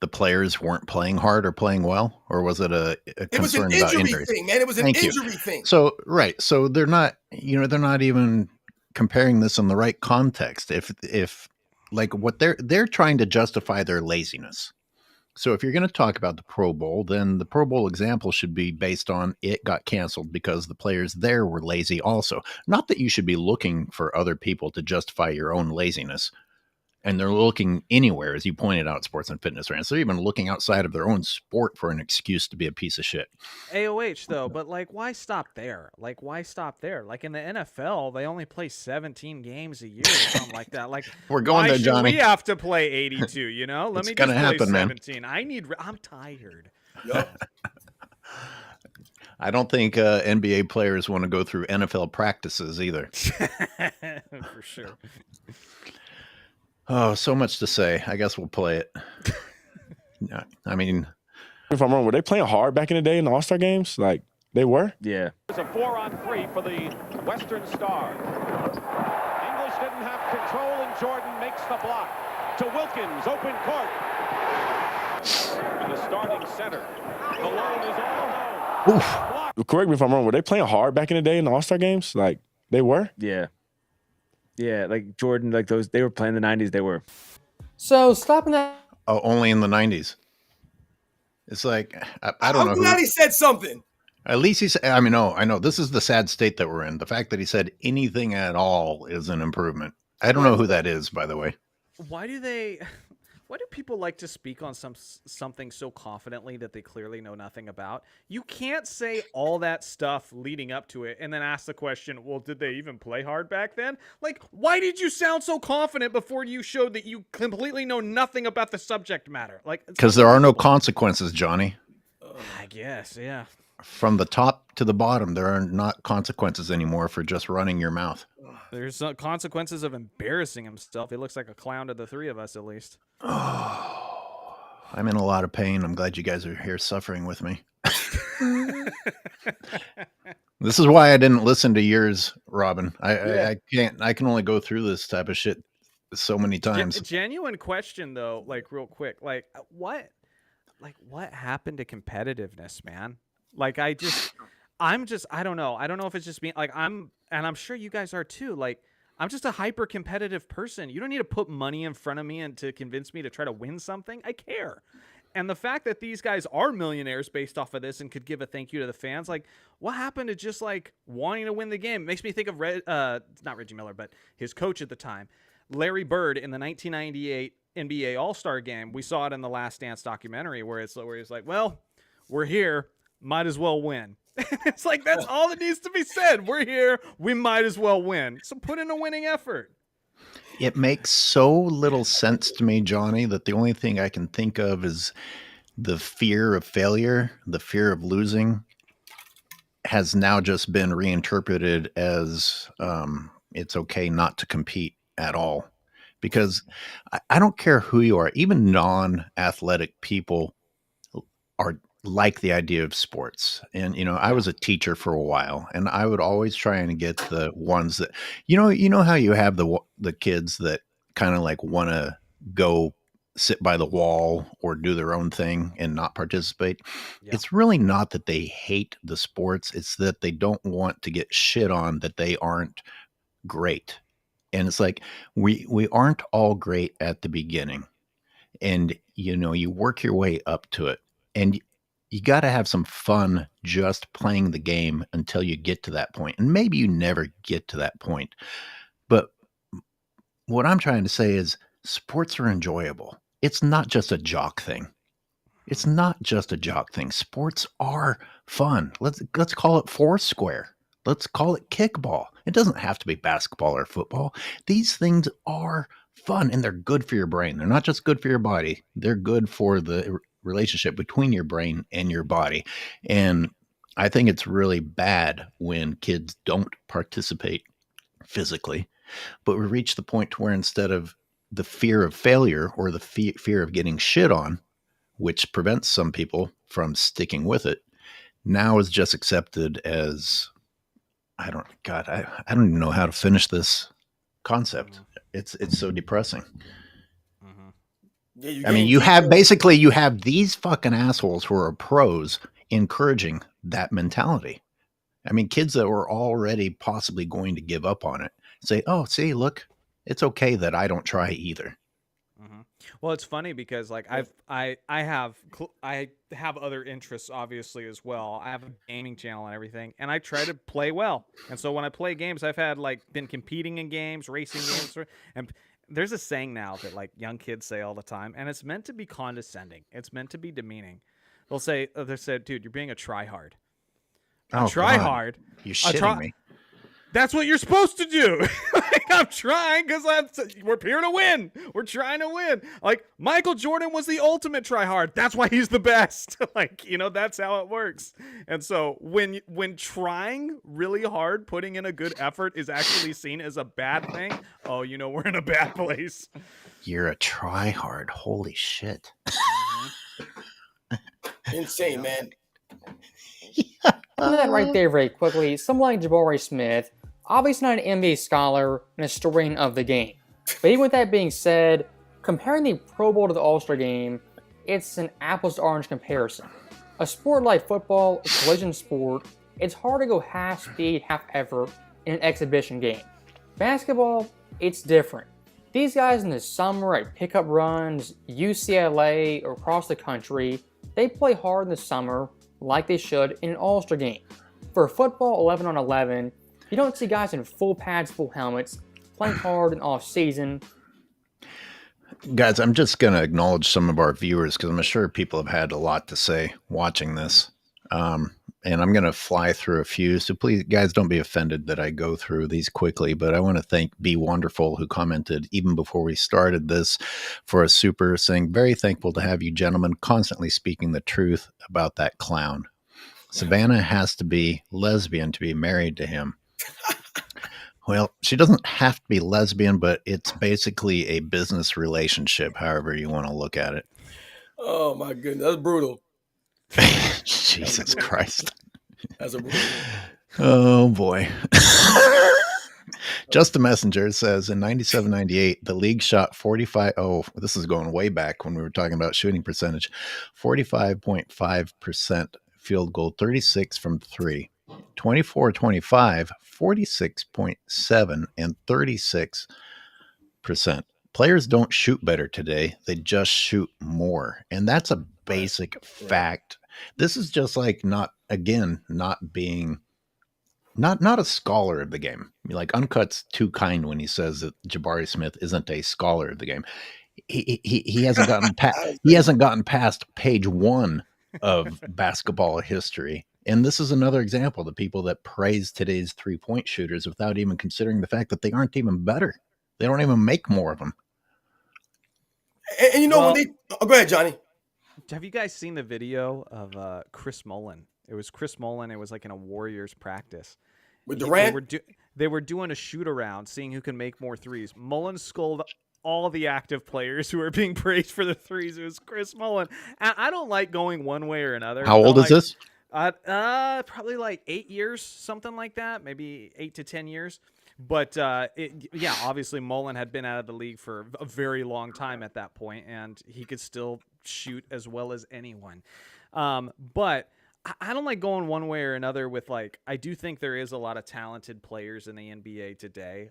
the players weren't playing hard or playing well? Or was it a concern about injuries? It was an injury thing, man. It was an injury thing. So, right. So they're not, they're not even comparing this in the right context. If like what they're trying to justify their laziness. So if you're going to talk about the Pro Bowl, then the Pro Bowl example should be based on it got canceled because the players there were lazy also. Not that you should be looking for other people to justify your own laziness. And they're looking anywhere, as you pointed out, sports and fitness rants. They're even looking outside of their own sport for an excuse to be a piece of shit. AOH though, but like, why stop there? Like, why stop there? Like in the NFL, they only play 17 games a year or something like that. Like, we're going there, Johnny. We have to play 82. You know, let me just play 17. Man. I'm tired. Yep. I don't think NBA players want to go through NFL practices either. For sure. Oh, so much to say. I guess we'll play it. Yeah, I mean, if I'm wrong, were they playing hard back in the day in the All-Star games? Like, they were? Yeah. It's a 4-on-3 for the Western Star. English didn't have control, and Jordan makes the block. To Wilkins, open court. And the starting center. Malone is all home. Oof. Correct me if I'm wrong, were they playing hard back in the day in the All-Star games? Like, they were? Yeah. Yeah, like Jordan, like those, they were playing the 90s, they were. So stopping that. Oh, only in the 90s. It's like, I don't know. I'm glad he said something. At least he said, I mean, no, I know this is the sad state that we're in. The fact that he said anything at all is an improvement. I don't know who that is, by the way. Why do people like to speak on something so confidently that they clearly know nothing about? You can't say all that stuff leading up to it and then ask the question, well, did they even play hard back then? Like, why did you sound so confident before you showed that you completely know nothing about the subject matter? Like, because there are no consequences, Johnny. I guess, yeah. From the top to the bottom, there are not consequences anymore for just running your mouth. There's consequences of embarrassing himself. He looks like a clown to the three of us, at least. Oh, I'm in a lot of pain. I'm glad you guys are here suffering with me. This is why I didn't listen to yours, Robin. I can't. I can only go through this type of shit so many times. Genuine question, though, like real quick, like what happened to competitiveness, man? Like I don't know. I don't know if it's just me. Like I'm sure you guys are too. Like I'm just a hyper competitive person. You don't need to put money in front of me and to convince me to try to win something. I care. And the fact that these guys are millionaires based off of this and could give a thank you to the fans, like what happened to just like wanting to win the game? It makes me think of not Reggie Miller, but his coach at the time, Larry Bird, in the 1998 NBA All-Star game. We saw it in the Last Dance documentary where he's like, well, we're here. Might as well win. It's like, that's all that needs to be said. We're here. We might as well win. So put in a winning effort. It makes so little sense to me, Johnny, that the only thing I can think of is the fear of failure, the fear of losing has now just been reinterpreted as it's okay not to compete at all. Because I don't care who you are, even non-athletic people are like the idea of sports. And, you know, I was a teacher for a while and I would always try and get the ones that, you know how you have the kids that kind of like want to go sit by the wall or do their own thing and not participate. Yeah. It's really not that they hate the sports. It's that they don't want to get shit on that they aren't great. And it's like, we aren't all great at the beginning and, you know, you work your way up to it and you got to have some fun just playing the game until you get to that point. And maybe you never get to that point. But what I'm trying to say is sports are enjoyable. It's not just a jock thing. It's not just a jock thing. Sports are fun. Let's call it Foursquare. Let's call it kickball. It doesn't have to be basketball or football. These things are fun and they're good for your brain. They're not just good for your body. They're good for the relationship between your brain and your body. And I think it's really bad when kids don't participate physically, but we reach the point where instead of the fear of failure or the fear of getting shit on, which prevents some people from sticking with it, now is just accepted as, I don't even know how to finish this concept. It's so depressing. Yeah, I mean, you have these fucking assholes who are pros encouraging that mentality. I mean, kids that were already possibly going to give up on it say, oh, see, look, it's okay that I don't try either. Well, it's funny because like I have other interests obviously as well. I have a gaming channel and everything, and I try to play well. And so when I play games, I've had like been competing in games, racing games, and there's a saying now that like young kids say all the time, and it's meant to be condescending. It's meant to be demeaning. They say, dude, you're being a tryhard. Oh, try God. hard. You're shitting me. That's what you're supposed to do. Like, I'm trying because we're here to win. We're trying to win. Like Michael Jordan was the ultimate tryhard. That's why he's the best. Like, that's how it works. And so when trying really hard, putting in a good effort is actually seen as a bad thing, we're in a bad place. You're a tryhard. Holy shit. Insane, man. And that right there very quickly, someone like Jabari Smith, obviously not an NBA scholar and a historian of the game. But even with that being said, comparing the Pro Bowl to the All-Star game, it's an apples to orange comparison. A sport like football, a collision sport, it's hard to go half speed, half effort in an exhibition game. Basketball, it's different. These guys in the summer at pickup runs, UCLA, or across the country, they play hard in the summer like they should in an All-Star game. For football 11 on 11, you don't see guys in full pads, full helmets, playing hard in off-season. Guys, I'm just going to acknowledge some of our viewers because I'm sure people have had a lot to say watching this. And I'm going to fly through a few. So please, guys, don't be offended that I go through these quickly. But I want to thank Be Wonderful, who commented even before we started this for a super, saying, very thankful to have you gentlemen constantly speaking the truth about that clown. Savannah has to be lesbian to be married to him. Well, she doesn't have to be lesbian, but it's basically a business relationship, however you want to look at it. Oh, my goodness. That's brutal. Jesus Christ. That's a brutal. Oh, boy. Just a Messenger says in 97-98, the league shot 45. Oh, this is going way back when we were talking about shooting percentage. 45.5% field goal, 36 from 3. 24-25, 46.7 and 36%. Players don't shoot better today. They just shoot more. And that's a basic fact. This is just like not being not a scholar of the game. Like Uncut's too kind when he says that Jabari Smith isn't a scholar of the game. He hasn't gotten past page 1 of basketball history. And this is another example of the people that praise today's 3-point shooters without even considering the fact that they aren't even better. They don't even make more of them. And when they go ahead, Johnny. Have you guys seen the video of Chris Mullen? It was Chris Mullen. It was like in a Warriors practice. With Durant? They were doing a shoot around, seeing who can make more threes. Mullen scolded all the active players who were being praised for the threes. It was Chris Mullen. I don't like going one way or another. How old is this? Probably like 8 years, something like that. Maybe 8 to 10 years. But obviously Mullen had been out of the league for a very long time at that point, and he could still shoot as well as anyone. But I don't like going one way or another with I do think there is a lot of talented players in the NBA today.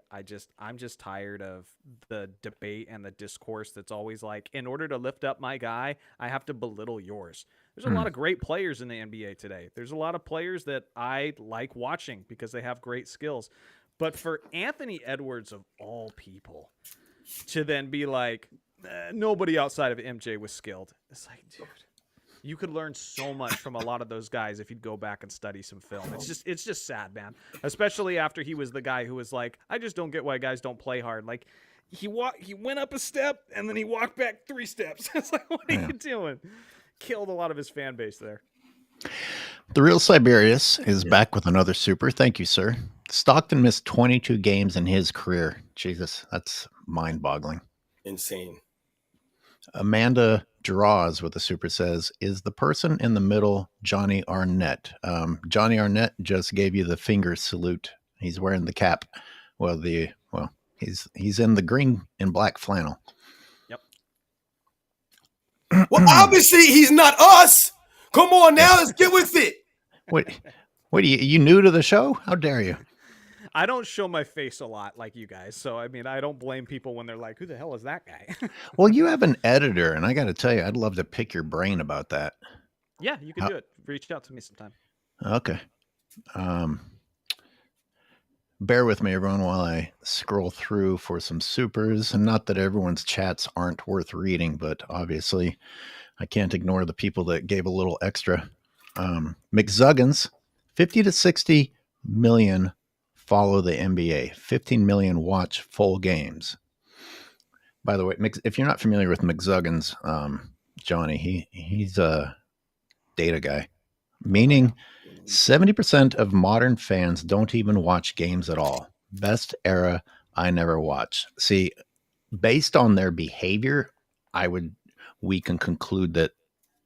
I'm just tired of the debate and the discourse that's always like, in order to lift up my guy, I have to belittle yours. There's a lot of great players in the NBA today. There's a lot of players that I like watching because they have great skills. But for Anthony Edwards, of all people, to then be like, nobody outside of MJ was skilled. It's like, dude, you could learn so much from a lot of those guys if you'd go back and study some film. It's just sad, man. Especially after he was the guy who was like, I just don't get why guys don't play hard. Like, he went up a step and then he walked back 3 steps. It's like, what are you doing? Killed a lot of his fan base there. The Real Siberius is back with another super. Thank you, sir. Stockton missed 22 games in his career. Jesus, that's mind-boggling. Insane. Amanda Draws with the super says, is the person in the middle Jonny Arnett? Jonny Arnett just gave you the finger salute. He's wearing the cap. He's in the green and black flannel. Yep. Well, obviously he's not us. Come on now, let's get with it. What are you new to the show? How dare you? I don't show my face a lot like you guys, so I mean, I don't blame people when they're like, "Who the hell is that guy?" Well, you have an editor, and I got to tell you, I'd love to pick your brain about that. Yeah, you can do it. Reach out to me sometime. Okay. Bear with me, everyone, while I scroll through for some supers. And not that everyone's chats aren't worth reading, but obviously I can't ignore the people that gave a little extra. McZuggins, 50 to 60 million follow the NBA. 15 million watch full games. By the way, if you're not familiar with McZuggins, Johnny, he's a data guy, meaning 70% of modern fans don't even watch games at all. Best era I never watch. See, based on their behavior, we can conclude that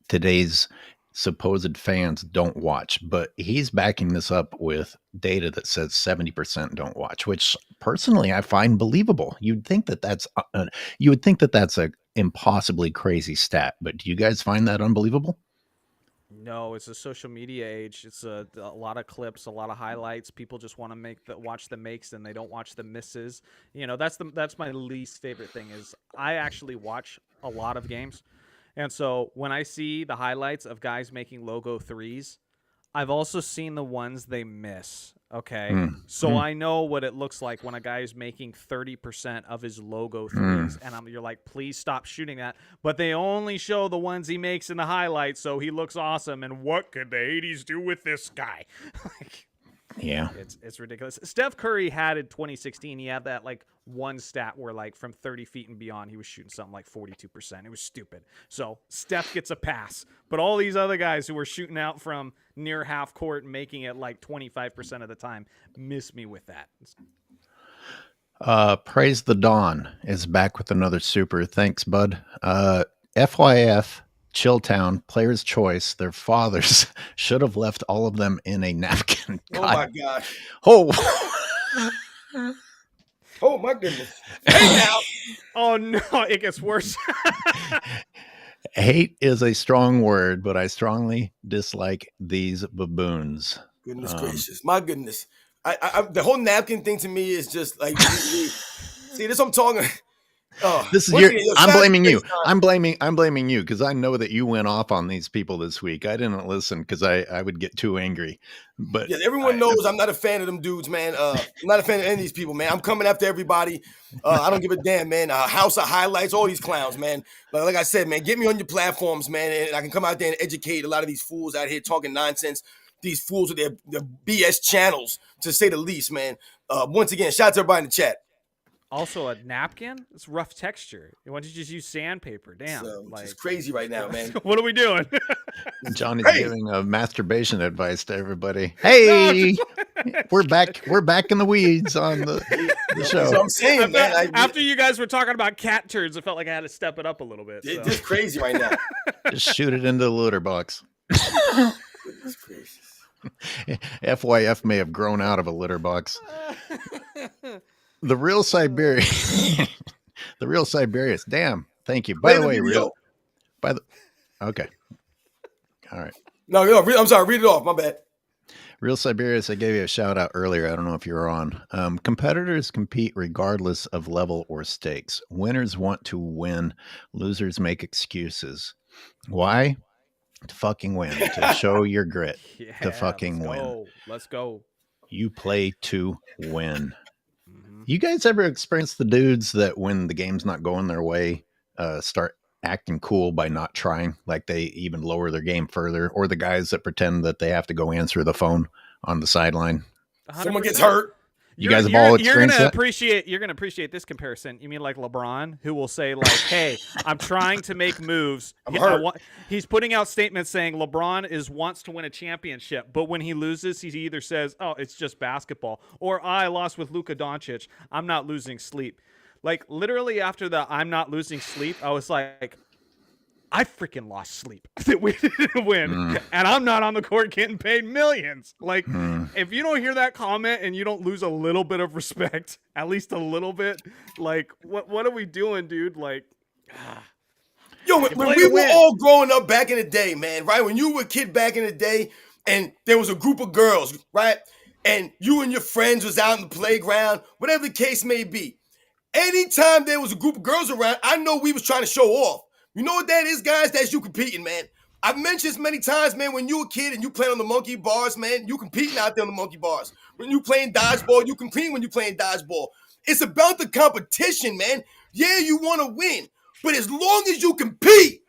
today's supposed fans don't watch, but he's backing this up with data that says 70% don't watch, which personally I find believable. You'd think that that's a impossibly crazy stat, but do you guys find that unbelievable? No, it's a social media age. It's a lot of clips, a lot of highlights. People just want to watch the makes, and they don't watch the misses. You know, that's my least favorite thing. Is I actually watch a lot of games, and so when I see the highlights of guys making logo threes, I've also seen the ones they miss. Okay, so I know what it looks like when a guy is making 30% of his logo threes, and you're like, please stop shooting that. But they only show the ones he makes in the highlights, so he looks awesome. And what could the 80s do with this guy? Yeah, it's ridiculous. Steph Curry had in 2016, he had that like one stat where like from 30 feet and beyond, he was shooting something like 42%. It was stupid. So Steph gets a pass, but all these other guys who were shooting out from near half court and making it like 25% of the time miss me with that. Praise the Dawn is back with another super. Thanks, bud. FYF, Chilltown, Player's Choice, their fathers should have left all of them in a napkin. Oh my gosh. Oh. Oh my goodness. Hey now. Oh no, it gets worse. Hate is a strong word, but I strongly dislike these baboons. Goodness gracious. My goodness. I the whole napkin thing to me is just like see, this I'm talking. Oh, this is I'm blaming you. I'm blaming you because I know that you went off on these people this week. I didn't listen because I would get too angry. But yeah, everyone knows I'm not a fan of them dudes, man. I'm not a fan of any of these people, man. I'm coming after everybody. I don't give a damn, man. House of Highlights, all these clowns, man. But like I said, man, get me on your platforms, man, and I can come out there and educate a lot of these fools out here talking nonsense. These fools with their BS channels, to say the least, man. Once again, shout out to everybody in the chat. Also, a napkin? It's rough texture. Why don't you just use sandpaper? Damn. It's crazy right now, man. What are we doing? Johnny's giving a masturbation advice to everybody. Hey, we're back in the weeds on the show. That's what I'm saying, man. After you guys were talking about cat turds, I felt like I had to step it up a little bit. It's just crazy right now. Just shoot it into the litter box. Goodness gracious. FYF may have grown out of a litter box. The real Siberian. The real Siberius. Damn. Thank you. By the way, okay. All right. No, I'm sorry. Read it off. My bad. Real Siberius, I gave you a shout out earlier. I don't know if you were on. Competitors compete regardless of level or stakes. Winners want to win. Losers make excuses. Why? To fucking win. To show your grit. Yeah, to fucking win. Let's go. You play to win. You guys ever experience the dudes that when the game's not going their way, start acting cool by not trying, like they even lower their game further, or the guys that pretend that they have to go answer the phone on the sideline? 100%. Someone gets hurt. You guys have all experienced that? You're gonna appreciate this comparison. You mean like LeBron, who will say like, "Hey, I'm trying to make moves." He's putting out statements saying LeBron wants to win a championship, but when he loses, he either says, "Oh, it's just basketball," or "I lost with Luka Doncic. I'm not losing sleep." Like literally after the "I'm not losing sleep," I was like, I freaking lost sleep that we didn't win, and I'm not on the court getting paid millions. Like, if you don't hear that comment and you don't lose a little bit of respect, at least a little bit, like, what are we doing, dude? Like, yo, when we were all growing up back in the day, man, right? When you were a kid back in the day, and there was a group of girls, right? and you and your friends was out in the playground, whatever the case may be. Anytime there was a group of girls around, I know we was trying to show off. You know what that is, guys? That's you competing, man. I've mentioned this many times, man. When you a kid and you playing on the monkey bars, man, you competing out there on the monkey bars. When you playing dodgeball, you competing when you playing dodgeball. It's about the competition, man. Yeah, you want to win, but as long as you compete,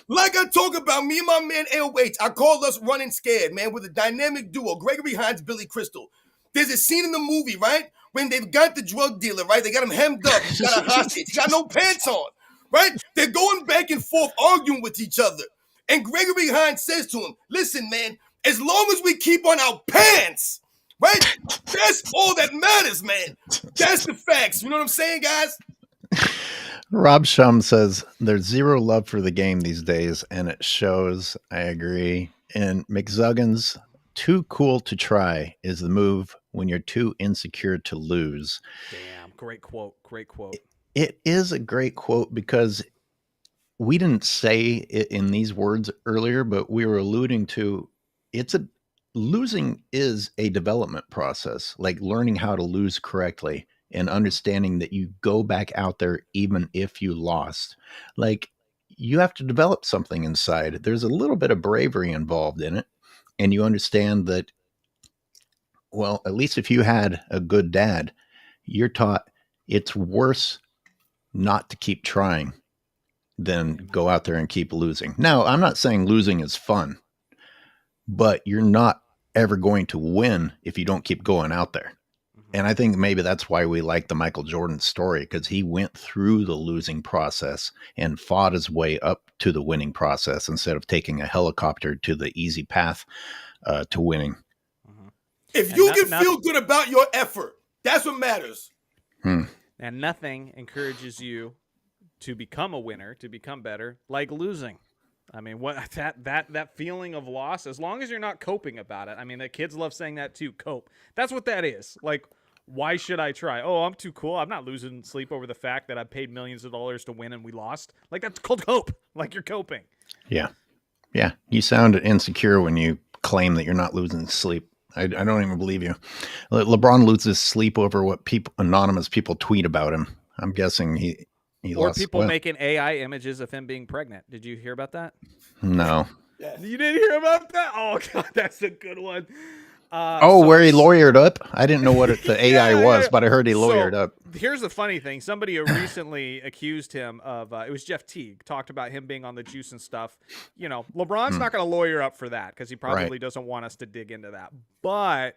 like I talk about, me and my man AOH, I call us Running Scared, man, with a dynamic duo, Gregory Hines, Billy Crystal. There's a scene in the movie, right, when they've got the drug dealer, right? They got him hemmed up. He's got a hostage. He got no pants on, right? They're going back and forth, arguing with each other. And Gregory Hines says to him, listen, man, as long as we keep on our pants, right? That's all that matters, man. That's the facts. You know what I'm saying, guys? Rob Shum says there's zero love for the game these days, and it shows. I agree. And McZuggins, too cool to try is the move when you're too insecure to lose. Damn, great quote. Great quote. It is a great quote because we didn't say it in these words earlier, but we were alluding to losing is a development process, like learning how to lose correctly and understanding that you go back out there even if you lost. Like, you have to develop something inside. There's a little bit of bravery involved in it. And you understand that, well, at least if you had a good dad, you're taught it's worse not to keep trying than go out there and keep losing. Now, I'm not saying losing is fun, but you're not ever going to win if you don't keep going out there. And I think maybe that's why we like the Michael Jordan story, because he went through the losing process and fought his way up to the winning process instead of taking a helicopter to the easy path to winning. If you can feel good about your effort, that's what matters. And nothing encourages you to become a winner, to become better, like losing. I mean, what that feeling of loss, as long as you're not coping about it. I mean, the kids love saying that too, cope. That's what that is. Like, why should I try? Oh, I'm too cool. I'm not losing sleep over the fact that I paid millions of dollars to win and we lost. Like, that's called cope. Like, you're coping. Yeah. Yeah. You sound insecure when you claim that you're not losing sleep. I don't even believe you. LeBron loses sleep over what anonymous people tweet about him. I'm guessing he or lost, people making AI images of him being pregnant. Did you hear about that? No. You didn't hear about that? Oh, God, that's a good one. Where he lawyered up? I didn't know what the AI was, but I heard he lawyered up. Here's the funny thing. Somebody recently accused him of, it was Jeff Teague, talked about him being on the juice and stuff. You know, LeBron's not going to lawyer up for that because he probably doesn't want us to dig into that. But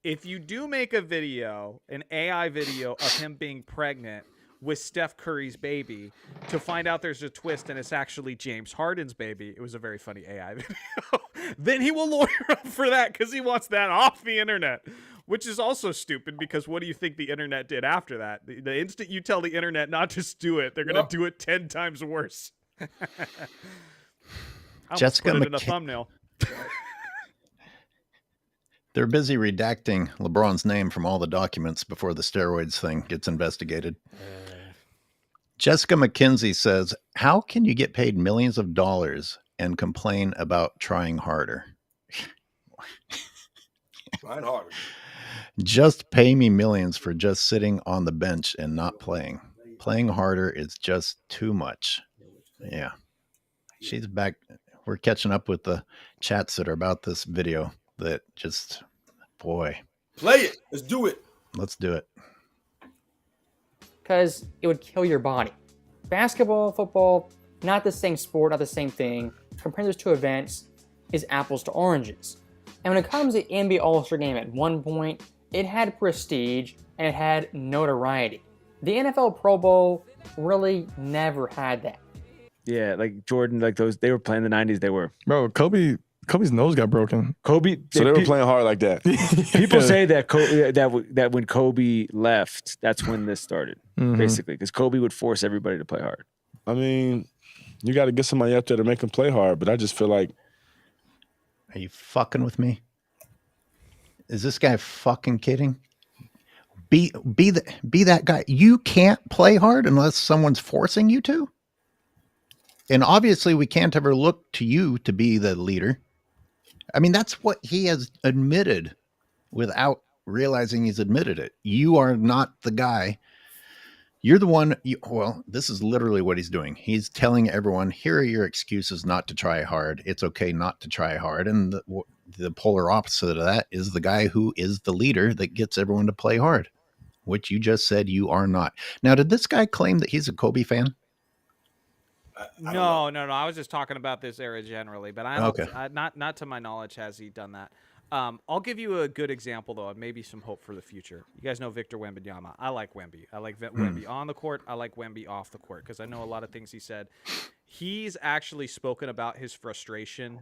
if you do make a video, an AI video of him being pregnant with Steph Curry's baby, to find out there's a twist and it's actually James Harden's baby, it was a very funny AI video, then he will lawyer up for that because he wants that off the internet, which is also stupid because what do you think the internet did after that? The instant you tell the internet not to do it, they're going to do it 10 times worse. Jessica put it in a thumbnail. They're busy redacting LeBron's name from all the documents before the steroids thing gets investigated. Jessica McKenzie says, how can you get paid millions of dollars and complain about trying harder? Trying harder. Just pay me millions for just sitting on the bench and not playing. Playing harder is just too much. Yeah. She's back. We're catching up with the chats that are about this video that just, boy. Play it. Let's do it. Let's do it. Because it would kill your body. Basketball, football, not the same sport, not the same thing. Comparing those two events is apples to oranges. And when it comes to the NBA All-Star Game, at one point, it had prestige and it had notoriety. The NFL Pro Bowl really never had that. Yeah, like Jordan, like those, they were playing the 90s, they were. Bro, Kobe's nose got broken. So they were playing hard like that. People say that that when Kobe left, that's when this started, basically, because Kobe would force everybody to play hard. I mean, you got to get somebody up there to make them play hard, but I just feel like. Are you fucking with me? Is this guy fucking kidding? Be that guy. You can't play hard unless someone's forcing you to. And obviously we can't ever look to you to be the leader. I mean, that's what he has admitted without realizing he's admitted it. You are not the guy. You're the one. Well, this is literally what he's doing. He's telling everyone, here are your excuses not to try hard. It's okay not to try hard. And the polar opposite of that is the guy who is the leader that gets everyone to play hard, which you just said you are not. Now, did this guy claim that he's a Kobe fan? No. I was just talking about this era generally, but I don't. Okay. Not to my knowledge has he done that. I'll give you a good example though, and maybe some hope for the future. You guys know Victor Wembanyama. I like Wemby. I like Wemby on the court. I like Wemby off the court because I know a lot of things he said. He's actually spoken about his frustration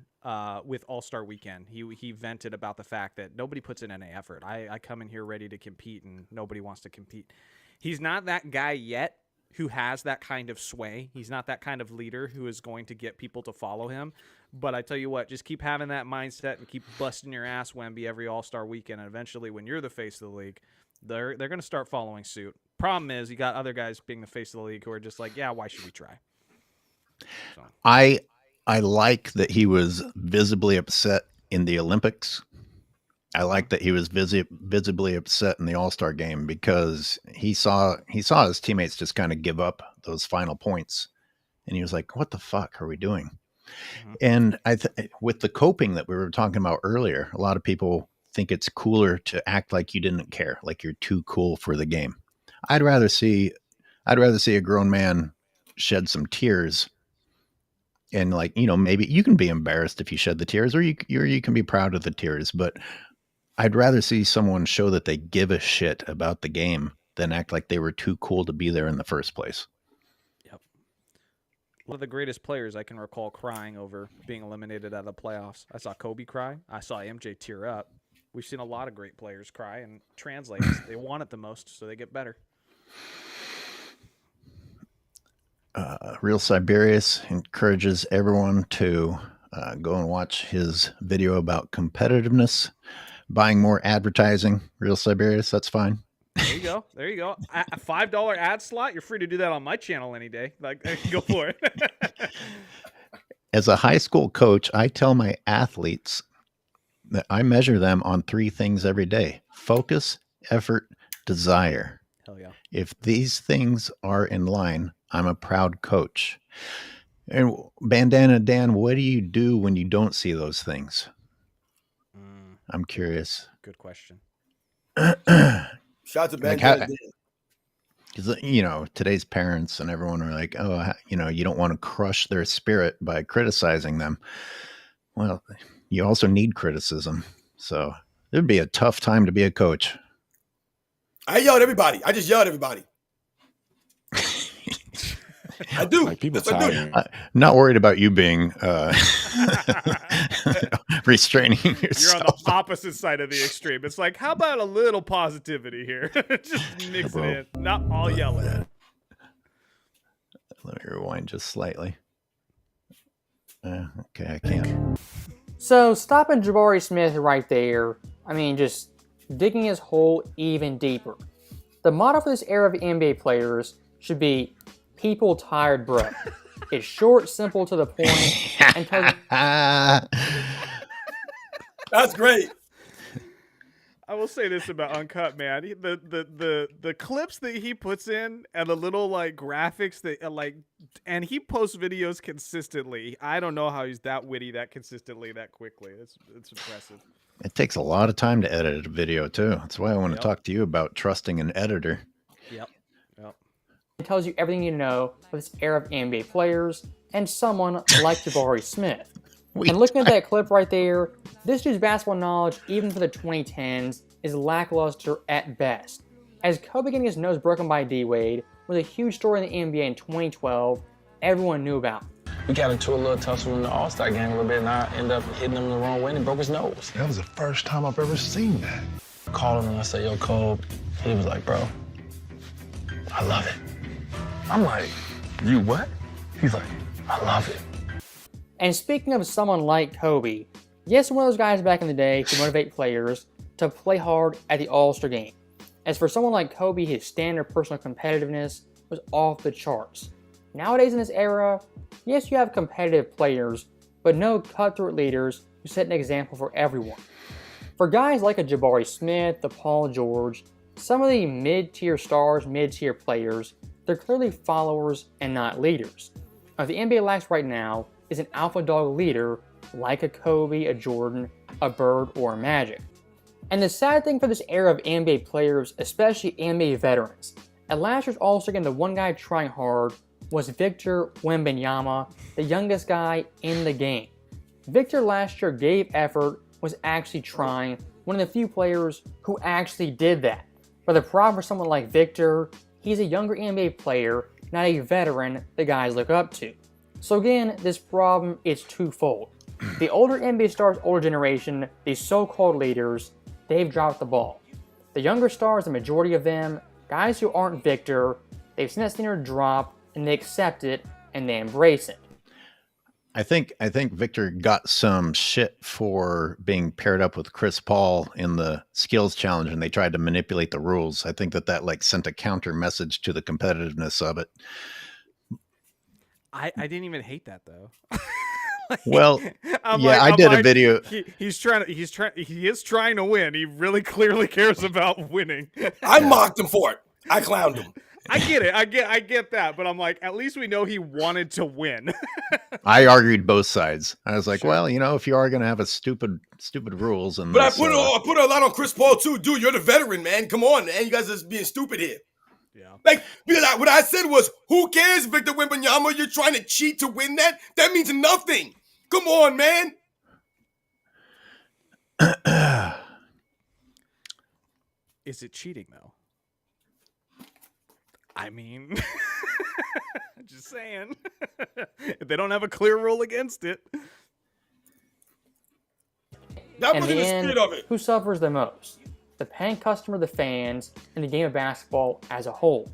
with All-Star Weekend. He vented about the fact that nobody puts in any effort. I come in here ready to compete, and nobody wants to compete. He's not that guy yet who has that kind of sway. He's not that kind of leader who is going to get people to follow him. But I tell you what, just keep having that mindset and keep busting your ass, Wemby, every All-Star Weekend. And eventually, when you're the face of the league, they're going to start following suit. Problem is, you got other guys being the face of the league who are just like, yeah, why should we try? So. I like that he was visibly upset in the Olympics. I like that he was visibly upset in the All-Star game because he saw his teammates just kind of give up those final points. And he was like, what the fuck are we doing? Mm-hmm. And with the coping that we were talking about earlier, a lot of people think it's cooler to act like you didn't care, like you're too cool for the game. I'd rather see a grown man shed some tears. And like, maybe you can be embarrassed if you shed the tears, or you can be proud of the tears, but I'd rather see someone show that they give a shit about the game than act like they were too cool to be there in the first place. Yep. One of the greatest players I can recall crying over being eliminated out of the playoffs. I saw Kobe cry. I saw MJ tear up. We've seen a lot of great players cry, and translates. They want it the most, so they get better. Real Siberius encourages everyone to go and watch his video about competitiveness. Buying more advertising, Real Siberius, that's fine. There you go. A $5 ad slot, you're free to do that on my channel any day. Like, go for it. As a high school coach, I tell my athletes that I measure them on 3 things every day: focus, effort, desire. Hell yeah. If these things are in line, I'm a proud coach. And Bandana Dan, what do you do when you don't see those things? I'm curious. Good question. Shout to Bandana Dan. Because, today's parents and everyone are like, oh, you don't want to crush their spirit by criticizing them. Well, you also need criticism. So it would be a tough time to be a coach. I yell at everybody. I just yell at everybody. I do. Like, people not worried about you being restraining yourself. You're on the opposite side of the extreme. It's like, how about a little positivity here? Just mix it in. Not all yelling. Let me rewind just slightly. Okay, I can't. So stopping Jabari Smith right there, just digging his hole even deeper. The motto for this era of NBA players should be people tired, bro. It's short, simple, to the point, and That's great. I will say this about Uncut, man. The clips that he puts in and the little graphics that and he posts videos consistently. I don't know how he's that witty, that consistently, that quickly. It's impressive. It takes a lot of time to edit a video too. That's why I want to talk to you about trusting an editor. Yep. It tells you everything you know of this era of NBA players and someone like Jabari Smith. And looking at that clip right there, this dude's basketball knowledge, even for the 2010s, is lackluster at best. As Kobe getting his nose broken by D-Wade was a huge story in the NBA in 2012, everyone knew about. We got into a little tussle in the All-Star game a little bit, and I ended up hitting him the wrong way and he broke his nose. That was the first time I've ever seen that. I called him and I said, yo, Kobe. He was like, bro, I love it. I'm like, you what? He's like, I love it. And speaking of someone like Kobe, yes, one of those guys back in the day who motivate players to play hard at the All-Star game. As for someone like Kobe, his standard personal competitiveness was off the charts. Nowadays in this era, yes, you have competitive players, but no cutthroat leaders who set an example for everyone. For guys like a Jabari Smith, the Paul George, some of the mid-tier stars, mid-tier players, they're clearly followers and not leaders. What the NBA lacks right now is an alpha dog leader like a Kobe, a Jordan, a Bird, or a Magic. And the sad thing for this era of NBA players, especially NBA veterans, at last year's All-Star game, the one guy trying hard was Victor Wembanyama, the youngest guy in the game. Victor last year gave effort, was actually trying, one of the few players who actually did that. But the problem for someone like Victor, he's a younger NBA player, not a veteran the guys look up to. So again, this problem is twofold. The older NBA stars, older generation, these so-called leaders, they've dropped the ball. The younger stars, the majority of them, guys who aren't Victor, they've seen that standard drop and they accept it and they embrace it. I think Victor got some shit for being paired up with Chris Paul in the skills challenge, and they tried to manipulate the rules. I think that like sent a counter message to the competitiveness of it. I didn't even hate that though. Well, I did a video. He is trying to win. He really clearly cares about winning. I mocked him for it. I clowned him. I get it. I get that. But I'm like, at least we know he wanted to win. I argued both sides. I was like, well, if you are going to have a stupid rules, and but I put a lot on Chris Paul too, dude. You're the veteran, man. Come on, man. You guys are being stupid here. Yeah. Like, because what I said was, who cares, Victor Wembanyama? You're trying to cheat to win that? That means nothing. Come on, man. Is it cheating though? I mean, just saying. If they don't have a clear rule against it. That in was the the end, spirit of it. who suffers the most? The paying customer, the fans, and the game of basketball as a whole.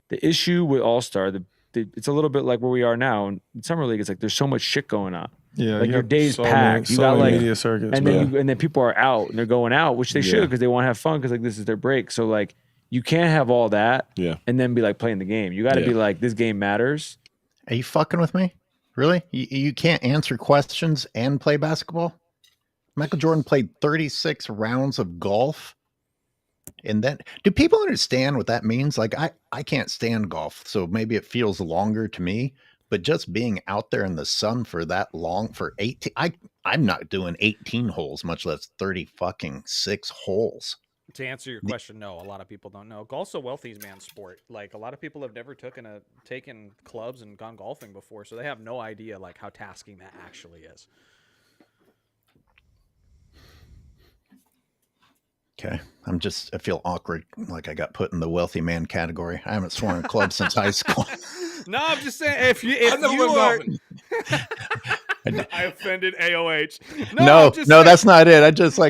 The issue with All-Star, it's a little bit like where we are now. In Summer League, it's like there's so much shit going on. Yeah, like your day's packed. You got like media circuits, and then people are out and they're going out, which they should because they want to have fun because like this is their break. So like you can't have all that and then be like playing the game. You got to be like, this game matters. Are you fucking with me? Really? You can't answer questions and play basketball? Michael Jordan played 36 rounds of golf. And then, do people understand what that means? Like, I can't stand golf, so maybe it feels longer to me. But just being out there in the sun for that long, for 18, I'm not doing 18 holes, much less 36 holes. To answer your question, no, a lot of people don't know. Golf's a wealthy man's sport. Like, a lot of people have never taken clubs and gone golfing before, so they have no idea like how tasking that actually is. Okay. I feel awkward, like I got put in the wealthy man category. I haven't swung a club since high school. No, I'm just saying, if you are... I offended AOH. No, that's not it.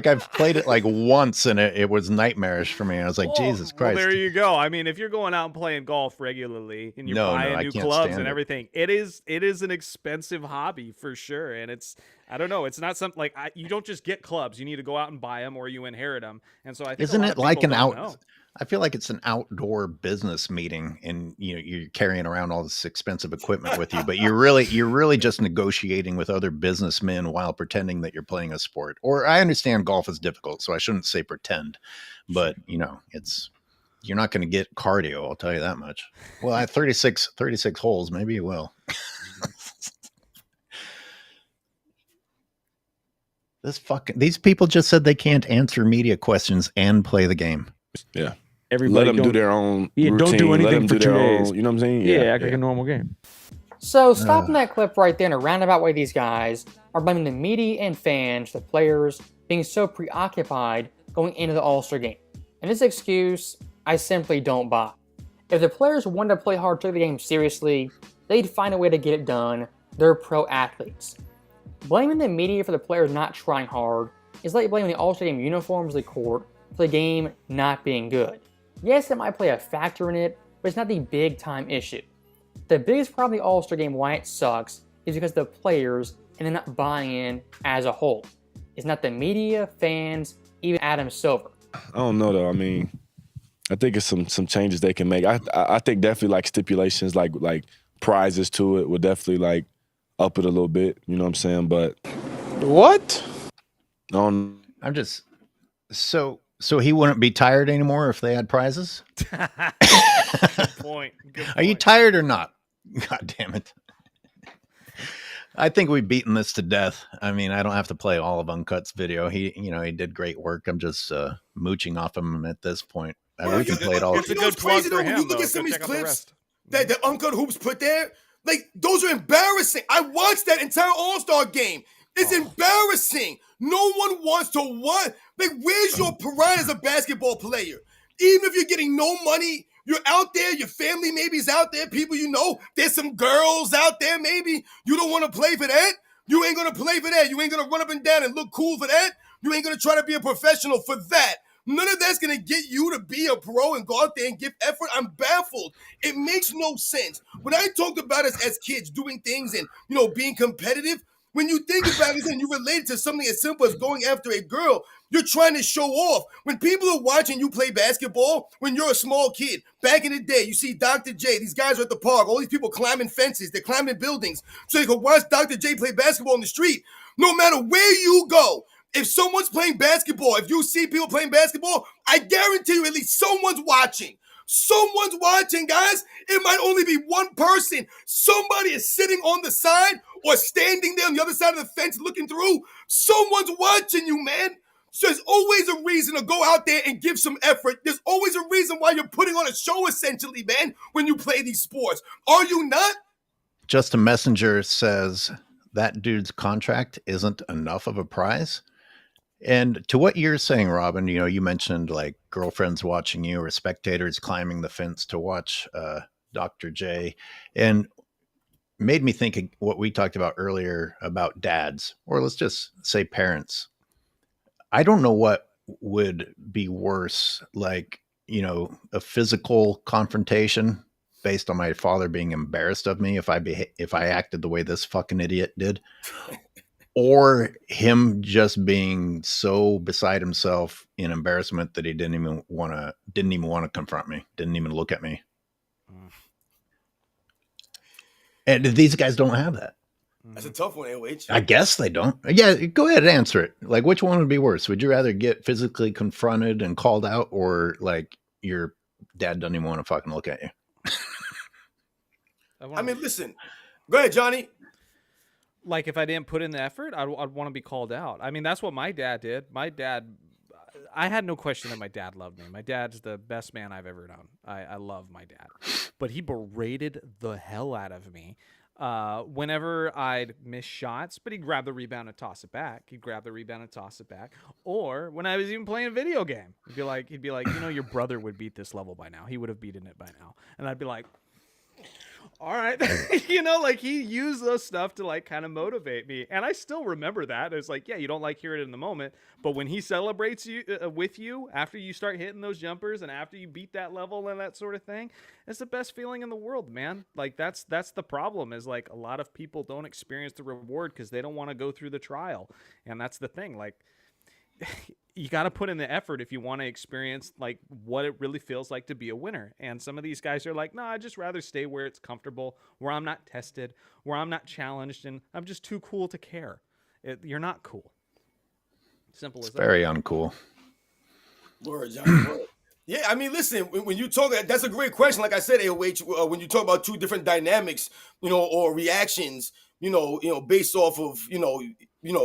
I've played it like once and it was nightmarish for me. I was like, Jesus Christ. Well, there you go. I mean, if you're going out and playing golf regularly and you're buying new clubs and everything, it is an expensive hobby for sure. And it's, I don't know, it's not something like you don't just get clubs. You need to go out and buy them or you inherit them. And so I think isn't it like an out? I feel like it's an outdoor business meeting, and you're carrying around all this expensive equipment with you, but you're really just negotiating with other businessmen while pretending that you're playing a sport. Or I understand golf is difficult, so I shouldn't say pretend, but you're not going to get cardio. I'll tell you that much. Well, at 36 holes, maybe you will. These people just said they can't answer media questions and play the game. Yeah. Everybody let them do their own routine. Don't do anything for 2 days. You know what I'm saying? Yeah, act like a normal game. So stopping that clip right there in a roundabout way, these guys are blaming the media and fans, the players, being so preoccupied going into the All-Star game. And this excuse, I simply don't buy. If the players wanted to play hard, took the game seriously, they'd find a way to get it done. They're pro athletes. Blaming the media for the players not trying hard is like blaming the All-Star game uniforms of the court for the game not being good. Yes, it might play a factor in it, but it's not the big time issue. The biggest problem with the All-Star game, why it sucks, is because the players and they're not buying in as a whole. It's not the media, fans, even Adam Silver. I don't know though. I mean, I think it's some changes they can make. I think definitely like stipulations, like prizes to it would definitely like up it a little bit. You know what I'm saying? But what? I'm just So he wouldn't be tired anymore if they had prizes? Good point. Are you tired or not? God damn it. I think we've beaten this to death. I mean, I don't have to play all of Uncut's video. He did great work. I'm just mooching off him at this point. We can play it all. It's a good plug for him. When you look at some of these clips that the Uncut Hoops put there, like, those are embarrassing. I watched that entire All-Star game. It's embarrassing. No one wants to want. Like, where's your pride as a basketball player? Even if you're getting no money, you're out there, your family maybe is out there, people you know, there's some girls out there maybe. You don't want to play for that? You ain't going to play for that. You ain't going to run up and down and look cool for that. You ain't going to try to be a professional for that. None of that's going to get you to be a pro and go out there and give effort. I'm baffled. It makes no sense. When I talked about us as kids doing things and, being competitive, when you think about it and you relate it to something as simple as going after a girl, you're trying to show off. When people are watching you play basketball, when you're a small kid, back in the day, you see Dr. J, these guys are at the park, all these people climbing fences, they're climbing buildings, so you can watch Dr. J play basketball in the street. No matter where you go, if someone's playing basketball, if you see people playing basketball, I guarantee you at least someone's watching. Someone's watching, guys. It might only be one person. Somebody is sitting on the side or standing there on the other side of the fence looking through. Someone's watching you, man. So there's always a reason to go out there and give some effort. There's always a reason why you're putting on a show, essentially, man, when you play these sports. Are you not? Just a messenger says that dude's contract isn't enough of a prize. And to what you're saying, Robin, you mentioned like girlfriends watching you or spectators climbing the fence to watch Dr. J, and made me think of what we talked about earlier about dads, or let's just say parents. I don't know what would be worse, like, a physical confrontation based on my father being embarrassed of me if I acted the way this fucking idiot did. Or him just being so beside himself in embarrassment that he didn't even want to confront me, didn't even look at me. And these guys don't have that. That's a tough one, AOH. I guess they don't. Yeah, go ahead and answer it. Like, which one would be worse? Would you rather get physically confronted and called out, or like your dad doesn't even want to fucking look at you? I mean, listen. Go ahead, Johnny. Like, if I didn't put in the effort, I'd want to be called out. I mean, that's what my dad did. I had no question that my dad loved me. My dad's the best man I've ever known. I love my dad. But he berated the hell out of me whenever I'd miss shots, but he'd grab the rebound and toss it back. Or when I was even playing a video game, he'd be like, your brother would beat this level by now. He would have beaten it by now. And I'd be like, all right. Like, he used those stuff to like kind of motivate me. And I still remember that. It's like, yeah, you don't like hear it in the moment, but when he celebrates you with you after you start hitting those jumpers and after you beat that level and that sort of thing, it's the best feeling in the world, man. Like, that's the problem, is like a lot of people don't experience the reward because they don't want to go through the trial. And that's the thing. Like, you got to put in the effort if you want to experience like what it really feels like to be a winner. And some of these guys are like, no, I'd just rather stay where it's comfortable, where I'm not tested, where I'm not challenged, and I'm just too cool to care. You're not cool. Simple as that. Very uncool. Word, Johnny. Word. Yeah, I mean, listen, when you talk, that's a great question. Like I said, AOH, when you talk about two different dynamics, or reactions, based off of,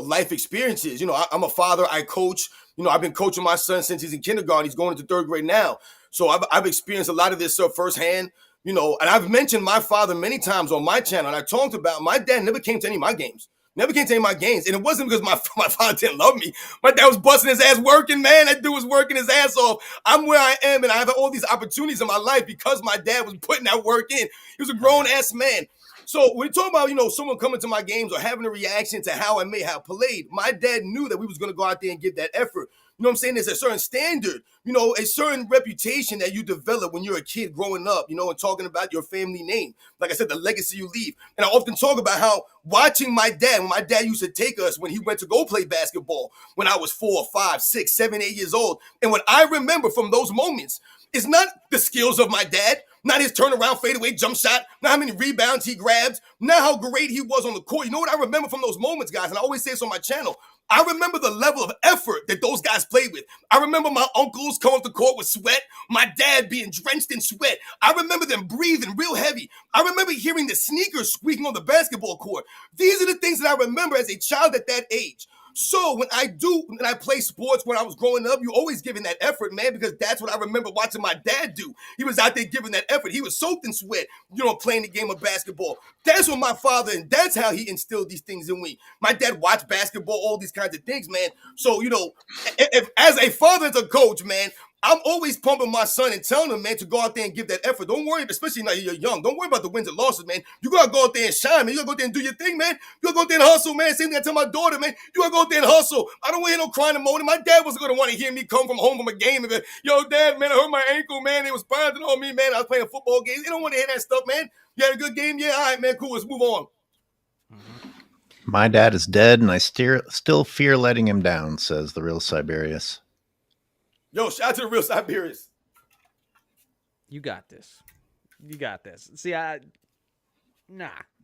life experiences. I'm a father, I coach, I've been coaching my son since he's in kindergarten. He's going into third grade now. So I've experienced a lot of this firsthand, and I've mentioned my father many times on my channel. And I talked about my dad never came to any of my games. And it wasn't because my father didn't love me. My dad was busting his ass working, man. That dude was working his ass off. I'm where I am, and I have all these opportunities in my life because my dad was putting that work in. He was a grown-ass man. So when you talk about, someone coming to my games or having a reaction to how I may have played, my dad knew that we was going to go out there and give that effort. You know what I'm saying? There's a certain standard, a certain reputation that you develop when you're a kid growing up, and talking about your family name. Like I said, the legacy you leave. And I often talk about how watching my dad, when my dad used to take us when he went to go play basketball when I was 4, 5, 6, 7, 8 years old. And what I remember from those moments is not the skills of my dad, not his turnaround fadeaway jump shot, not how many rebounds he grabbed, not how great he was on the court. You know what I remember from those moments, guys? And I always say this on my channel. I remember the level of effort that those guys played with. I remember my uncles coming off the court with sweat, my dad being drenched in sweat. I remember them breathing real heavy. I remember hearing the sneakers squeaking on the basketball court. These are the things that I remember as a child at that age. So when I play sports when I was growing up, you always giving that effort, man, because that's what I remember watching my dad do. He was out there giving that effort. He was soaked in sweat, playing the game of basketball. That's what my father, and that's how he instilled these things in me. My dad watched basketball, all these kinds of things, man. So, if as a father, as a coach, man, I'm always pumping my son and telling him, man, to go out there and give that effort. Don't worry, especially now you're young. Don't worry about the wins and losses, man. You gotta go out there and shine, man. You gotta go out there and do your thing, man. You gotta go out there and hustle, man. Same thing I tell my daughter, man. You gotta go out there and hustle. I don't want to hear no crying and moaning. My dad wasn't gonna want to hear me come from home from a game and be, yo, Dad, man, I hurt my ankle, man. They was pounding on me, man. I was playing football games. They don't want to hear that stuff, man. You had a good game? Yeah, all right, man, cool. Let's move on. My dad is dead, and I still fear letting him down, says the real Siberius. Yo, shout out to the real Siberius. You got this. You got this. See,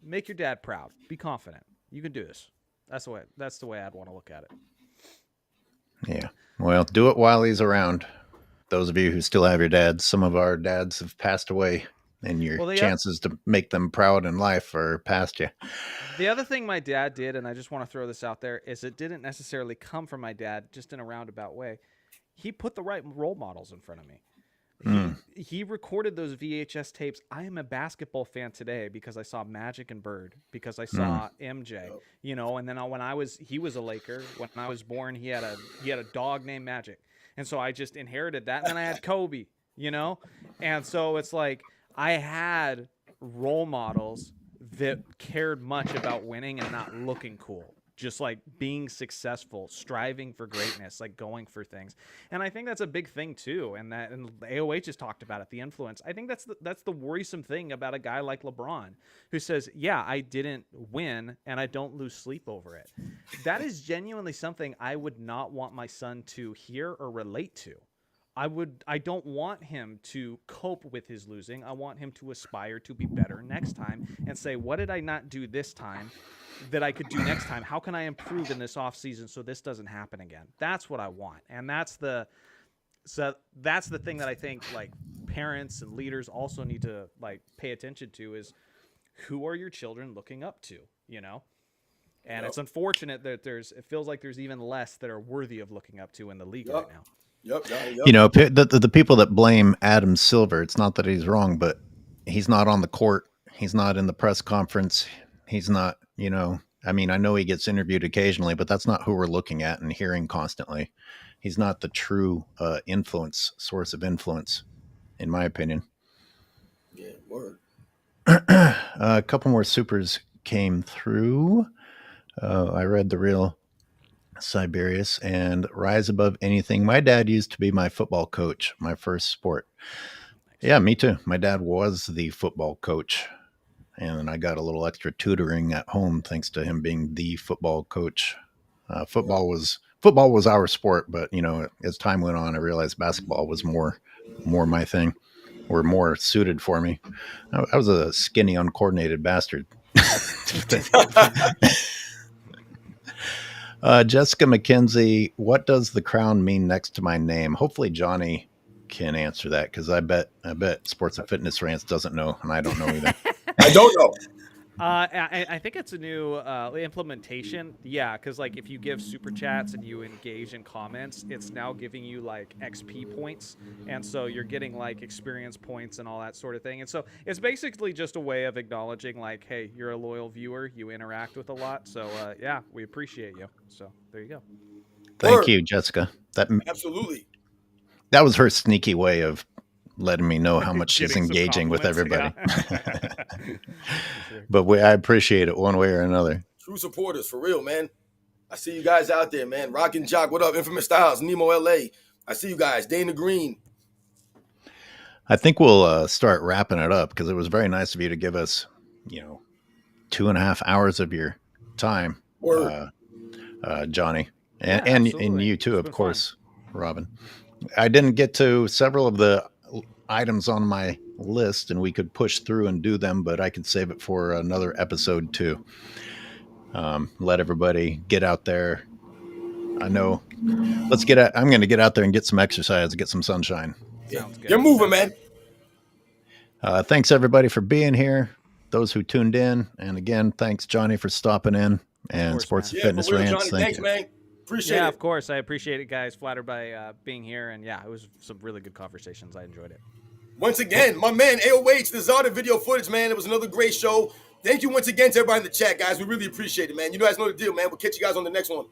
make your dad proud. Be confident. You can do this. That's the way I'd want to look at it. Yeah. Well, do it while he's around. Those of you who still have your dads, some of our dads have passed away, and your chances to make them proud in life are past you. The other thing my dad did, and I just want to throw this out there, is it didn't necessarily come from my dad, just in a roundabout way. He put the right role models in front of me. He recorded those VHS tapes. I am a basketball fan today because I saw Magic and Bird, because I saw MJ, and then he was a Laker. When I was born, he had a dog named Magic. And so I just inherited that. And then I had Kobe, and so it's like I had role models that cared much about winning and not looking cool. Just like being successful, striving for greatness, like going for things. And I think that's a big thing too. And AOH has talked about it, the influence. I think that's the worrisome thing about a guy like LeBron, who says, yeah, I didn't win and I don't lose sleep over it. That is genuinely something I would not want my son to hear or relate to. I don't want him to cope with his losing. I want him to aspire to be better next time and say, what did I not do this time that I could do next time? How can I improve in this offseason so this doesn't happen again? That's what I want. And that's the thing that I think like parents and leaders also need to like pay attention to is, who are your children looking up to, And it's unfortunate that it feels like there's even less that are worthy of looking up to in the league right now. Yep. The people that blame Adam Silver, it's not that he's wrong, but he's not on the court. He's not in the press conference. He's not, I know he gets interviewed occasionally, but that's not who we're looking at and hearing constantly. He's not the true source of influence, in my opinion. Yeah, word. A couple more supers came through. I read the real Siberius and Rise Above Anything. My dad used to be my football coach, my first sport. Yeah, me too. My dad was the football coach, and I got a little extra tutoring at home thanks to him being the football coach. Football was our sport, but as time went on, I realized basketball was more my thing, or more suited for me. I was a skinny, uncoordinated bastard. Jessica McKenzie, what does the crown mean next to my name? Hopefully Johnny can answer that, because I bet Sports and Fitness Rants doesn't know, and I don't know either. I don't know. I think it's a new implementation. Yeah, because like if you give super chats and you engage in comments, it's now giving you like XP points, and so you're getting like experience points and all that sort of thing. And so it's basically just a way of acknowledging like, hey, you're a loyal viewer, you interact with a lot, so yeah, we appreciate you. So there you go. Thank you, Jessica. Absolutely. That was her sneaky way of letting me know how much she's engaging with everybody. Yeah. But I appreciate it one way or another. True supporters, for real, man. I see you guys out there, man. Rockin' Jock, what up? Infamous Styles, Nemo LA. I see you guys. Dana Green. I think we'll start wrapping it up, because it was very nice of you to give us, 2.5 hours of your time, Johnny, and you too, of course, Robin. I didn't get to several of the items on my list, and we could push through and do them, but I could save it for another episode too. Let everybody get out there, I know. I'm going to get out there and get some exercise, get some sunshine. Sounds good. You're moving, man. Thanks everybody for being here. Those who tuned in, and again, thanks Johnny for stopping in and course, Sports man. and Fitness for real, Rants. Johnny. Thank Thanks, you. man. Appreciate it. Yeah, of course. I appreciate it, guys. Flattered by being here. And yeah, it was some really good conversations. I enjoyed it. Once again, my man, AOH, the Zada video footage, man. It was another great show. Thank you once again to everybody in the chat, guys. We really appreciate it, man. You guys know the deal, man. We'll catch you guys on the next one.